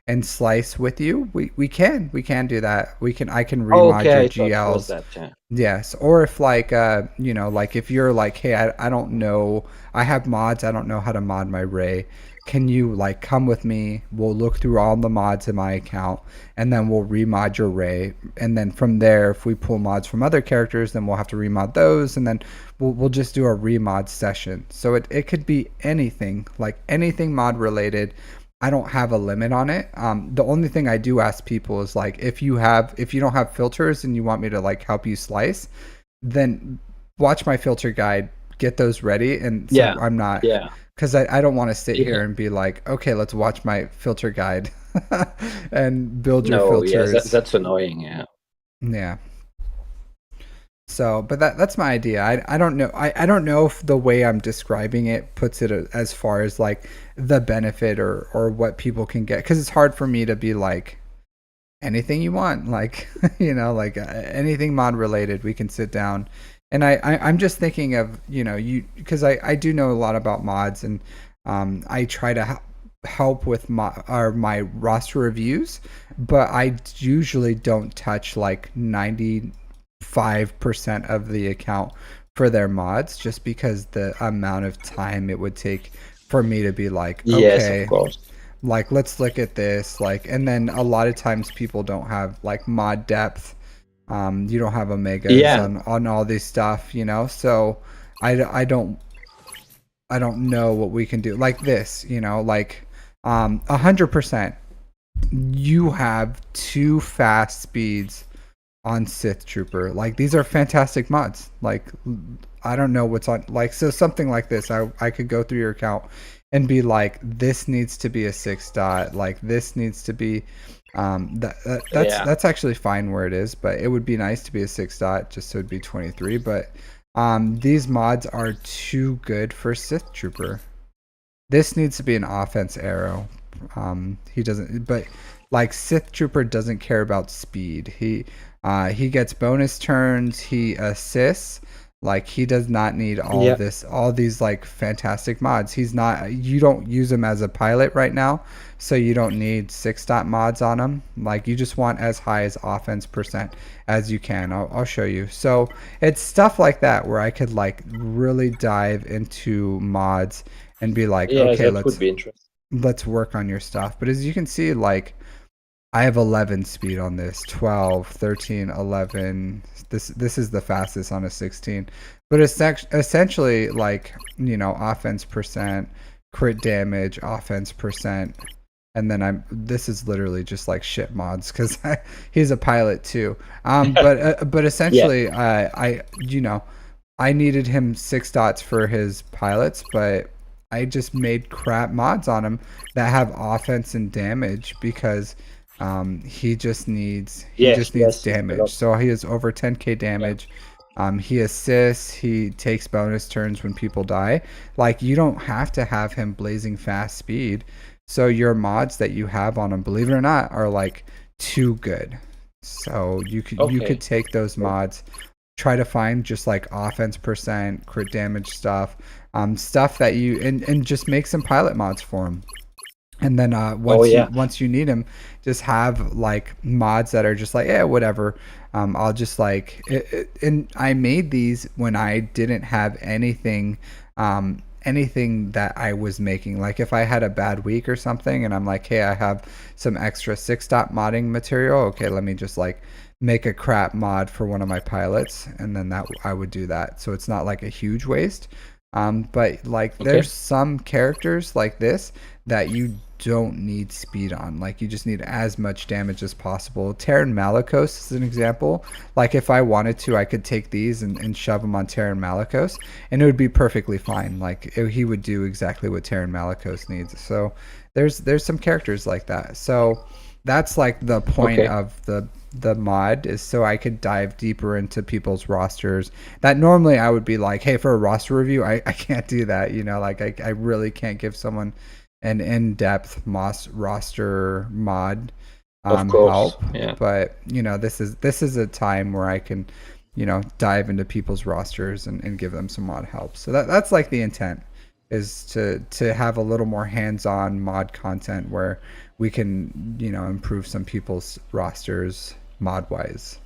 and slice with you. We can do that. I can remod your GLs. That, yeah. Yes, or if like like if you're like, hey, I don't know, I have mods, I don't know how to mod my Ray. Can you like come with me? We'll look through all the mods in my account, and then we'll remod your Ray. And then from there, if we pull mods from other characters, then we'll have to remod those, and then we'll just do a remod session. So it could be anything, like anything mod related. I don't have a limit on it. The only thing I do ask people is like, if you don't have filters and you want me to like help you slice, then watch my filter guide, get those ready. And so I'm not, because I don't want to sit here and be like, okay, let's watch my filter guide and build your filters. Yeah, that's annoying. Yeah. So, but that's my idea. I don't know. I don't know if the way I'm describing it puts it as far as like the benefit or what people can get, because it's hard for me to be like anything you want, like like anything mod related. We can sit down, and I'm just thinking of you, because I do know a lot about mods, and I try to help with my roster reviews, but I usually don't touch like 95% of the account for their mods, just because the amount of time it would take for me to be like, okay, yes, of course, like let's look at this, like, and then a lot of times people don't have like mod depth, you don't have omegas on all this stuff, so I don't know what we can do like this, like 100% you have 2 fast speeds on Sith Trooper. Like these are fantastic mods. Like I don't know what's on, like, so something like this, I could go through your account and be like, this needs to be a 6 dot, like this needs to be that's actually fine where it is, but it would be nice to be a 6 dot just so it'd be 23. But these mods are too good for Sith Trooper. This needs to be an offense arrow. He doesn't, but like Sith Trooper doesn't care about speed. He gets bonus turns. He assists. Like he does not need all these like fantastic mods. He's not. You don't use him as a pilot right now, so you don't need 6 dot mods on him. Like you just want as high as offense percent as you can. I'll show you. So it's stuff like that where I could like really dive into mods and be like, okay, would be interesting. let's work on your stuff. But as you can see, like I have 11 speed on this, 12, 13, 11. This is the fastest on a 16. But it's essentially like, you know, offense percent, crit damage, offense percent. And then this is literally just like shit mods because he's a pilot too. But essentially I you know, I needed him 6 dots for his pilots, but I just made crap mods on him that have offense and damage because he just needs damage. So he has over 10k damage. He assists, he takes bonus turns when people die. Like you don't have to have him blazing fast speed. So your mods that you have on him, believe it or not, are like too good. So you could take those mods, try to find just like offense percent, crit damage stuff, stuff that you and just make some pilot mods for him. And then once you need them, just have like mods that are just like, yeah, whatever. I'll just like and I made these when I didn't have anything that I was making. Like if I had a bad week or something and I'm like, hey, I have some extra 6 dot modding material, okay, let me just like make a crap mod for one of my pilots, and then that I would do that. So it's not like a huge waste. But like there's some characters like this that you don't need speed on. Like you just need as much damage as possible. Terran Malicos is an example. Like if I wanted to, I could take these and shove them on Terran Malicos and it would be perfectly fine. Like he would do exactly what Terran Malicos needs. So there's some characters like that. So that's like the point of the mod, is so I could dive deeper into people's rosters that normally I would be like, hey, for a roster review, I can't do that. You know, like I really can't give someone an in-depth roster mod help. Yeah. But you know, this is a time where I can, you know, dive into people's rosters and give them some mod help. So that's like the intent, is to have a little more hands-on mod content where we can, you know, improve some people's rosters mod wise.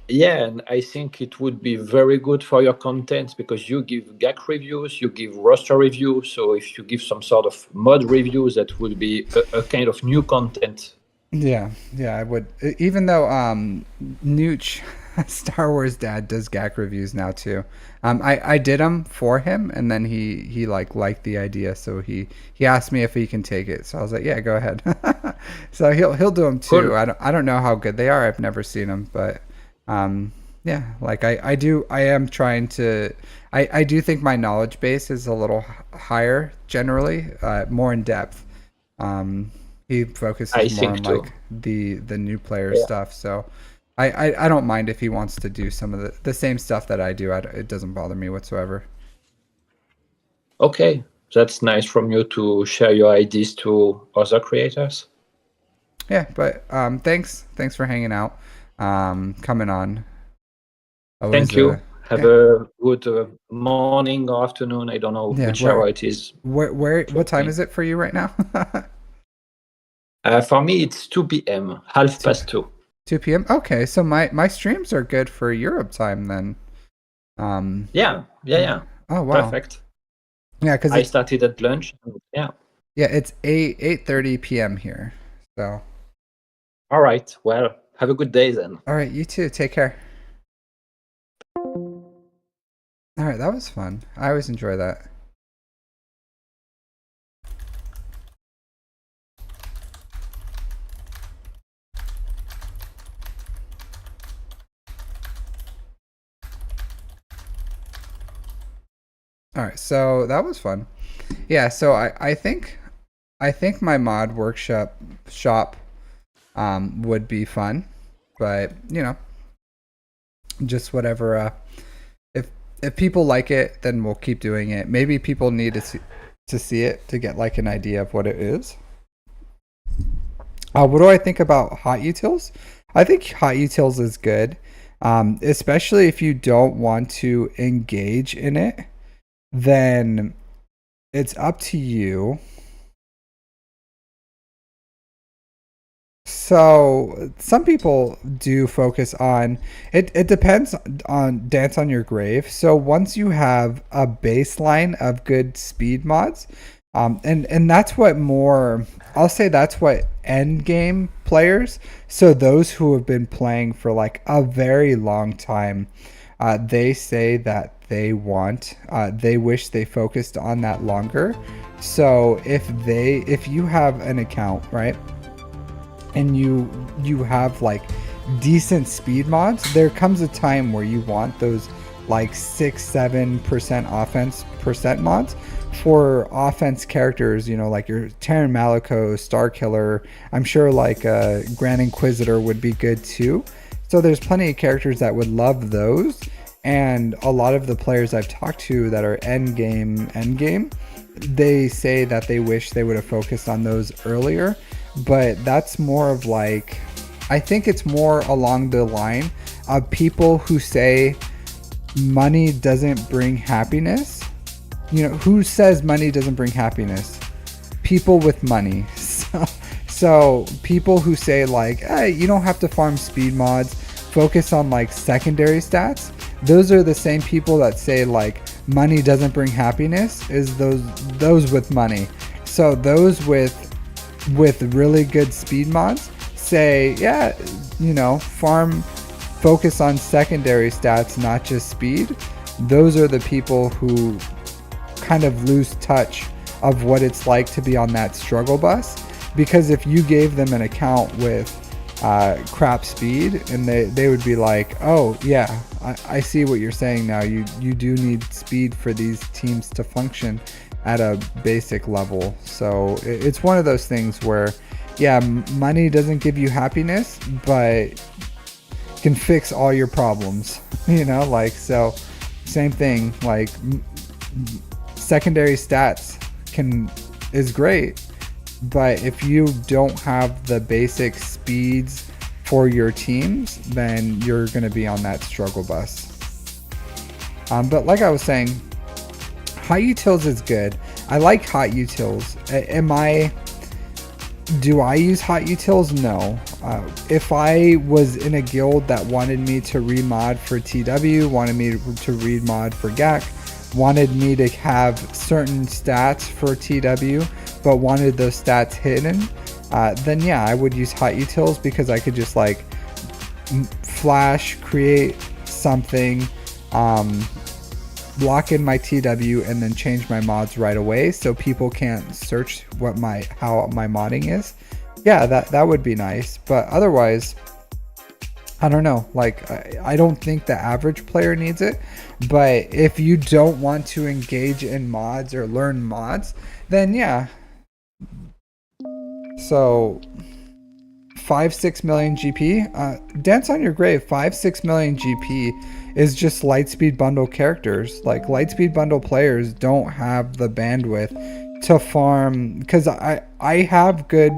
Yeah, and I think it would be very good for your content because you give GAC reviews, you give roster reviews. So if you give some sort of mod reviews, that would be a kind of new content. Yeah, I would. Even though Nooch, Star Wars Dad, does GAC reviews now too. I did them for him, and then he liked the idea, so he asked me if he can take it. So I was like, yeah, go ahead. So he'll do them too. Cool. I don't know how good they are. I've never seen them, but yeah, like I am trying to. I do think my knowledge base is a little higher generally, more in depth. He focuses more on like the new player stuff. So I don't mind if he wants to do some of the same stuff that I do. It doesn't bother me whatsoever. Okay, that's nice from you to share your ideas to other creators. Yeah, but thanks for hanging out, coming on. Thank you. Have a good morning or afternoon. I don't know which hour it is. What time is it for you right now? For me, it's 2 p.m. Half past 2. 2 p.m. Okay, so my streams are good for Europe time then. Yeah. Oh wow. Perfect. Yeah, because I started at lunch. Yeah. Yeah, it's 8:30 p.m. here. So. All right. Well, have a good day then. All right, you too. Take care. All right, that was fun. I always enjoy that. All right, so that was fun. Yeah, so I think my mod workshop shop would be fun, but just whatever. If people like it, then we'll keep doing it. Maybe people need to see it to get like an idea of what it is. What do I think about hot utils? I think hot utils is good, especially if you don't want to engage in it. Then it's up to you. So some people do focus on it. It depends on Dance on Your Grave. So once you have a baseline of good speed mods, and that's what more. I'll say that's what end game players. So those who have been playing for like a very long time, they say that they wish they focused on that longer. So if you have an account, right? And you have like decent speed mods, there comes a time where you want those like 6-7% offense percent mods for offense characters, like your Terran Maliko, Star Killer. I'm sure like Grand Inquisitor would be good too. So there's plenty of characters that would love those, and a lot of the players I've talked to that are end game, they say that they wish they would have focused on those earlier. But that's more of like, I think it's more along the line of people who say money doesn't bring happiness. Who says money doesn't bring happiness? People with money. So people who say like, hey, you don't have to farm speed mods, focus on like secondary stats. Those are the same people that say like money doesn't bring happiness, is those with money. So those with really good speed mods say, yeah, focus on secondary stats, not just speed. Those are the people who kind of lose touch of what it's like to be on that struggle bus, because if you gave them an account with crap speed, and they would be like, oh yeah, I see what you're saying now, you do need speed for these teams to function at a basic level. So it's one of those things where, yeah, money doesn't give you happiness, but can fix all your problems. So same thing, like secondary stats is great, but if you don't have the basic speeds for your teams, then you're going to be on that struggle bus. But like I was saying, hot utils is good. I like hot utils. Do I use hot utils? No. If I was in a guild that wanted me to remod for TW, wanted me to remod for GAC, wanted me to have certain stats for TW, but wanted those stats hidden, then yeah, I would use hot utils, because I could just like flash, create something, block in my TW, and then change my mods right away, so people can't search how my modding is. Yeah, that would be nice. But otherwise, I don't know. Like, I don't think the average player needs it. But if you don't want to engage in mods or learn mods, then yeah. So 5-6 million GP. Dance on Your Grave, 5-6 million GP is just Lightspeed bundle characters. Like, Lightspeed bundle players don't have the bandwidth to farm, because I have good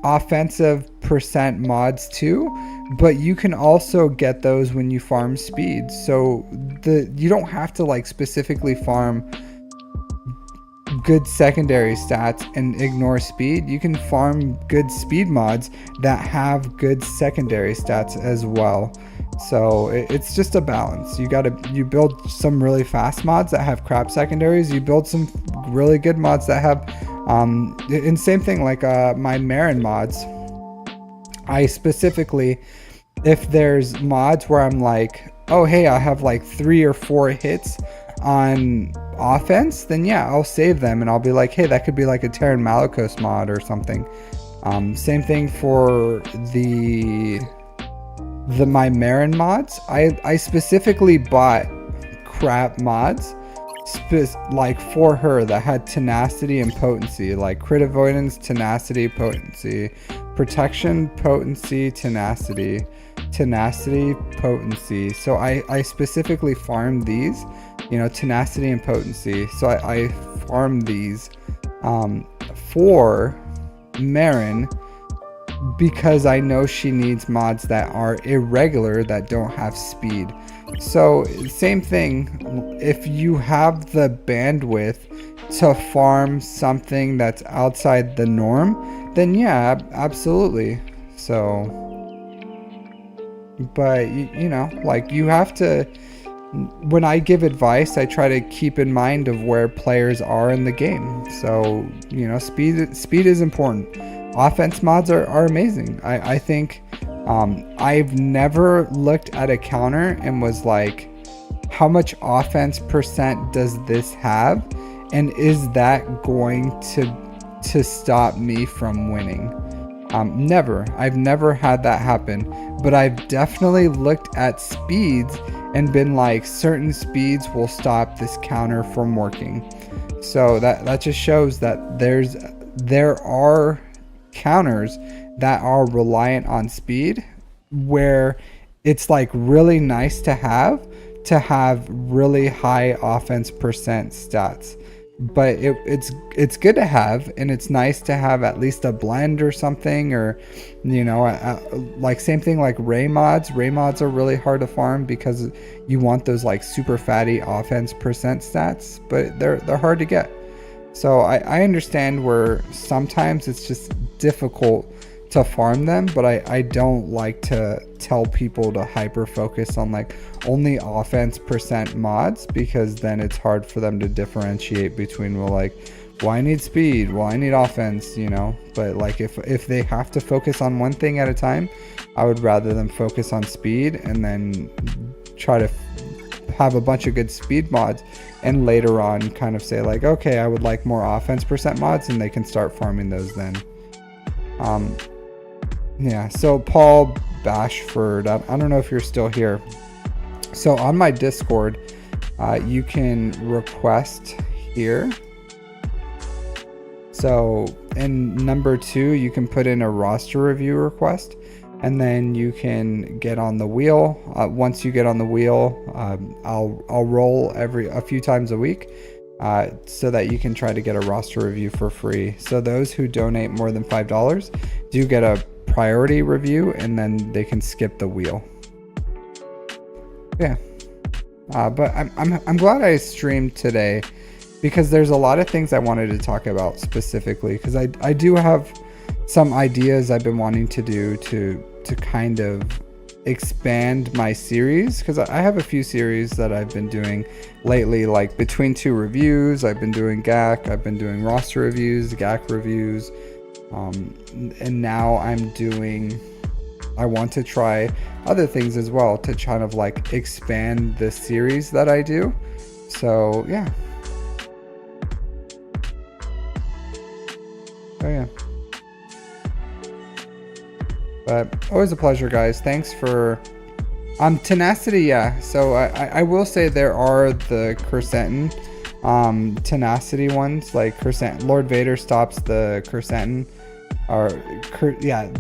offensive percent mods too, but you can also get those when you farm speed. So you don't have to like specifically farm good secondary stats and ignore speed. You can farm good speed mods that have good secondary stats as well. So it's just a balance. You build some really fast mods that have crap secondaries. You build some really good mods that have and same thing like my Marin mods. I specifically, if there's mods where I'm like, oh hey, I have like 3 or 4 hits on offense, then yeah, I'll save them and I'll be like, hey, that could be like a Terran Malikos mod or something. Same thing for my Marin mods. I specifically bought crap mods like for her that had tenacity and potency, like crit avoidance, tenacity, potency, protection, potency, tenacity, potency. So I specifically farmed these, tenacity and potency. So I farmed these for Marin because I know she needs mods that are irregular, that don't have speed. So same thing, if you have the bandwidth to farm something that's outside the norm, then yeah, absolutely. So, but like you have to, when I give advice, I try to keep in mind of where players are in the game. So, speed is important. Offense mods are amazing. I think I've never looked at a counter and was like, how much offense percent does this have? And is that going to stop me from winning? Never. I've never had that happen. But I've definitely looked at speeds and been like, certain speeds will stop this counter from working. So that just shows that there are counters that are reliant on speed, where it's like really nice to have really high offense percent stats, but it's good to have, and it's nice to have at least a blend or something, or like same thing like Ray mods are really hard to farm because you want those like super fatty offense percent stats, but they're hard to get. So I understand where sometimes it's just difficult to farm them, but I don't like to tell people to hyper focus on like only offense percent mods, because then it's hard for them to differentiate between, well, I need speed, well, I need offense, but like if they have to focus on one thing at a time, I would rather them focus on speed and then try to have a bunch of good speed mods, and later on kind of say like, okay, I would like more offense percent mods, and they can start farming those then. Yeah, so Paul Bashford, I don't know if you're still here. So on my Discord, you can request here. So in number 2, you can put in a roster review request, and then you can get on the wheel. Once you get on the wheel, I'll roll a few times a week, so that you can try to get a roster review for free. So those who donate more than $5 do get a priority review, and then they can skip the wheel. Yeah, but I'm glad I streamed today, because there's a lot of things I wanted to talk about specifically, because I do have some ideas I've been wanting to do to kind of expand my series, because I have a few series that I've been doing lately, like between 2 reviews. I've been doing GAC, I've been doing roster reviews, GAC reviews, and now I want to try other things as well to kind of like expand the series that I do. So yeah. Oh yeah. But always a pleasure, guys. Thanks for tenacity. Yeah, so I will say there are the Quercetin tenacity ones, like Lord Vader stops the Quercetin, or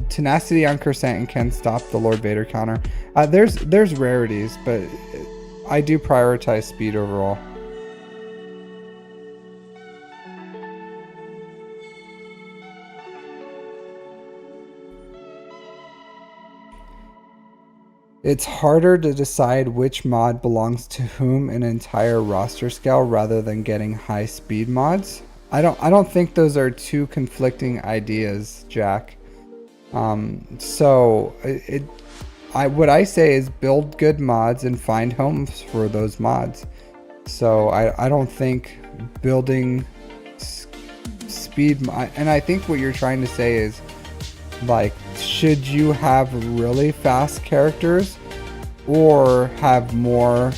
tenacity on Quercetin can stop the Lord Vader counter. There's rarities, but I do prioritize speed overall. It's harder to decide which mod belongs to whom in an entire roster scale rather than getting high speed mods. I don't think those are two conflicting ideas, Jack. So what I say is build good mods and find homes for those mods. So I don't think building speed and I think what you're trying to say is, like, should you have really fast characters or have more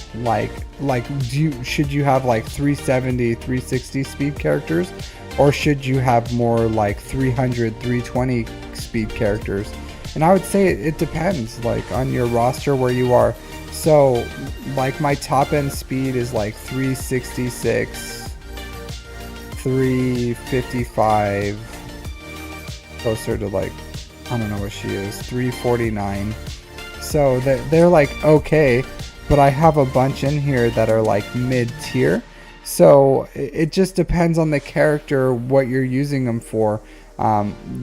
should you have like 370 360 speed characters, or should you have more like 300 320 speed characters? And I would say it depends, like, on your roster where you are. So like my top end speed is like 366, 355, closer to like, I don't know what she is, 349. So they're like okay, but I have a bunch in here that are like mid tier. So it just depends on the character, what you're using them for.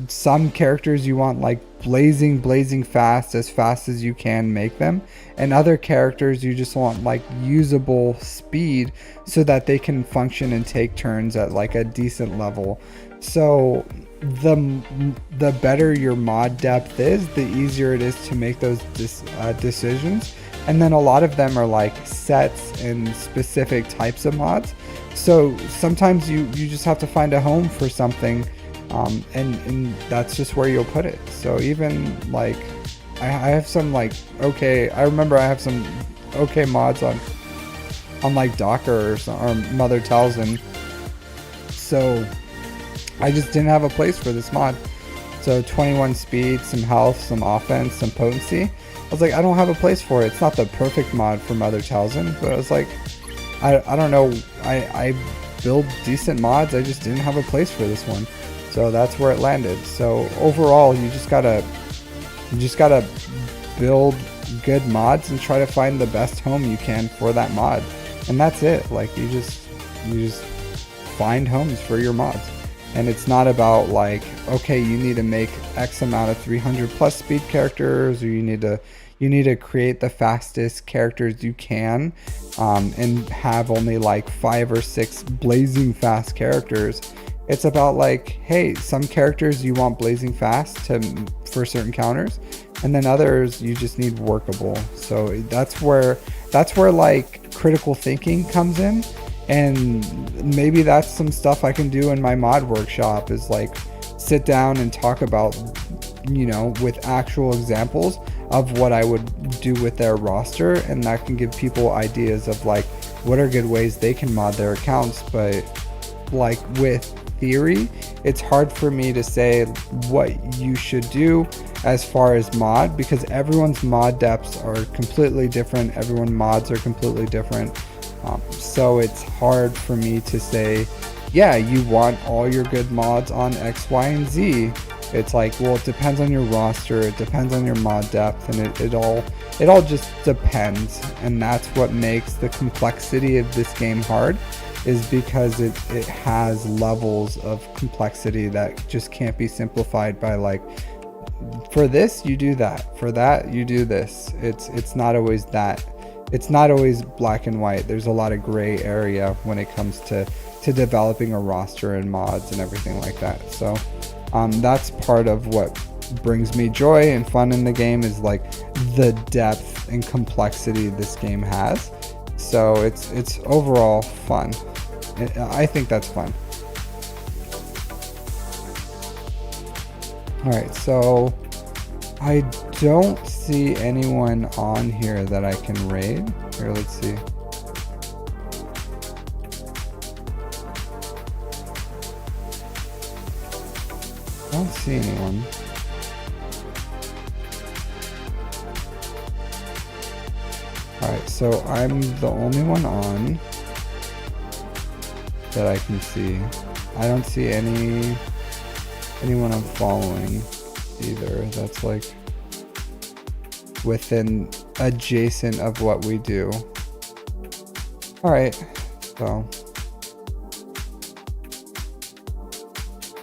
Some characters you want like blazing fast as you can make them, and other characters you just want like usable speed so that they can function and take turns at like a decent level. So the better your mod depth is, the easier it is to make those decisions. And then a lot of them are like sets and specific types of mods. So sometimes you just have to find a home for something, and that's just where you'll put it. So even like I have some like I remember I have some mods on like Docker or Mother Talzin. So I just didn't have a place for this mod. So 21 speed, some health, some offense, some potency. I was like, I don't have a place for it. It's not the perfect mod for Mother Talzin, but I was like, I don't know. I build decent mods. I just didn't have a place for this one. So that's where it landed. So overall, you just gotta build good mods and try to find the best home you can for that mod. And that's it. Like you just find homes for your mods. And it's not about like, okay, you need to make X amount of 300 plus speed characters, or you need to create the fastest characters you can, and have only like 5 or 6 blazing fast characters. It's about like, hey, some characters you want blazing fast for certain counters, and then others you just need workable. So that's where like critical thinking comes in. And maybe that's some stuff I can do in my mod workshop, is like sit down and talk about, with actual examples of what I would do with their roster, and that can give people ideas of like what are good ways they can mod their accounts. But like with theory, it's hard for me to say what you should do as far as mod, because everyone's mod depths are completely different. Everyone's mods are completely different. So it's hard for me to say, yeah, you want all your good mods on X, Y, and Z. It's like, well, it depends on your roster, it depends on your mod depth, and it all just depends. And that's what makes the complexity of this game hard, is because it has levels of complexity that just can't be simplified by like, for this you do that, for that you do this. It's not always that. It's not always black and white. There's a lot of gray area when it comes to developing a roster and mods and everything like that. So that's part of what brings me joy and fun in the game, is like the depth and complexity this game has. So it's overall fun. I think that's fun. All right, so I don't see anyone on here that I can raid. Here, let's see. I don't see anyone. Alright, so I'm the only one on that I can see. I don't see anyone I'm following either. That's like within adjacent of what we do. Alright, so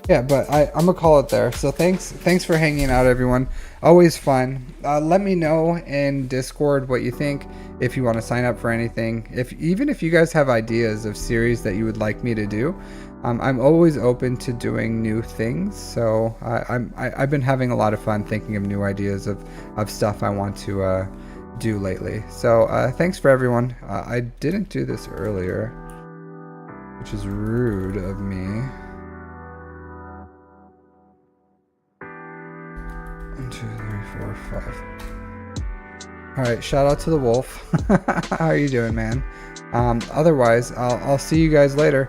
yeah, but I'm gonna call it there. So thanks for hanging out, everyone. Always fun. Let me know in Discord what you think, if you want to sign up for anything, even if you guys have ideas of series that you would like me to do. I'm always open to doing new things, so I've been having a lot of fun thinking of new ideas of stuff I want to do lately. So thanks for everyone. I didn't do this earlier, which is rude of me. 1, 2, 3, 4, 5. All right, shout out to the wolf. How are you doing, man? Otherwise, I'll see you guys later.